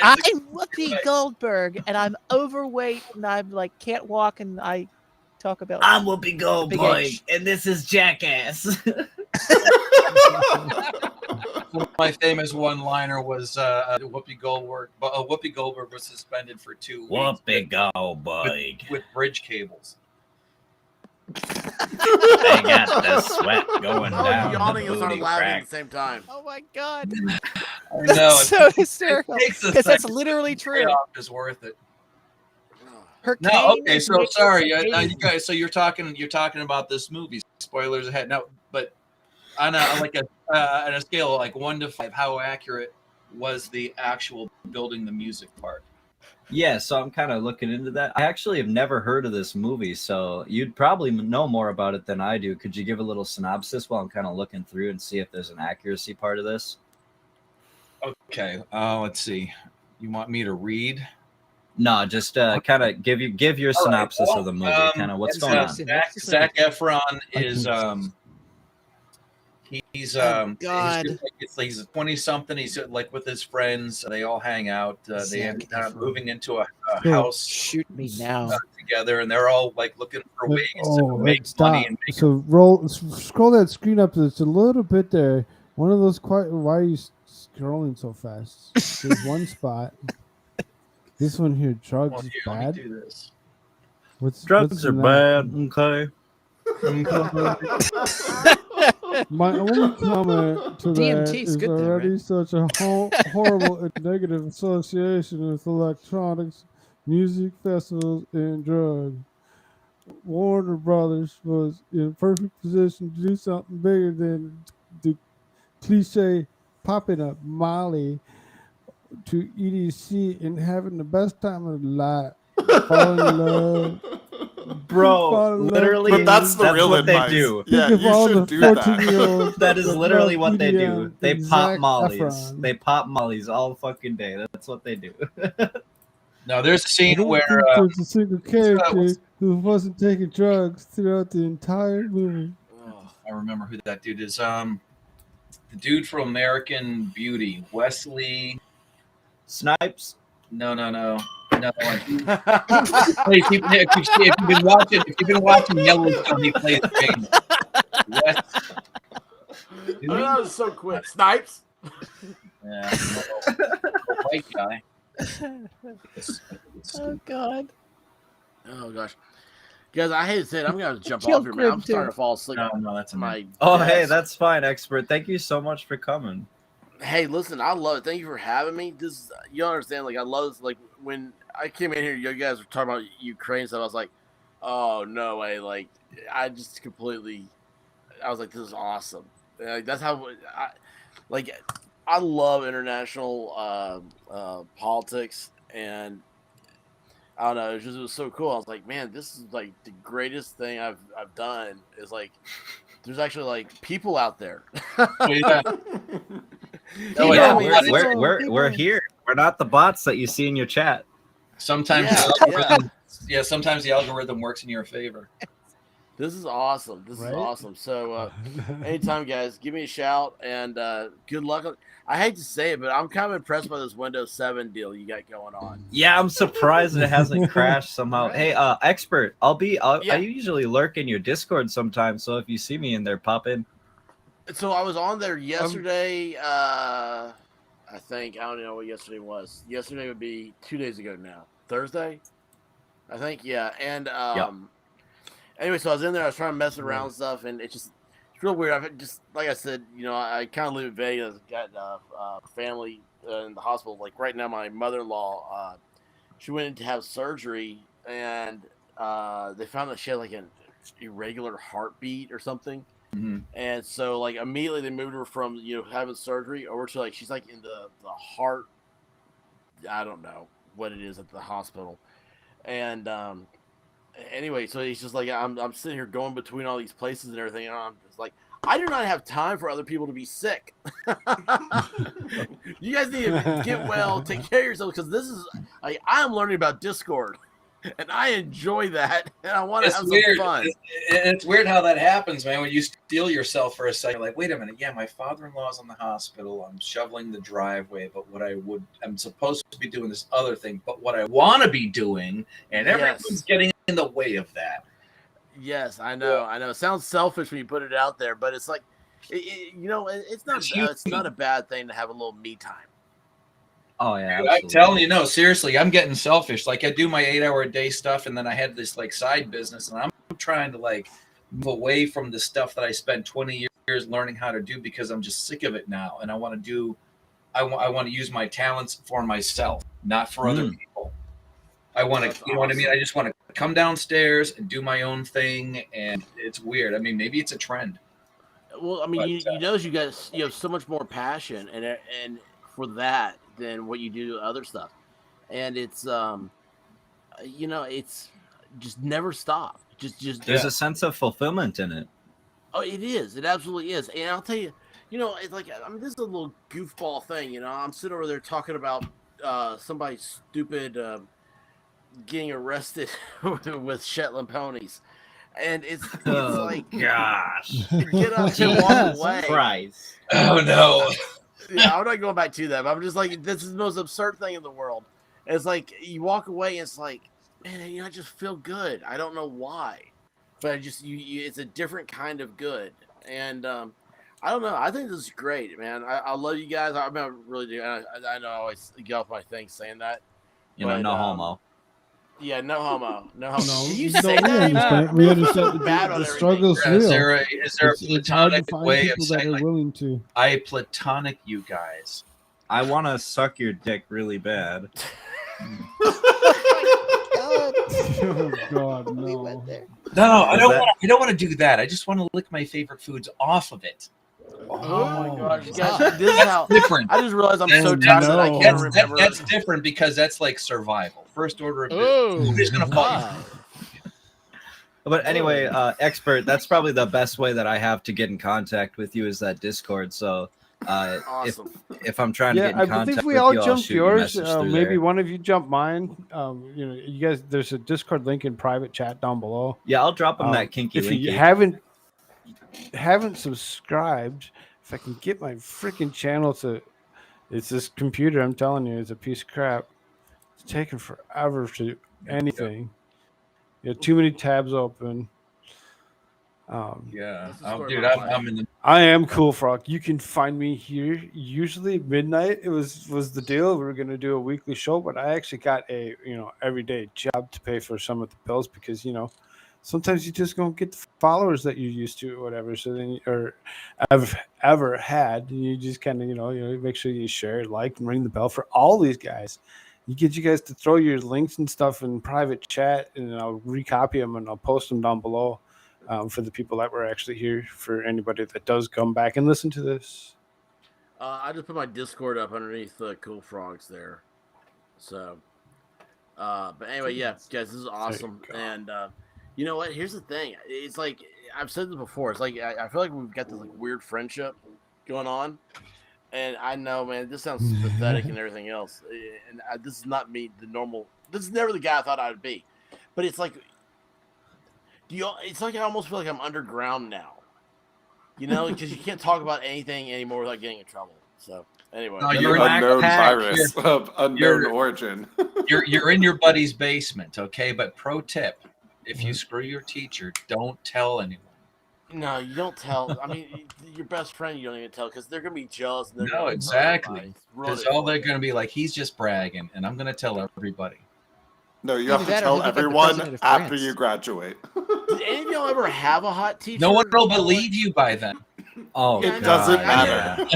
I'm Whoopi Goldberg, and I'm overweight, and I'm like can't walk, and I talk about. I'm Whoopi Goldberg, H. and this is Jackass. One of my famous one-liner was Whoopi Goldberg. Whoopi Goldberg was suspended for 2 weeks. Whoopi Goldberg. With bridge cables. They got the sweat going down. Yawning the and started booty laughing crack. at the same time. Oh my god, No, that's so hysterical. It takes a Because that's second. literally The true. payoff is worth it. Her No, cane okay, is so making sorry. it Now you crazy. guys, so you're talking about this movie. Spoilers ahead. No, but on a scale of like 1 to 5, how accurate was the actual building the music part? Yeah, so I'm kind of looking into that. I actually have never heard of this movie, so you'd probably know more about it than I do. Could you give a little synopsis while I'm kind of looking through and see if there's an accuracy part of this? Okay, let's see. You want me to read? No, just kind of give your synopsis of the movie. Kind of what's going on. Zac Efron is he's God. he's a 20-something. He's like with his friends. They all hang out. They end up moving into a house. Shoot me now. Together, and they're all like looking for ways to make stop. money and make So scroll that screen up. It's a little bit there. One of those. Why are you scrolling so fast? There's one spot. This one here, drugs is bad. do this. Drugs are bad. Okay. My only comment to that DMT is is good though, already right? such a horrible and negative association with electronics, music festivals, and drugs. Warner Brothers was in perfect position to do something bigger than the cliche popping up Molly to EDC and having the best time of their life. Fall in love. Bro, literally, But that's the real what advice. they do. Yeah, Think of all you the should do that. 14-year-olds That is literally what they do. EDM They and pop Zac mollies. Efron. They pop mollies all fucking day. That's what they do. No, there's a I scene don't where think there's a single character who wasn't taking drugs throughout the entire movie. I remember who that dude is. The dude from American Beauty, Wesley Snipes. No. Hey, if you've been watching Yellowstone, he plays James. That was so quick. Snipes. Yeah, white guy. Oh god. Oh gosh, guys, I hate to say it. I'm gonna jump Kill off here, man. I'm Grim, starting too. to fall asleep. No, that's my. Oh, desk. hey, that's fine, expert. Thank you so much for coming. Hey, listen, I love it. Thank you for having me. This, you understand? Like, I love this. Like, when I came in here, you guys were talking about Ukraine stuff. I was like, oh no way! Like, I just completely. I was like, this is awesome. Like, that's how. I love international politics, and I don't know. It was so cool. I was like, man, this is like the greatest thing I've done. Is like, there's actually like people out there. Oh yeah, we're here. We're not the bots that you see in your chat. Sometimes sometimes the algorithm works in your favor. This is awesome. This is awesome. So, anytime, guys, give me a shout and good luck. I hate to say it, but I'm kind of impressed by this Windows 7 deal you got going on. Yeah, I'm surprised it hasn't crashed somehow. Hey, expert, I usually lurk in your Discord sometimes, so if you see me in there, pop in. So I was on there yesterday. I think, I don't know what yesterday was. Yesterday would be 2 days ago now. Thursday, I think. Yeah, and anyway, so I was in there. I was trying to mess around and stuff, and it's real weird. I've just, like I said, I kind of live in Vegas. Got family in the hospital. Like right now, my mother-in-law, she went in to have surgery, and they found that she had like an irregular heartbeat or something. Mm-hmm. And so, like, immediately they moved her from having surgery over to like she's like in the heart. I don't know what it is at the hospital, and anyway, so he's just like, I'm sitting here going between all these places and everything, and I'm just like, I do not have time for other people to be sick. You guys need to get well, take care of yourself, because this is like, I'm learning about Discord, and I enjoy that, and I want to have some fun. It's weird how that happens, man. When you steal yourself for a second, like, wait a minute, yeah, my father-in-law's in the hospital. I'm shoveling the driveway, but I'm supposed to be doing this other thing, but what I want to be doing, and everyone's getting in the way of that. Yes, I know. It sounds selfish when you put it out there, but it's like, it's not a bad thing to have a little me time. Oh yeah, dude, I'm telling you, no, seriously, I'm getting selfish. Like I do my 8-hour-a-day stuff, and then I had this like side business, and I'm trying to like move away from the stuff that I spent 20 years learning how to do because I'm just sick of it now, and I want to use my talents for myself, not for other people. I want to, you know what I mean? I just want to come downstairs and do my own thing, and it's weird. I mean, maybe it's a trend. Well, I mean, you notice you have so much more passion and for that than what you do to other stuff, and it's it's just never stop. Just there's a sense of fulfillment in it. Oh, it is. It absolutely is. And I'll tell you, it's like, I mean, this is a little goofball thing. I'm sitting over there talking about somebody stupid getting arrested with Shetland ponies, and it's like, gosh, get up and walk away. Surprise. Oh no. Yeah, I'm not going back to that, but I'm just like, this is the most absurd thing in the world. It's like you walk away, and it's like, man, I just feel good. I don't know why, but it's a different kind of good, and I don't know. I think this is great, man. I love you guys. I really do. I know I always get off my thing saying that. No homo. Yeah, no homo. No homo. No, Did you no, say we that? understand. We understand the struggle's real. Is there a It's hard to platonic find way of people that saying, are like, willing to. I platonic you guys? I want to suck your dick really bad. Oh God, no. No, I don't want to do that. I just want to lick my favorite foods off of it. Oh my gosh, guys, this is how different. I just realized I'm so tired that I can't remember. That's different because that's like survival. First order of business. Oh, Nobody's gonna fight. But anyway, expert, that's probably the best way that I have to get in contact with you is that Discord. So awesome. if I'm trying to get in I contact think we with all you, I'll jumped shoot you a yours. message through Maybe there. one of you jumped mine. You guys, there's a Discord link in private chat down below. Yeah, I'll drop them that kinky If linky. you haven't subscribed, if I can get my freaking channel to, it's this computer. I'm telling you, it's a piece of crap. It's taking forever to do anything. You have too many tabs open. Yeah, dude, I'm in the. I am Koolfrogg. You can find me here usually midnight. It was the deal. We were gonna do a weekly show, but I actually got a everyday job to pay for some of the bills because sometimes you just don't get the followers that you used to or whatever. So then or ever had. You just kind of make sure you share, like, and ring the bell for all these guys. You get you guys to throw your links and stuff in private chat, and I'll recopy them and I'll post them down below. For the people that were actually here, for anybody that does come back and listen to this. I just put my Discord up underneath the Koolfroggs there. So, but anyway, yeah, guys, this is awesome. And you know what? Here's the thing. It's like, I've said this before. It's like, I feel like we've got this like weird friendship going on. And I know, man, this sounds pathetic and everything else. And this is not me, the normal. This is never the guy I thought I would be. But it's like, It's like I almost feel like I'm underground now. You know, because you can't talk about anything anymore without getting in trouble. So anyway, No, you're an unknown virus of unknown origin. you're in your buddy's basement, okay? But pro tip: if you screw your teacher, don't tell anyone. No, you don't tell. I mean, your best friend, you don't even tell because they're gonna be jealous. And they're No, gonna exactly. Because all they're going to be like, he's just bragging, and I'm going to tell everybody. No, you have to tell everyone after you graduate. Did any of y'all ever have a hot teacher? No one will believe you by then. Oh, it doesn't matter.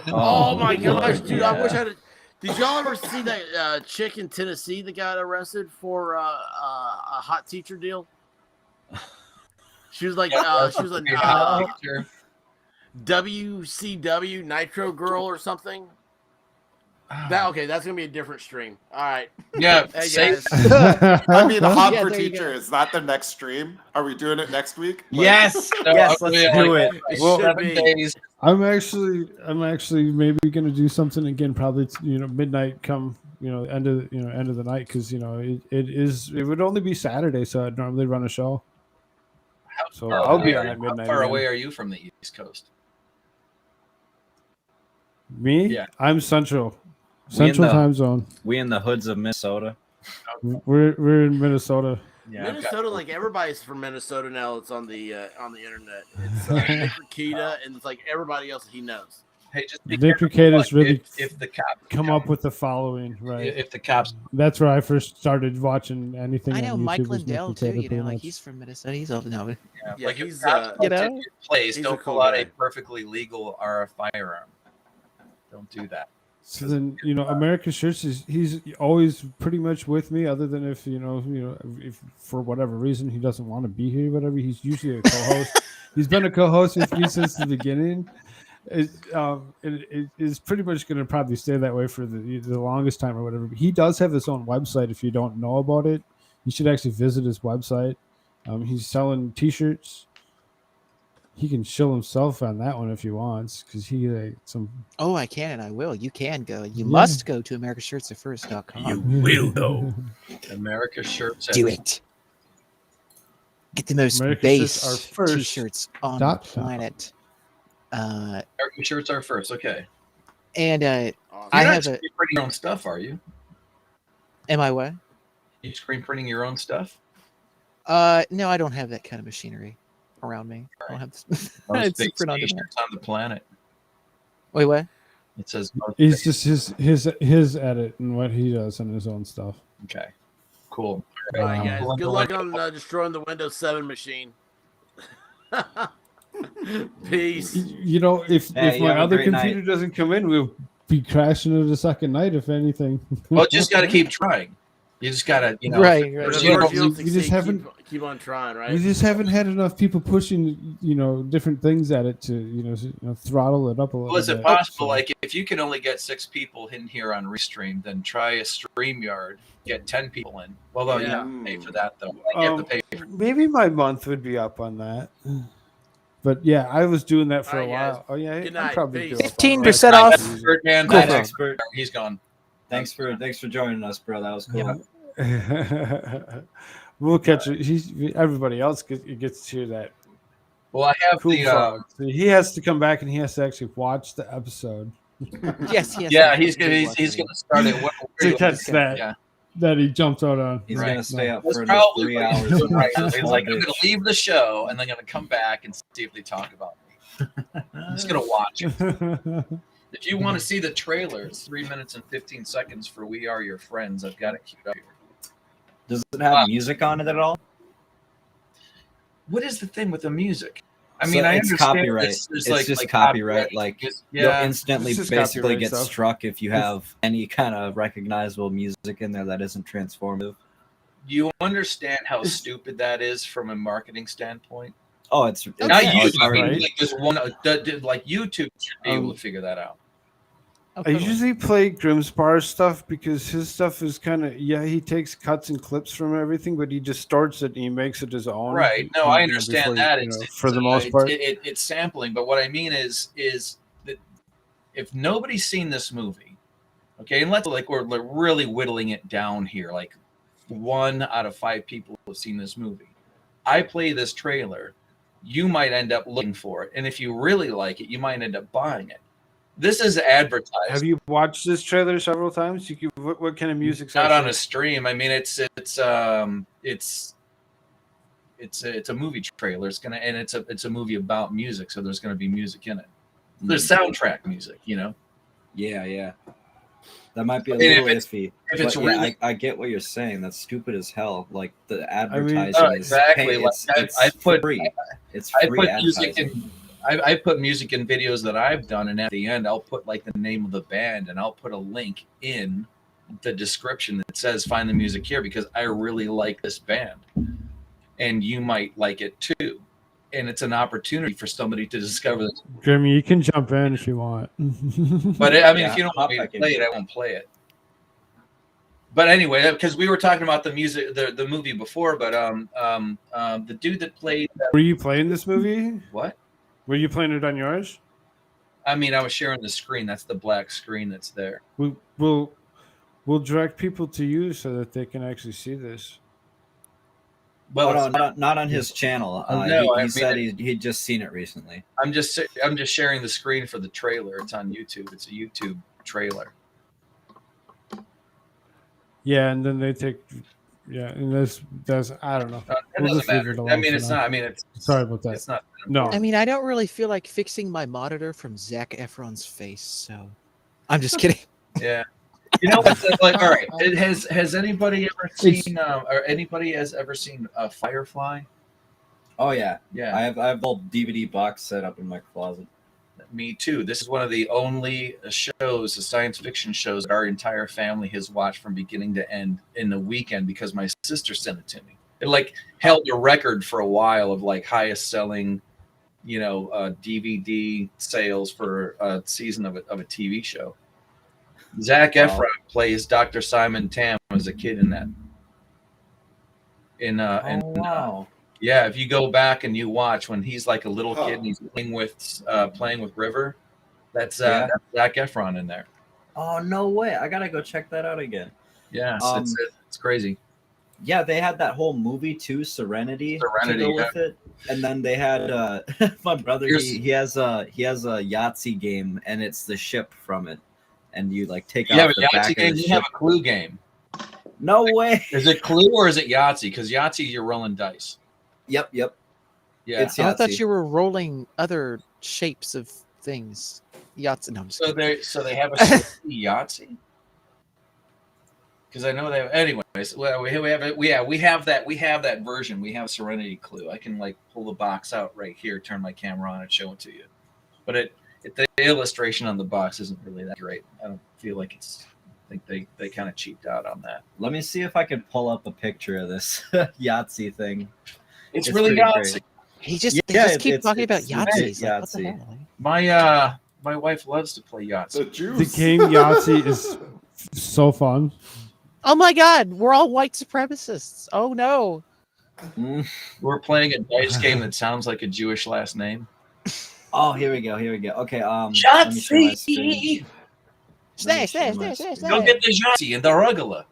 Oh my gosh, dude! I wish I had. Did y'all ever see that chick in Tennessee that got arrested for a hot teacher deal? She was like, she was a WCW Nitro Girl or something. That's gonna be a different stream. All right. Yeah. Hey, guys. I mean, hot for teacher. Is that the next stream? Are we doing it next week? Yes. Yes. Let's do it. Well, 7 days. I'm actually maybe gonna do something again. Probably midnight come end of the night because it would only be Saturday, so I'd normally run a show. So I'll be on at midnight. How far away are you from the East Coast? Me? Yeah. I'm Central time zone. We in the hoods of Minnesota. We're in Minnesota. Yeah, Minnesota, like everybody's from Minnesota now. It's on the internet. It's Nick Rikita, and it's like everybody else he knows. Hey, just Nick Rikita's really if the cops come up with the following, right? If the cops, that's where I first started watching anything. I know on Mike YouTube was Nick Lindell too. Rikita, Like he's from Minnesota. He's over now. Yeah, like he's place. he's Don't a cool pull out guy. a perfectly legal or a firearm. Don't do that. So then America's Shirts he's always pretty much with me, other than if if for whatever reason he doesn't want to be here, whatever. He's usually a co-host. He's been a co-host with me since the beginning. It is pretty much going to probably stay that way for the longest time or whatever. But he does have his own website. If you don't know about it, you should actually visit his website. He's selling T-shirts. He can shill himself on that one if he wants, because he some. Oh, I can and I will. You can go. You must go to AmericaShirtsAreFirst.com. You will go. America Shirts. Do it. Get the most base T-shirts on the planet. America Shirts are first. Okay. And I have screen printing your own stuff, are you? Am I what? You screen printing your own stuff? No, I don't have that kind of machinery around me. I don't have this. Most big stations on the planet. Wait, what? It says It's just his edit and what he does on his own stuff. Okay, cool. All right, guys. Good luck on destroying the Windows 7 machine. Peace. If my other computer doesn't come in, we'll be crashing it a second night, if anything. Well, just got to keep trying. You just got to, right. You just haven't keep on trying, right? We just haven't had enough people pushing, different things at it to, throttle it up a little. Well, is it bit. possible, like, if you can only get 6 people in here on Restream, then try a StreamYard, get 10 people in. Well, though, you have to pay for that, though. You have to pay for maybe my month would be up on that. But yeah, I was doing that for a while. Guys. Oh yeah, Good I'm night. probably Peace. doing 15% off. Expert, man. Cool. That expert. He's gone. Thanks for joining us, bro. That was cool. We'll catch it. Everybody else gets to hear that. Well, I have Koolfrogg. So he has to come back and he has to actually watch the episode. Yes. Yeah, he's gonna start it to catch that. Yeah. That he jumped out on. He's gonna stay up That's for another probably 3 hours. Right. He's like, I'm gonna leave the show and then gonna come back and see if they talk about me. I'm just gonna watch it. If you want to see the trailer, it's 3 minutes and 15 seconds for We Are Your Friends. I've got it queued up here. Does it have music on it at all? What is the thing with the music? I So mean, I it's understand copyright. It's It's just copyright. Like you'll instantly It's just basically copyright get stuff. struck if you have any kind of recognizable music in there that isn't transformative. You understand how stupid that is from a marketing standpoint? Oh, it's not you. it's I mean, right. like this one, like YouTube should be able to figure that out. I usually play Grimspar's stuff because his stuff is kind of he takes cuts and clips from everything, but he distorts it and he makes it his own. Right. No, I understand that. For the most part, it's sampling. But what I mean is that if nobody's seen this movie, okay, and we're really whittling it down here, like 1 out of 5 people have seen this movie. I play this trailer, you might end up looking for it, and if you really like it, you might end up buying it. This is advertised. Have you watched this trailer several times? What kind of music? Not on a stream. I mean, it's a movie trailer. It's a movie about music, so there's gonna be music in it. There's soundtrack music, you know. Yeah. That might be a little iffy. If it's but really, yeah, I get what you're saying. That's stupid as hell. Like the advertising is exactly. It's free. It's free advertising. I put music in videos that I've done, and at the end, I'll put like the name of the band, and I'll put a link in the description that says "Find the music here" because I really like this band, and you might like it too. And it's an opportunity for somebody to discover this. Jeremy, you can jump in if you want. But I mean, if you don't want me to play it, I won't play it. But anyway, because we were talking about the music, the movie before, but the dude that played. Were you playing this movie? What? Were you playing it on yours? I mean, I was sharing the screen. That's the black screen that's there. We'll direct people to you so that they can actually see this. Well, not on his channel. He said he'd just seen it recently. I'm just sharing the screen for the trailer. It's on YouTube. It's a YouTube trailer. Yeah, and then they take. Yeah, and that's I don't know. It doesn't matter. I mean, it's not. I mean, it's sorry about that. It's not. No. I mean, I don't really feel like fixing my monitor from Zac Efron's face, so I'm just kidding. Yeah. You know what's like? All right. Has anybody ever seen? Or anybody has ever seen Firefly? Oh yeah. Yeah. I have a whole DVD box set up in my closet. Me too. This is one of the only shows, the science fiction shows, that our entire family has watched from beginning to end in the weekend because my sister sent it to me. It like held a record for a while of like highest selling, DVD sales for a season of a TV show. Zac Efron plays Dr. Simon Tam as a kid in that. Wow. Yeah, if you go back and you watch when he's like a little kid and he's playing with River, that's Zac Efron in there. Oh no way! I gotta go check that out again. Yeah, it's crazy. Yeah, they had that whole movie too, Serenity to go with it, and then they had my brother. He has a Yahtzee game, and it's the ship from it, and you like take out the back of the you ship. have a Clue game. No way! Is it Clue or is it Yahtzee? Because Yahtzee, you're rolling dice. Yep. Yeah, it's I thought you were rolling other shapes of things. Yahtzee. No, I'm just kidding. So they have a Yahtzee. Because I know they have. Anyways, well, we have that version. We have Serenity Clue. I can like pull the box out right here, turn my camera on, and show it to you. But the illustration on the box isn't really that great. I don't feel like it's. I think they kind of cheaped out on that. Let me see if I can pull up a picture of this Yahtzee thing. It's really Yahtzee. They just keep talking about Yahtzees. Like, what the hell? My wife loves to play Yahtzee. The game Yahtzee is so fun. Oh my God, we're all white supremacists. Oh no. We're playing a dice game that sounds like a Jewish last name. Oh, here we go. Okay, Yahtzee. Stay. Go get the Yahtzee and the Rugula.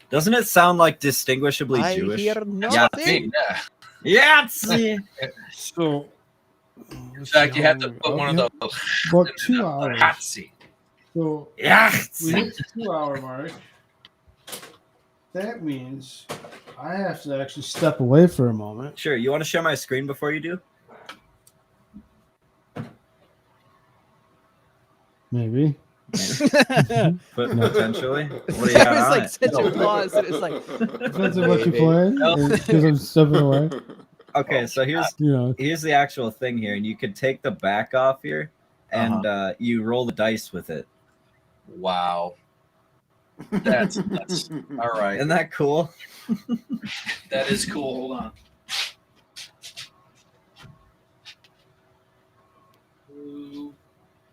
Doesn't it sound like distinguishably I Jewish? hear nothing. Yahtzee. So, in fact, you have to put one of those. About 2 hours. Yahtzee. So Yahtzee. we hit the 2 hour mark. That means I have to actually step away for a moment. Sure. You want to share my screen before you do? Maybe. But potentially. What do you got on like such a pause. It's like depends on what you're playing because I'm stepping away. Okay, so here's the actual thing here, and you could take the back off here, and you roll the dice with it. Wow. That's all right. Isn't that cool? That is cool. Hold on.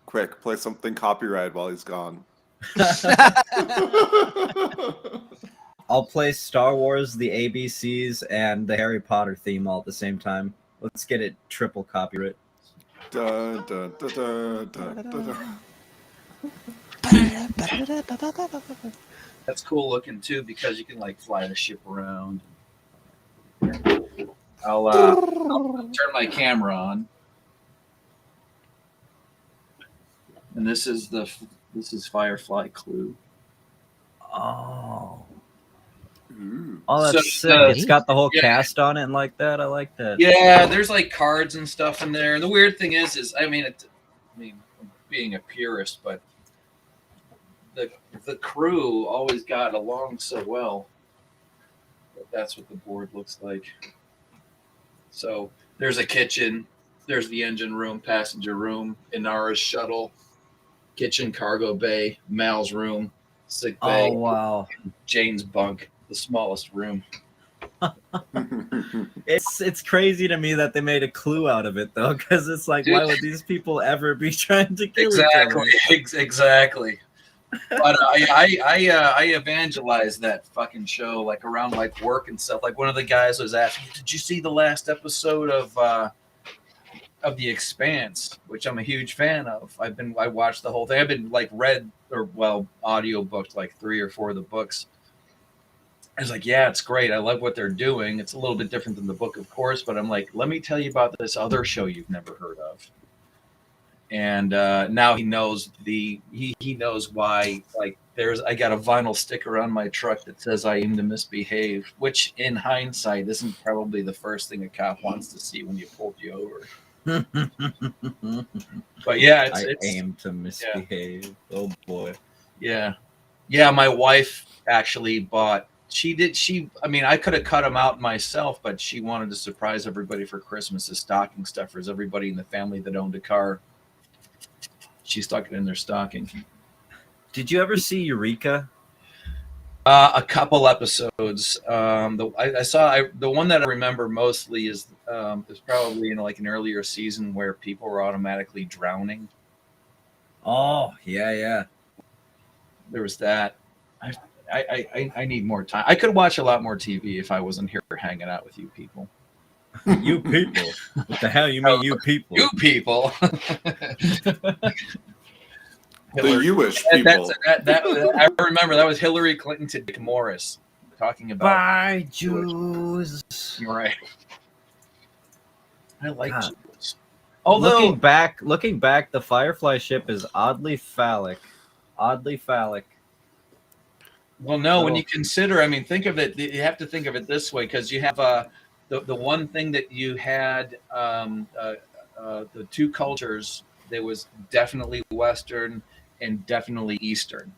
Quick, play something copyrighted while he's gone. I'll play Star Wars, the ABCs, and the Harry Potter theme all at the same time. Let's get it triple copyright. Dun, dun, dun, dun, dun, dun, dun. That's cool looking too because you can like fly the ship around. I'll turn my camera on, and this is Firefly Clue. Oh, Ooh. that's So, sick. It's got the whole cast on it and like that. I like that. Yeah, there's like cards and stuff in there. And the weird thing is I mean, being a purist, but the crew always got along so well. But that's what the board looks like. So there's a kitchen, there's the engine room, passenger room, Inara's shuttle, kitchen, cargo bay, Mal's room, sick bay. Oh wow, Jane's bunk, the smallest room. It's crazy to me that they made a clue out of it though, because it's like, why would these people ever be trying to kill each other? Exactly. But I evangelized that fucking show like around like work and stuff. Like one of the guys was asking, "Did you see the last episode of The Expanse?" Which I'm a huge fan of. I watched the whole thing. I've been like audio booked like 3 or 4 of the books. I was like, yeah, it's great. I love what they're doing. It's a little bit different than the book, of course, but I'm like, let me tell you about this other show you've never heard of. And now he knows he knows why. Like, I got a vinyl sticker on my truck that says "I aim to misbehave," which in hindsight isn't probably the first thing a cop wants to see when you pulled you over. But yeah, I aim to misbehave. Yeah. Oh boy. Yeah. My wife actually bought. I mean, I could have cut them out myself, but she wanted to surprise everybody for Christmas as stocking stuffers. Everybody in the family that owned a car, she stuck it in their stocking. Did you ever see Eureka? A couple episodes. The one that I remember mostly is probably in like an earlier season where people were automatically drowning. Oh yeah. There was that. I need more time. I could watch a lot more TV if I wasn't here hanging out with you people. You people? What the hell you mean, you people? You people. The Jewish people. I remember that was Hillary Clinton to Dick Morris talking about "Bye, Jews." You're right. I like God. Jews. Although looking back, the Firefly ship is oddly phallic. Well, no, when you consider, I mean, think of it. You have to think of it this way, because you have the one thing that you had, the two cultures. There was definitely Western and definitely Eastern.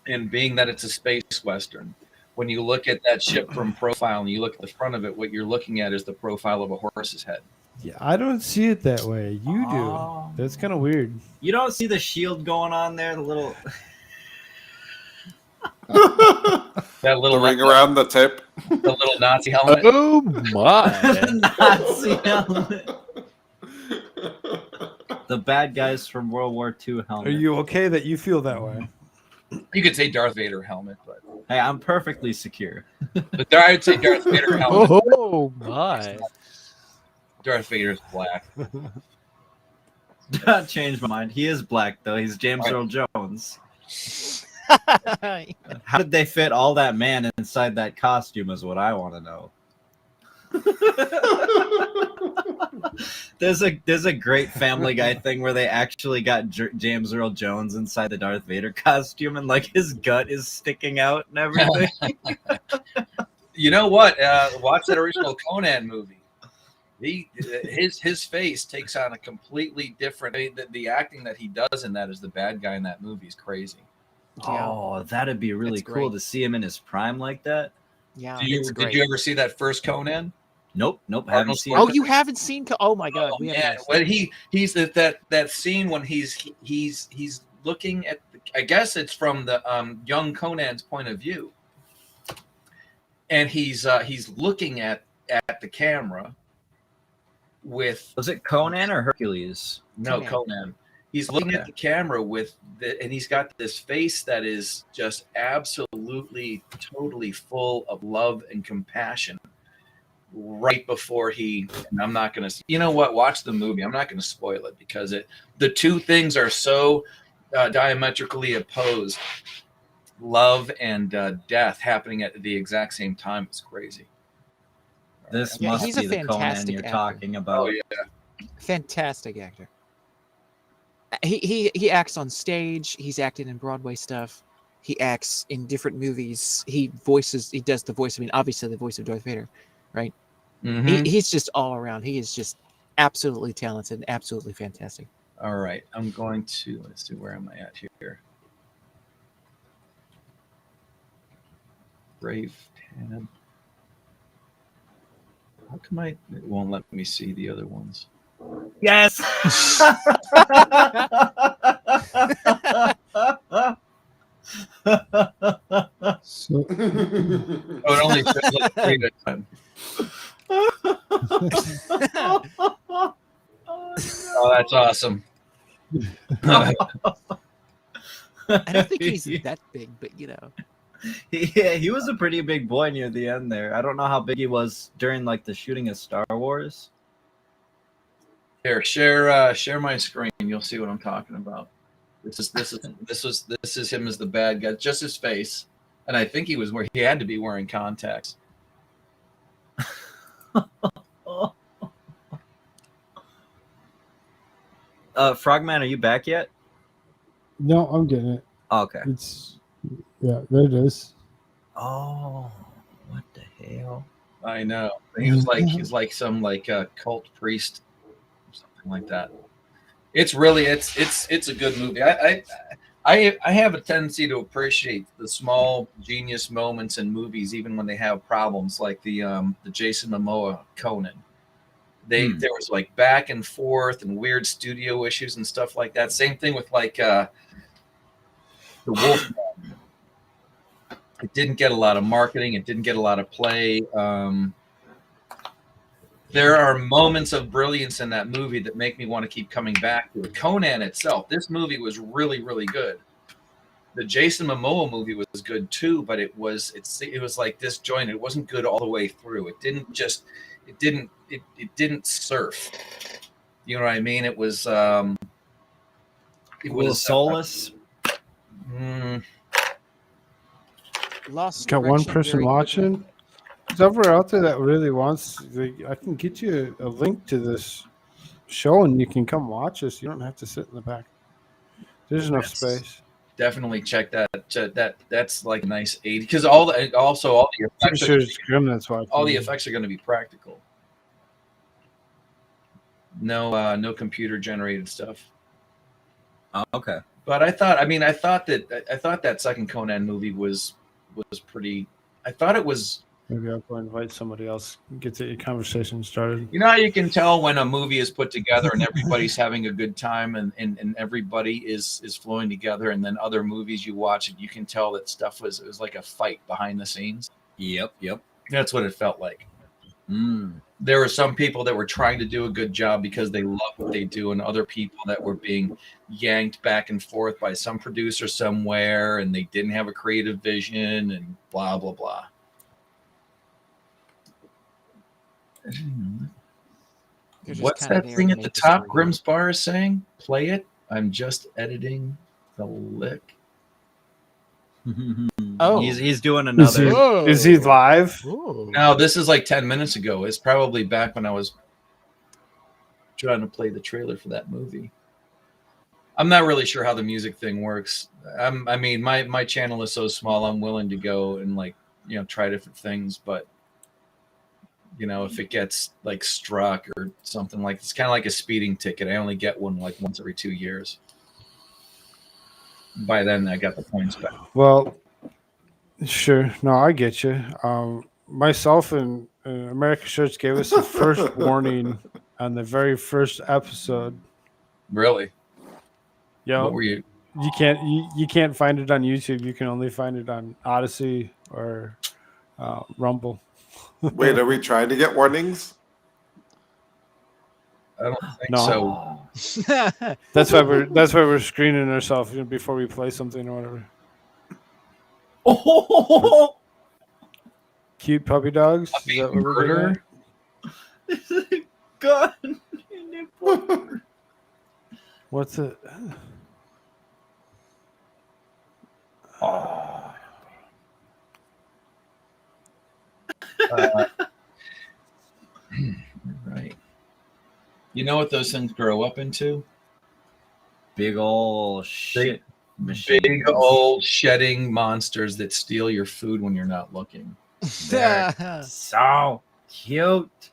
And being that it's a space Western, when you look at that ship from profile and you look at the front of it, what you're looking at is the profile of a horse's head. Yeah, I don't see it that way. You do. That's kind of weird. You don't see the shield going on there, the little. That little ring around the tip. The little Nazi helmet. Oh my! Nazi helmet. The bad guys from World War II helmet. Are you okay that you feel that way? You could say Darth Vader helmet, but hey, I'm perfectly secure. But I would say Darth Vader helmet. Oh my! Darth Vader's black. Changed my mind. He is black though. He's James Earl Jones. How did they fit all that man inside that costume is what I want to know. There's a great Family Guy thing where they actually got James Earl Jones inside the Darth Vader costume and like his gut is sticking out and everything. You know what? Watch that original Conan movie. His face takes on a completely different. The acting that he does in that as the bad guy in that movie is crazy. Oh, that'd be really cool to see him in his prime like that. Yeah. Did you ever see that first Conan? Nope. Haven't seen. Oh, you haven't seen? Oh my God. Oh, yeah. When he's that scene when he's looking at. I guess it's from the young Conan's point of view, and he's looking at the camera. Was it Conan or Hercules? No, Conan. He's looking at the camera and he's got this face that is just absolutely, totally full of love and compassion. Right before and I'm not going to. You know what? Watch the movie. I'm not going to spoil it because the two things are so diametrically opposed. Love and death happening at the exact same time. It's crazy. This Yeah, must he's a be the Conan fantastic you're actor. talking about. Oh yeah. Fantastic actor. He acts on stage. He's acted in Broadway stuff. He acts in different movies. He does the voice. I mean, obviously the voice of Darth Vader, right? Mm-hmm. He's just all around. He is just absolutely talented, absolutely fantastic. All right, I'm going to, let's see, where am I at here? Brave tab. How come it won't let me see the other ones? Yes. So, Oh, it only shows like 3 at a time. Oh, that's awesome. I don't think he's that big, but you know. Yeah, he was a pretty big boy near the end there. I don't know how big he was during like the shooting of Star Wars. Here, share my screen. You'll see what I'm talking about. This is him as the bad guy, just his face, and I think he had to be wearing contacts. Frogman, are you back yet? no, I'm getting it. Oh, okay. Yeah, there it is. Oh, what the hell? I know. He's like some cult priest or something like that. It's really it's a good movie. I have a tendency to appreciate the small genius moments in movies, even when they have problems, like the Jason Momoa Conan. There was like back and forth and weird studio issues and stuff like that. Same thing with the Wolf. It didn't get a lot of marketing. It didn't get a lot of play. There are moments of brilliance in that movie that make me want to keep coming back to it. Conan itself, this movie was really, really good. The Jason Momoa movie was good too, but it was like disjointed. It wasn't good all the way through. It didn't surf. You know what I mean? It was soulless. Lost Got one direction person very watching. Is everyone out there that really wants? I can get you a link to this show, and you can come watch us. You don't have to sit in the back. There's enough space. Definitely check that. That's like a nice 80 because all the effects. Sure, it's Grim that's watching. All the effects are going to be practical. No computer generated stuff. Oh, okay. But I thought that second Conan movie was pretty. I thought it was. Maybe I'll go invite somebody else. Get the conversation started. You know how you can tell when a movie is put together and everybody's having a good time and everybody is flowing together, and then other movies you watch and you can tell that it was like a fight behind the scenes. Yep. That's what it felt like. There were some people that were trying to do a good job because they love what they do, and other people that were being yanked back and forth by some producer somewhere, and they didn't have a creative vision, and blah blah blah. What's that thing at the top? Grimm's Bar is saying, "Play it. I'm just editing the lick." Oh, he's doing another. Is he live? No, this is like 10 minutes ago. It's probably back when I was trying to play the trailer for that movie. I'm not really sure how the music thing works. I mean, my channel is so small. I'm willing to go and try different things, but if it gets like struck or something, like it's kind of like a speeding ticket. I only get one like once every 2 years. By then, I got the points back. Well, sure. No, I get you. Myself and American Church gave us the first warning on the very first episode. Really? Yeah. What were you? You can't find it on YouTube. You can only find it on Odyssey or Rumble. Wait, are we trying to get warnings? I don't think so. That's why we're screening ourselves before we play something or whatever. Oh, cute puppy dogs. Is that what we're doing? God. What's it? You know what those things grow up into? Big old shit machines. Big old shedding monsters that steal your food when you're not looking. They're so cute.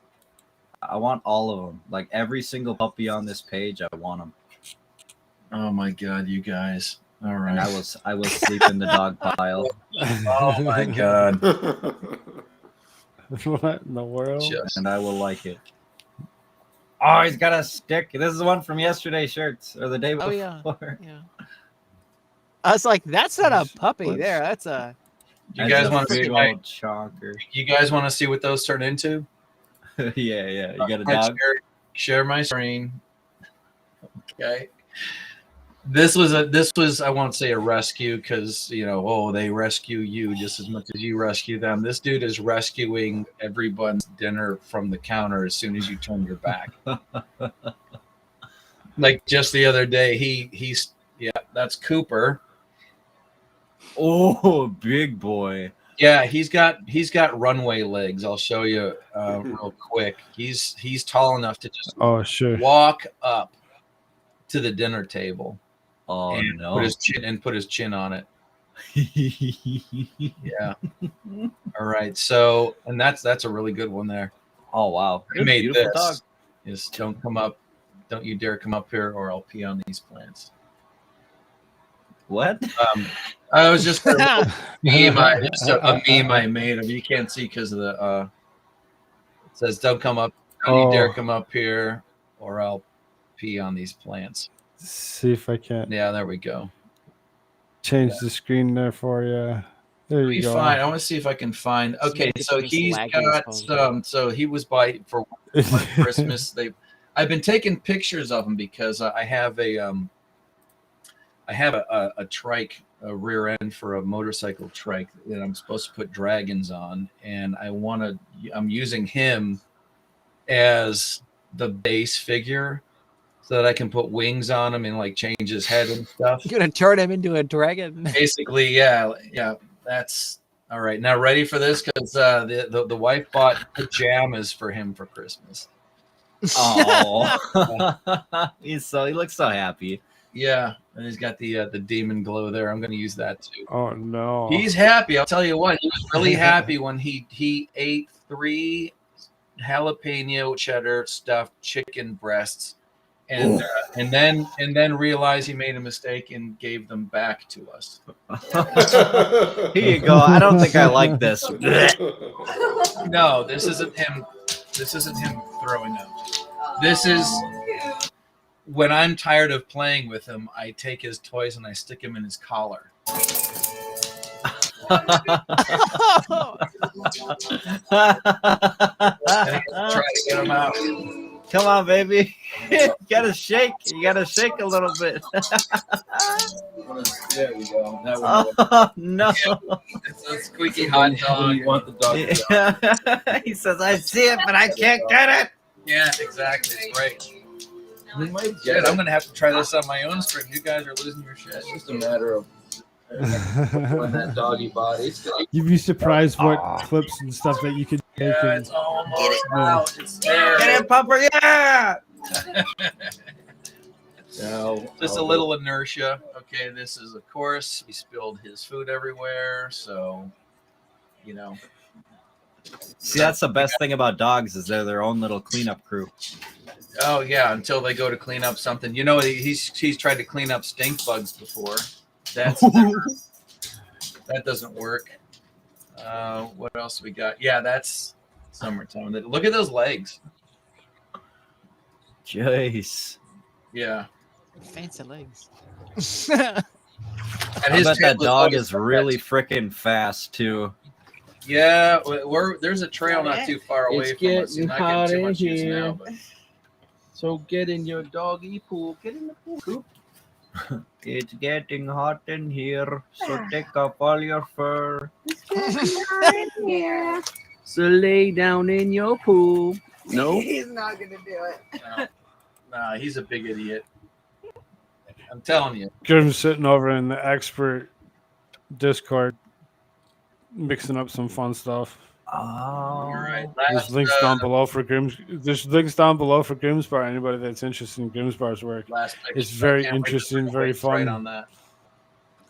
I want all of them. Like every single puppy on this page, I want them. Oh my god, you guys! All right, and I will sleep in the dog pile. Oh my god! What in the world? And I will like it. Oh, he's got a stick. This is one from yesterday's shirts or the day before. Oh yeah. I was like, that's not a puppy. There, that's a. You guys want to see my chonker? You guys want to see what those turn into? yeah. You got a dog. Share my screen. Okay. This was I won't say a rescue because they rescue you just as much as you rescue them. This dude is rescuing everyone's dinner from the counter as soon as you turn your back. Like just the other day, he's that's Cooper. Oh, big boy. Yeah, he's got runway legs. I'll show you real quick. He's tall enough to just walk up to the dinner table. Oh and no! Put his chin on it. Yeah. All right. So, and that's a really good one there. Oh wow! I made beautiful this. Dog. Is don't you dare come up here, or I'll pee on these plants. What? I was just a meme I made of. You can't see because of the. It says, "Don't come up. Don't you dare come up here, or I'll pee on these plants." See if I can. Yeah, there we go. Change the screen there for you. There you go. Fine. I want to see if I can find. Okay, so he's got some. So he was by for Christmas. I've been taking pictures of him because I have a trike, a rear end for a motorcycle trike that I'm supposed to put dragons on, and I'm using him as the base figure so that I can put wings on him and like change his head and stuff. You're gonna turn him into a dragon. Basically, yeah. That's all right. Now ready for this because the wife bought pajamas for him for Christmas. Oh, he looks so happy. Yeah, and he's got the demon glow there. I'm going to use that too. Oh no, he's happy. I'll tell you what, he was really happy when he ate 3 jalapeno cheddar stuffed chicken breasts, and then realized he made a mistake and gave them back to us. Here you go. I don't think I like this. No, this isn't him. This isn't him throwing up. This is when I'm tired of playing with him, I take his toys and I stick him in his collar. Try to get him out. Come on, baby. You gotta shake. You gotta shake a little bit. There we go. Oh, no. It's a squeaky hot dog. You want the dog to He says, I see it, but I can't get it. Yeah, exactly. It's great. Shit, I'm going to have to try this on my own stream. You guys are losing your shit. It's just a matter of when that doggy body. You'd be surprised what clips and stuff that you could take. Yeah, it's almost out. It's there. Get it, Pumper. Yeah. No, just a little inertia. Okay, this is, of course, he spilled his food everywhere. So, See, that's the best thing about dogs is they're their own little cleanup crew. Oh yeah, until they go to clean up something. He's tried to clean up stink bugs before. That doesn't work. What else we got? Yeah, that's summertime. Look at those legs. Jeez. Yeah. Fancy legs. I bet that dog is really freaking fast too. Yeah, there's a trail not too far away from us. Not getting too much use now, but. So get in your doggy pool. Get in the pool. It's getting hot in here, so take off all your fur. So lay down in your pool. No, he's not gonna do it. Nah, he's a big idiot. I'm telling you. Jim's sitting over in the expert Discord, mixing up some fun stuff. All right. There's links down below for Grimm's. There's links down below for Grimm's Bar. Anybody that's interested in Grimm's Bar's work. Last picture. It's very I can't wait to interesting, put very weights fun. Right on that.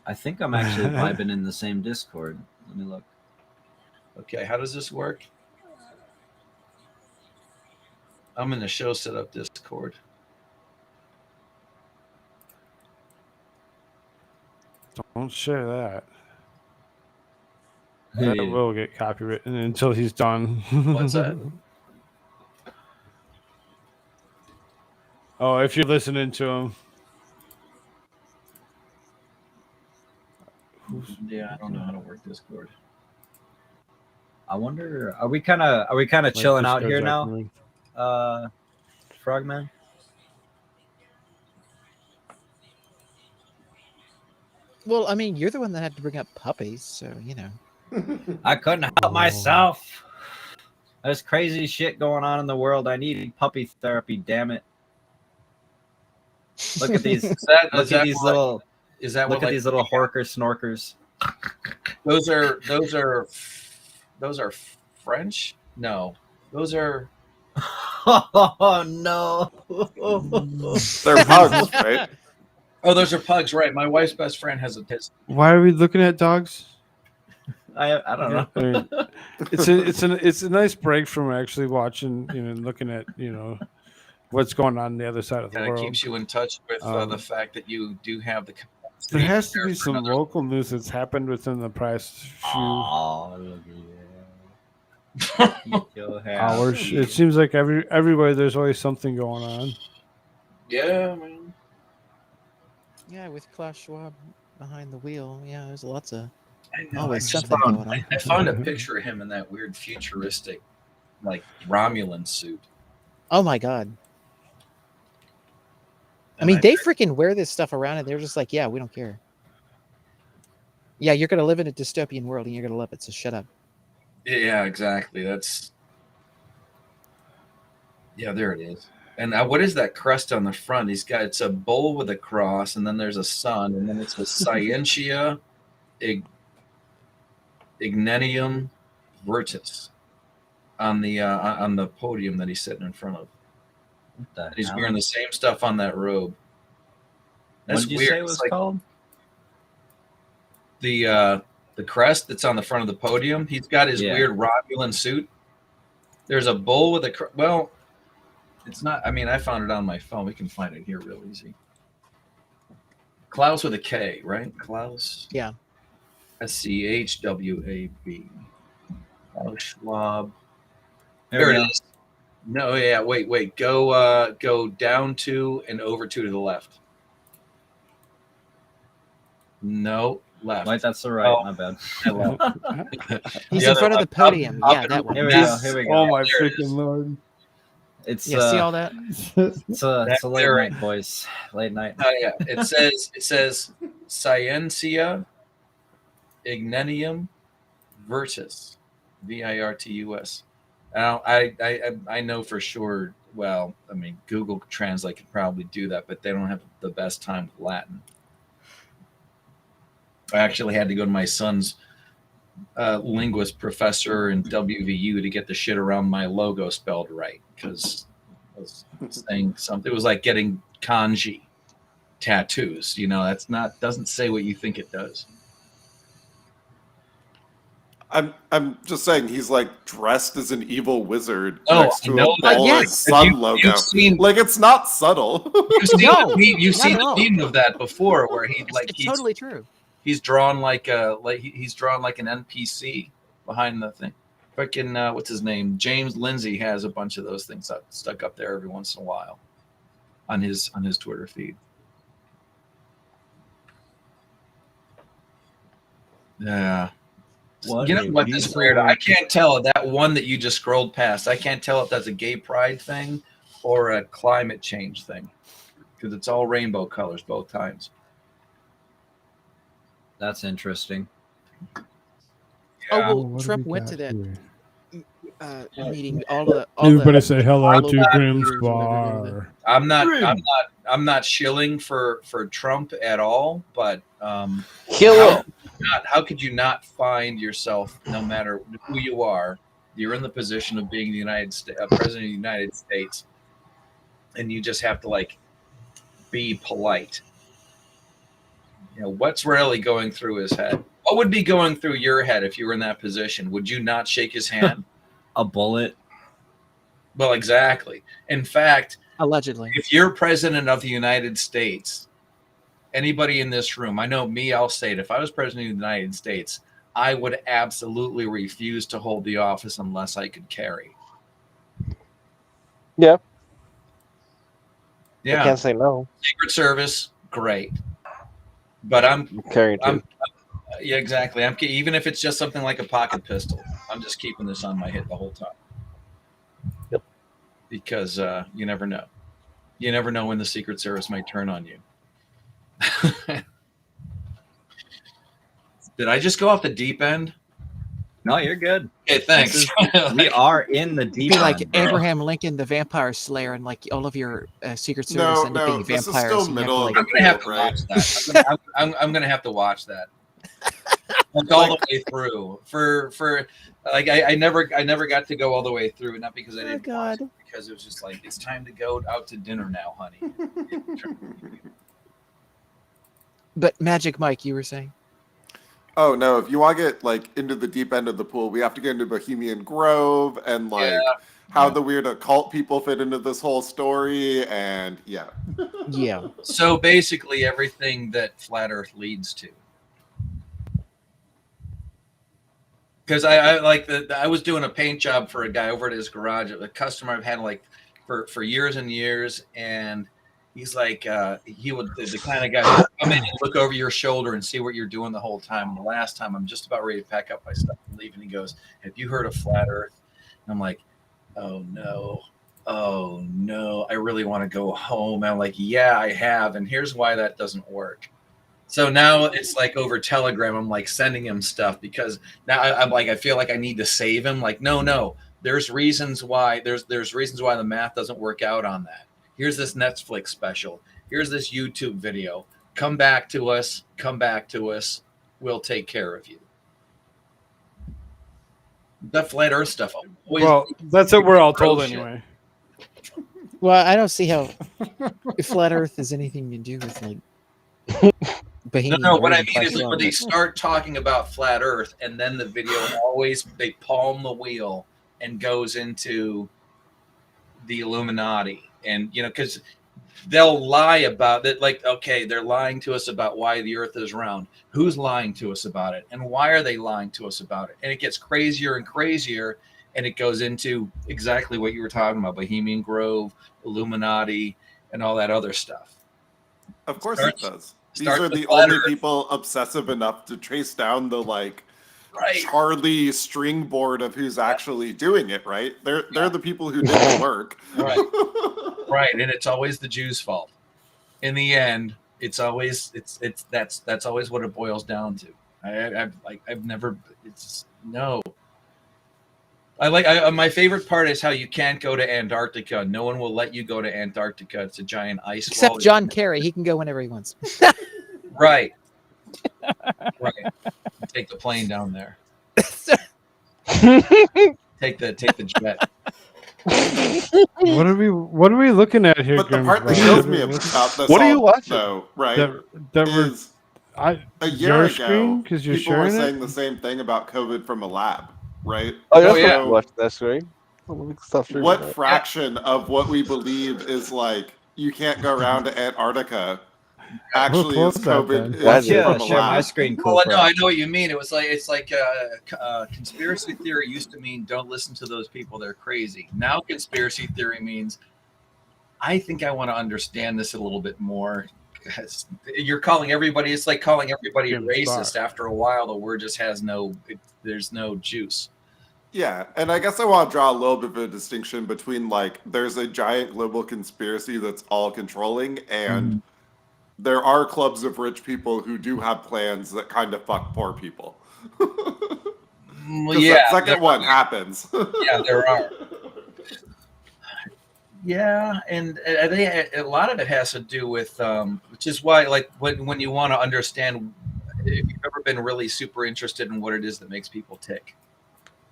I think I'm actually vibing in the same Discord. Let me look. Okay, how does this work? I'm in the show setup Discord. Don't share that. Hey. That will get copywritten until he's done. What's that? Oh, if you're listening to him. Yeah, I don't know how to work Discord. I wonder, are we kind of chilling out here now? Frogman? Well, I mean, you're the one that had to bring up puppies, so you know. I couldn't help myself. There's crazy shit going on in the world. I need puppy therapy. Damn it! Look at these. Look at these little. Is that look at these little horker snorkers? Those are French? No, those are. Oh no! They're pugs, right? Oh, those are pugs, right? My wife's best friend has a pistol. Why are we looking at dogs? I don't know. I mean, it's a nice break from actually watching, looking at, what's going on the other side of the And it world. keeps you in touch with the fact that you do have the capacity. There has to be for some another- local news that's happened within the past few Oh, look at that. hours. It seems like everywhere there's always something going on. Yeah, man. Yeah, with Klaus Schwab behind the wheel. Yeah, there's lots of I know, always I just something found- going on. I found a picture of him in that weird futuristic, like Romulan suit. Oh my god. I And mean, they freaking wear this stuff around and they're just like, yeah, we don't care. Yeah, you're going to live in a dystopian world and you're going to love it, so shut up. Yeah, exactly. Yeah, there it is. And what is that crest on the front? It's a bowl with a cross, and then there's a sun, and then it says Scientia Ignenium Virtus on the podium that he's sitting in front of. What the He's hell? wearing the same stuff on that robe. That's What did you weird. say it It's was like called? the crest that's on the front of the podium. He's got his Yeah. weird Romulan suit. There's a bull with a well. It's not. I mean, I found it on my phone. We can find it here real easy. Klaus with a K, right? Klaus. Yeah. SCHWAB. Klaus Schwab. There There we it go. is. No, yeah. Wait. Go down 2 and over 2 to the left. No, left. Wait, that's the right. Oh. My bad. He's The in other front of the left. podium. Up Yeah, and that one. Here we go. This- Here we go. Oh my There it freaking is. lord! It's Yeah, see all that? it's a late There. night, boys. Late night. Yeah. It says Scientia Ignenium Virtus, Virtus. Now I know for sure. Well, I mean, Google Translate could probably do that, but they don't have the best time with Latin. I actually had to go to my son's linguist professor in WVU to get the shit around my logo spelled right, because I was saying something. It was like getting kanji tattoos. Doesn't say what you think it does. I'm just saying he's like dressed as an evil wizard Oh, next I to know a that. ball Yes. and sun logo. You've seen Like it's not subtle. You've seen, No, you've not seen at the all. meme of that before, where It's totally true. he's drawn like an NPC behind the thing. Freaking what's his name? James Lindsay has a bunch of those things stuck up there every once in a while on his Twitter feed. Yeah. What You know a what is beautiful weird? I work. can't tell that one that you just scrolled past. I can't tell if that's a gay pride thing or a climate change thing, because it's all rainbow colors both times. That's interesting. Oh, Yeah. well, What do Trump we went got to that here? meeting. Everybody say hello all to the Grimm's leaders, whatever. Bar. I'm not shilling for Trump at all, but Kill him. how could you not find yourself, no matter who you are, You're in the position of being the president of the United States, and you just have to like be polite. What's really going through his head? What would be going through your head if you were in that position? Would you not shake his hand? A bullet. Well, exactly. In fact, allegedly, if you're president of the United States, anybody in this room, I know me, I'll say it. If I was president of the United States, I would absolutely refuse to hold the office unless I could carry. Yeah. Yeah. I can't say no. Secret Service, great. But I'm carrying too. Yeah, exactly. Even if it's just something like a pocket pistol, I'm just keeping this on my hip the whole time. Yep. Because you never know. You never know when the Secret Service might turn on you. Did I just go off the deep end? No, you're good. Okay, thanks. We are in the deep be like end, bro. Abraham Lincoln, the Vampire Slayer, and like all of your Secret Service end up being this is vampires. still and you middle of have the to, like, I'm gonna have to watch that. I'm gonna have to watch that. Like all the way through. For like I never got to go all the way through, not because I didn't want to, because it was just like it's time to go out to dinner now, honey. But Magic Mike, you were saying? Oh no! If you want to get like into the deep end of the pool, we have to get into Bohemian Grove and like how the weird occult people fit into this whole story, and yeah. So basically, everything that Flat Earth leads to. Because I like I was doing a paint job for a guy over at his garage, a customer I've had like for years and years, and he's like he would the kind of guy who would come in and look over your shoulder and see what you're doing the whole time. And the last time I'm just about ready to pack up my stuff and leave, and he goes, "Have you heard of Flat Earth?" And I'm like, "Oh no, I really want to go home." And I'm like, "Yeah, I have, and here's why that doesn't work." So now it's like over Telegram, I'm like sending him stuff because now I'm like, I feel like I need to save him. Like, no, there's reasons why there's reasons why the math doesn't work out on that. Here's this Netflix special. Here's this YouTube video. Come back to us. We'll take care of you. That Flat Earth stuff. Well, that's what we're all told anyway. Well, I don't see how Flat Earth has anything to do with like. No. What I mean is like when they start talking about Flat Earth, and then the video they palm the wheel and goes into the Illuminati, and because they'll lie about it. Like, okay, they're lying to us about why the Earth is round. Who's lying to us about it, and why are they lying to us about it? And it gets crazier and crazier, and it goes into exactly what you were talking about: Bohemian Grove, Illuminati, and all that other stuff. Of course it does. These are the only people obsessive enough to trace down the Charlie string board of who's actually doing it, right? They're the people who did the work. Right. And it's always the Jews' fault. In the end, that's always what it boils down to. My favorite part is how you can't go to Antarctica. No one will let you go to Antarctica. It's a giant ice wall. Except John Kerry, he can go whenever he wants. Right. Take the plane down there. Take the jet. What are we looking at here? But the part that kills me about this, what are you watching? Though, right? A year ago, because you're people were sharing saying the same thing about COVID from a lab, right? Oh yeah, watch that screen. What fraction of what we believe is like you can't go around to Antarctica actually is COVID from a lab? My screen. Well, no, I know what you mean. It's like conspiracy theory used to mean don't listen to those people; they're crazy. Now conspiracy theory means I think I want to understand this a little bit more. Because you're calling everybody. It's like calling everybody racist. After a while, the word just has there's no juice. Yeah, and I guess I want to draw a little bit of a distinction between there's a giant global conspiracy that's all controlling, and there are clubs of rich people who do have plans that kind of fuck poor people. Yeah, that second one happens. Yeah, there are. Yeah, and I think a lot of it has to do with, which is why, when you want to understand, if you've ever been really super interested in what it is that makes people tick,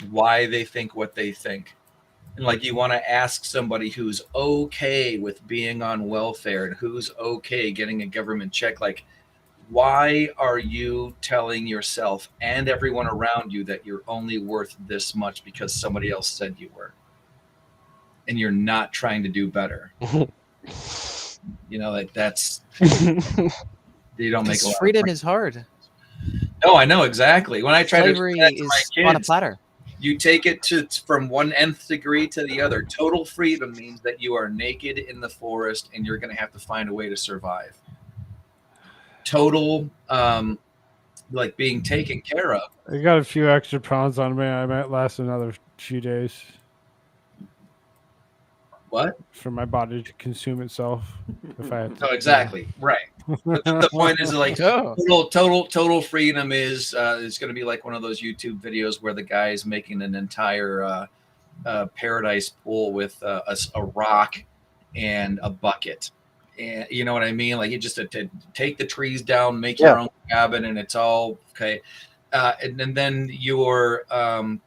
why they think what they think. And like you want to ask somebody who's okay with being on welfare and who's okay getting a government check, like, why are you telling yourself and everyone around you that you're only worth this much because somebody else said you were? And you're not trying to do better. You know, like that's you don't make a lot freedom of is hard. No, I know exactly. When I try Slavery to explain that is to my on a kids, platter. you take it to from one nth degree to the other. Total freedom means that you are naked in the forest and you're going to have to find a way to survive. Total, like being taken care of. I got a few extra pounds on me. I might last another few days. What? For my body to consume itself. If I had to, No, exactly. Right. But the point is like total freedom is it's going to be like one of those YouTube videos where the guy is making an entire paradise pool with a rock and a bucket. And you know what I mean? Like you just to take the trees down, make your own cabin, and it's all okay. And then your to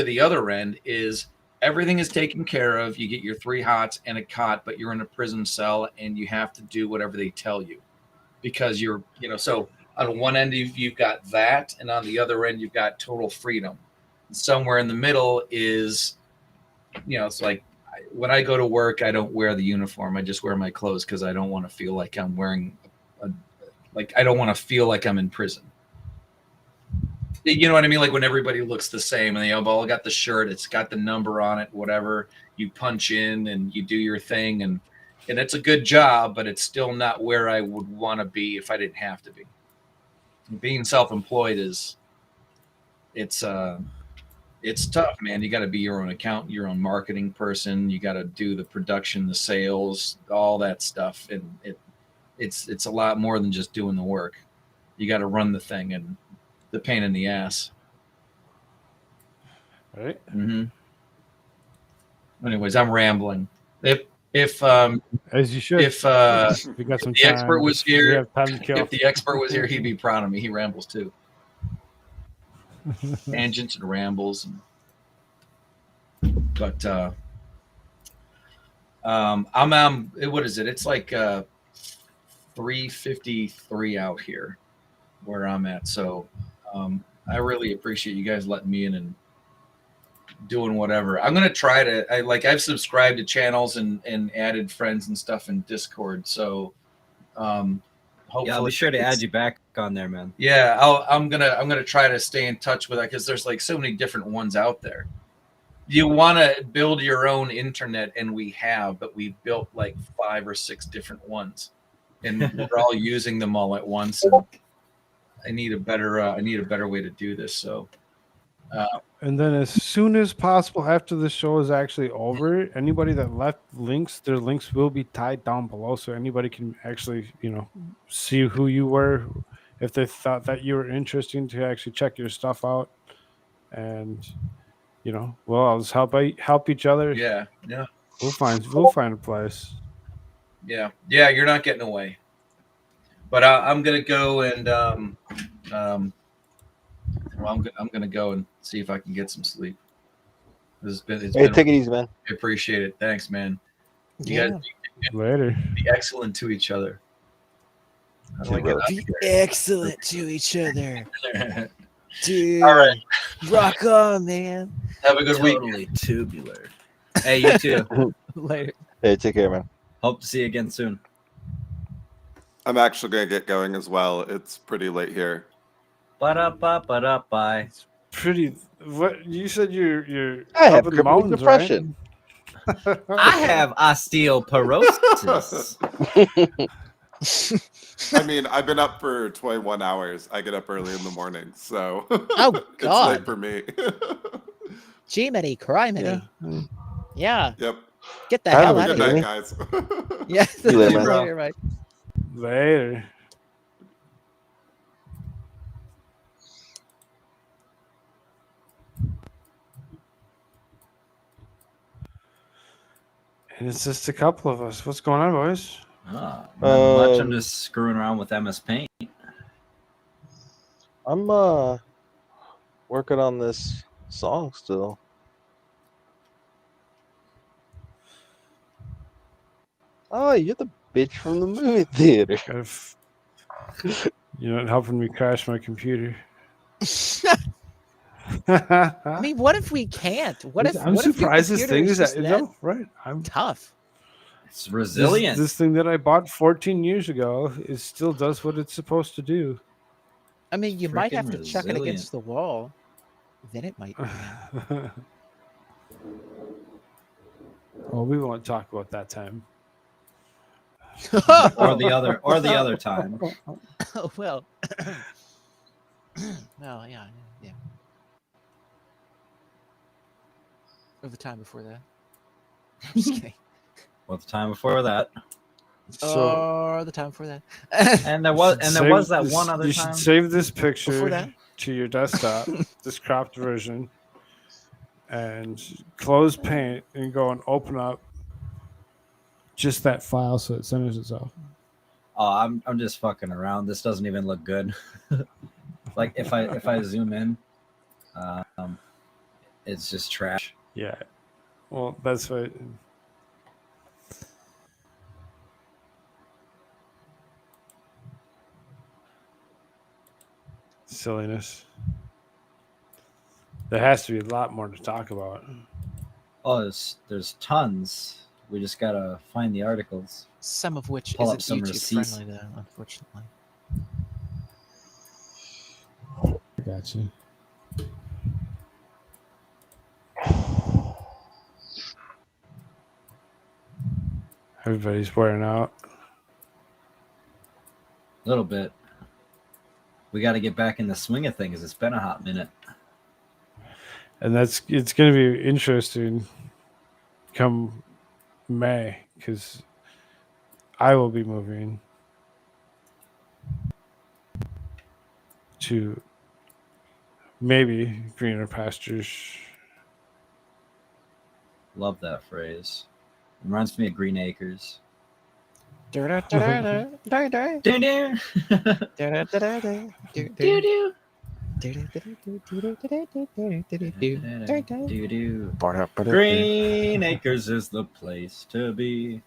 the other end is everything is taken care of. You get your 3 hots and a cot, but you're in a prison cell and you have to do whatever they tell you because you're, you know, so on one end you've got that, and on the other end you've got total freedom. Somewhere in the middle is, you know, it's like when I go to work, I don't wear the uniform. I just wear my clothes because I don't want to feel like I'm wearing, I don't want to feel like I'm in prison. You know what I mean? Like when everybody looks the same and they all got the shirt, it's got the number on it, whatever. You punch in and you do your thing, and it's a good job, but it's still not where I would want to be if I didn't have to be. Being self-employed it's tough, man. You got to be your own accountant, your own marketing person. You got to do the production, the sales, all that stuff, and it's a lot more than just doing the work. You got to run the thing, and the pain in the ass. Right. Mm-hmm. Anyways, I'm rambling. If as you should, if we got some the time, expert was we here, have time to kill. if the expert was here, he'd be proud of me. He rambles too. Tangents and rambles. But I'm what is it? It's like 3:53 out here where I'm at. So I really appreciate you guys letting me in and doing whatever. I'm gonna try to I've subscribed to channels and added friends and stuff in Discord. So hopefully I'll be sure to add you back on there, man. Yeah, I'm gonna try to stay in touch with that because there's like so many different ones out there. You want to build your own internet, and we have, but we built like 5 or 6 different ones, and we're all using them all at once. And I need a better way to do this. So, and then as soon as possible after the show is actually over, anybody that left links, their links will be tied down below, so anybody can actually, see who you were, if they thought that you were interesting to actually check your stuff out, and I'll just help each other. Yeah. We'll find a place. Yeah. You're not getting away. But I'm gonna go and I'm gonna go and see if I can get some sleep. It's been take it easy, man. I appreciate it. Thanks, man. You guys later. Be excellent to each other. Be excellent to each other. Dude, all right. Rock on, man. Have a good week. Totally tubular. Hey, you too. Later. Hey, take care, man. Hope to see you again soon. I'm actually gonna get going as well. It's pretty late here. Bye. Pretty. What you said? You're I have up in the crippling mountains, depression. right? I have osteoporosis. I mean, I've been up for 21 hours. I get up early in the morning, so Oh it's God, late for me. Gee-many, criminy. Yeah. Yep. Get the Have hell a out Good of here. night, guys. Yeah. See you later, man. Later, right. Later. And it's just a couple of us. What's going on, boys? Not much. I'm just screwing around with MS Paint. I'm working on this song still. Oh, you're the bitch from the movie theater. You're not helping me crash my computer. I mean, what if we can't? What if I'm what if your surprised this computer thing is is just that, that no, right? I'm tough? It's resilient. This thing that I bought 14 years ago, it still does what it's supposed to do. I mean, you might have to Freaking chuck it resilient. against the wall. Then it might. Well, we won't talk about that time. or the other time. Oh, well. Well, yeah. Or the time before that. I'm just kidding. Well, the time before that. Or the time before that. And there was that one other you time. should save this Before picture that? to your desktop, this cropped version, and close Paint and go and open up just that file so it centers itself. Oh, I'm just fucking around. This doesn't even look good. Like if I zoom in, it's just trash. Yeah. Well, that's what. Silliness. There has to be a lot more to talk about. Oh, there's tons. We just gotta find the articles. Some of which Pull up isn't some YouTube receipts. friendly, though, unfortunately. I got you. Everybody's wearing out. A little bit. We got to get back in the swing of things. It's been a hot minute. And it's going to be interesting come May because I will be moving to maybe greener pastures. Love that phrase. Reminds me of Green Acres. Green Acres is the place to be.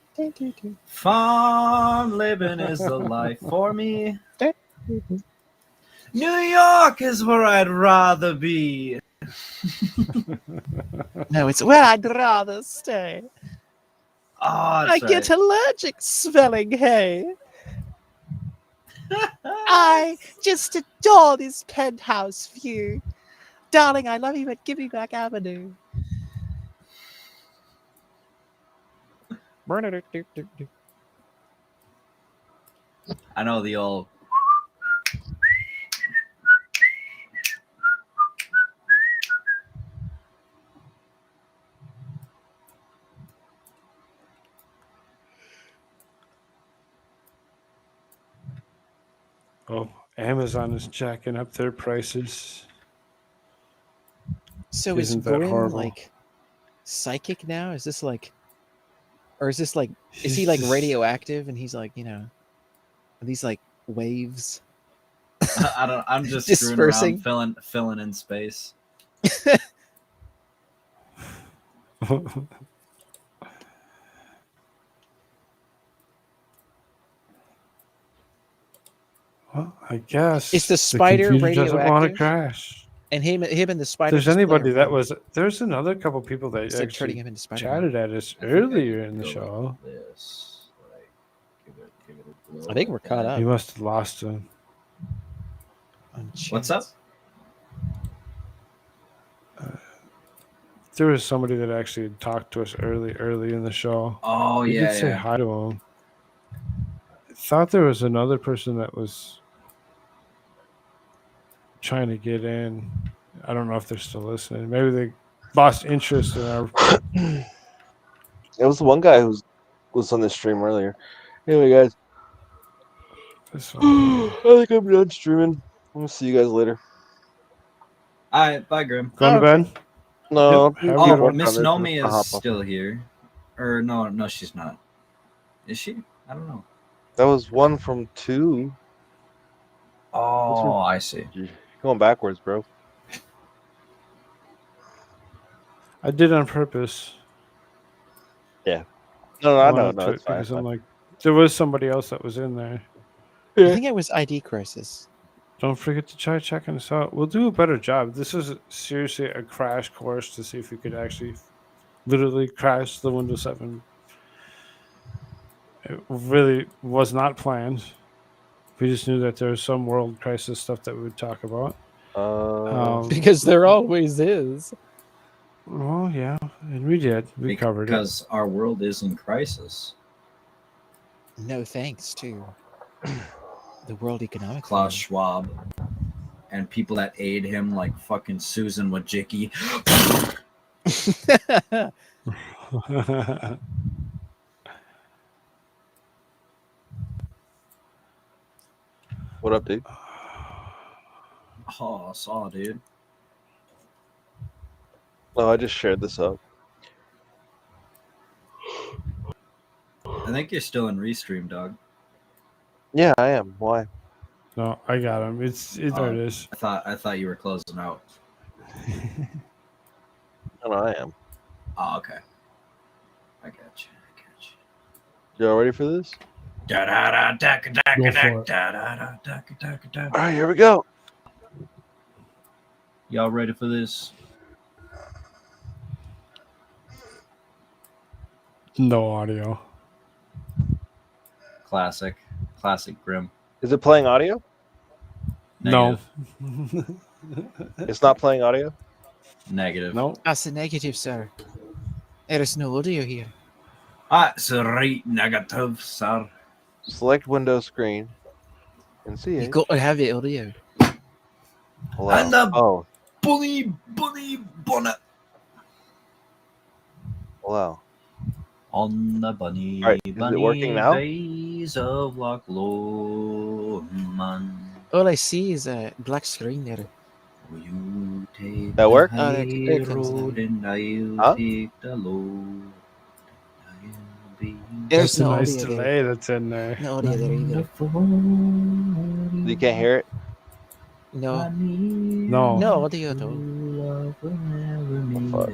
Farm living is the life for me. New York is where I'd rather be. No, it's where I'd rather stay. Oh, I get allergic smelling hay. I just adore this penthouse view. Darling, I love you, but give me back Avenue. I know the old. Oh, Amazon is jacking up their prices. So Isn't is that Grim horrible? like psychic now? Is this like, or is this like, is he like radioactive and he's like, you know, are these like waves? I don't. I'm just Dispersing. screwing around, filling in space. Well, I guess Is the spider computer doesn't want to radioactive? crash. And him and the spider. There's just anybody play that around. was. There's another couple people that Instead of turning actually him into Spider-Man. chatted at us I think I earlier could in the go show. like this. Like, give it a glow I think like we're caught that. up. You must have lost him. What's up? There was somebody that actually had talked to us early in the show. Oh, we yeah, did say yeah. hi to him. I thought there was another person that was trying to get in. I don't know if they're still listening. Maybe they lost interest in our. It was the one guy who was on the stream earlier. Anyway, guys, I think I'm done streaming. We'll see you guys later. All right, bye, Grim. Going to bed? No, Yep, have a good Oh, one. Miss Nomi I'll hop is off. still here. Or no, she's not. Is she? I don't know. That was one from 2. Oh, I see. You're going backwards, bro. I did on purpose. Yeah. No, I know. No, it's fine. Because I'm like, there was somebody else that was in there. I think it was ID Crisis. Don't forget to try checking us out. We'll do a better job. This is seriously a crash course to see if we could actually literally crash the Windows 7. It really was not planned. We just knew that there was some world crisis stuff that we would talk about. Because there always is. Well, yeah, and we did. We covered it. Because our world is in crisis. No thanks to the World Economic Klaus Schwab and people that aid him, like fucking Susan Wojcicki. What up, dude? Oh, I saw, dude. Oh, I just shared this up. I think you're still in Restream, dog. Yeah, I am. Why? No, I got him. There it is. I thought you were closing out. No, I am. Oh, okay. I got you. Y'all ready for this? Da da da da da da Go da for it. da da da da da da. All right, here we go. Y'all ready for this? No audio. Classic Grim. Is it playing audio? No. It's not playing audio? Negative. No. That's a negative, sir. There is no audio here. That's right, negative, sir. Select Windows screen and see You it. got to have it audio. Allow. And the Oh, bunny bonnet. wow. On the bunny, All right, is it working now? Days of Loch Lomond. All I see is a black screen there. Will you take That work? the Oh, high there it comes road now. and I'll Huh? take the low. There's That's a no nice audio delay that's in there. No audio there either. You can't hear it? No. No. No audio at all. Fuck.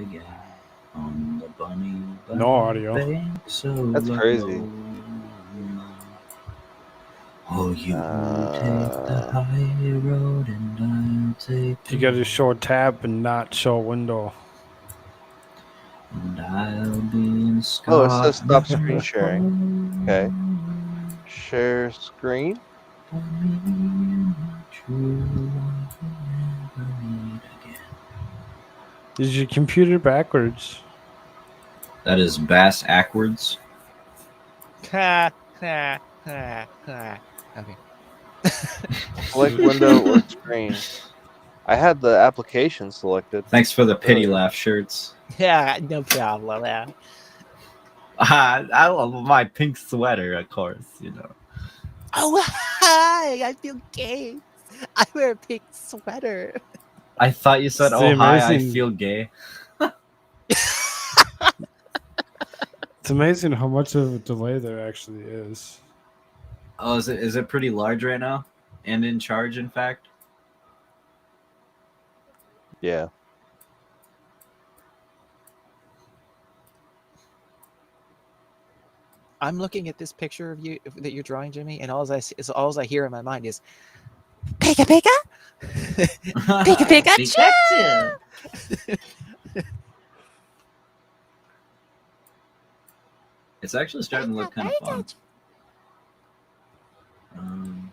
On the bunny, No audio. banks of That's Loch crazy. Lomond. Oh, you take the high road and I'll take You got to show tab and not show window. and I'll be in Oh, it says stop Scotland screen sharing. Okay. Share screen. Is your computer backwards? That is bass backwards. Okay. Select window or screen. I had the application selected. Thanks for the pity laugh shirts. Yeah, no problem. Yeah. I love my pink sweater, of course, you know. Oh, hi! I feel gay. I wear a pink sweater. I thought you said, It's "Oh hi, I amazing. feel gay." It's amazing how much of a delay there actually is. Oh, is it pretty large right now? And in charge, in fact. Yeah. I'm looking at this picture of you that you're drawing, Jimmy, and all I hear in my mind is Pika Pika, Pika Pikachu. It's actually starting to look kind of fun.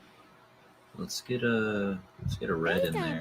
Let's get a red in there.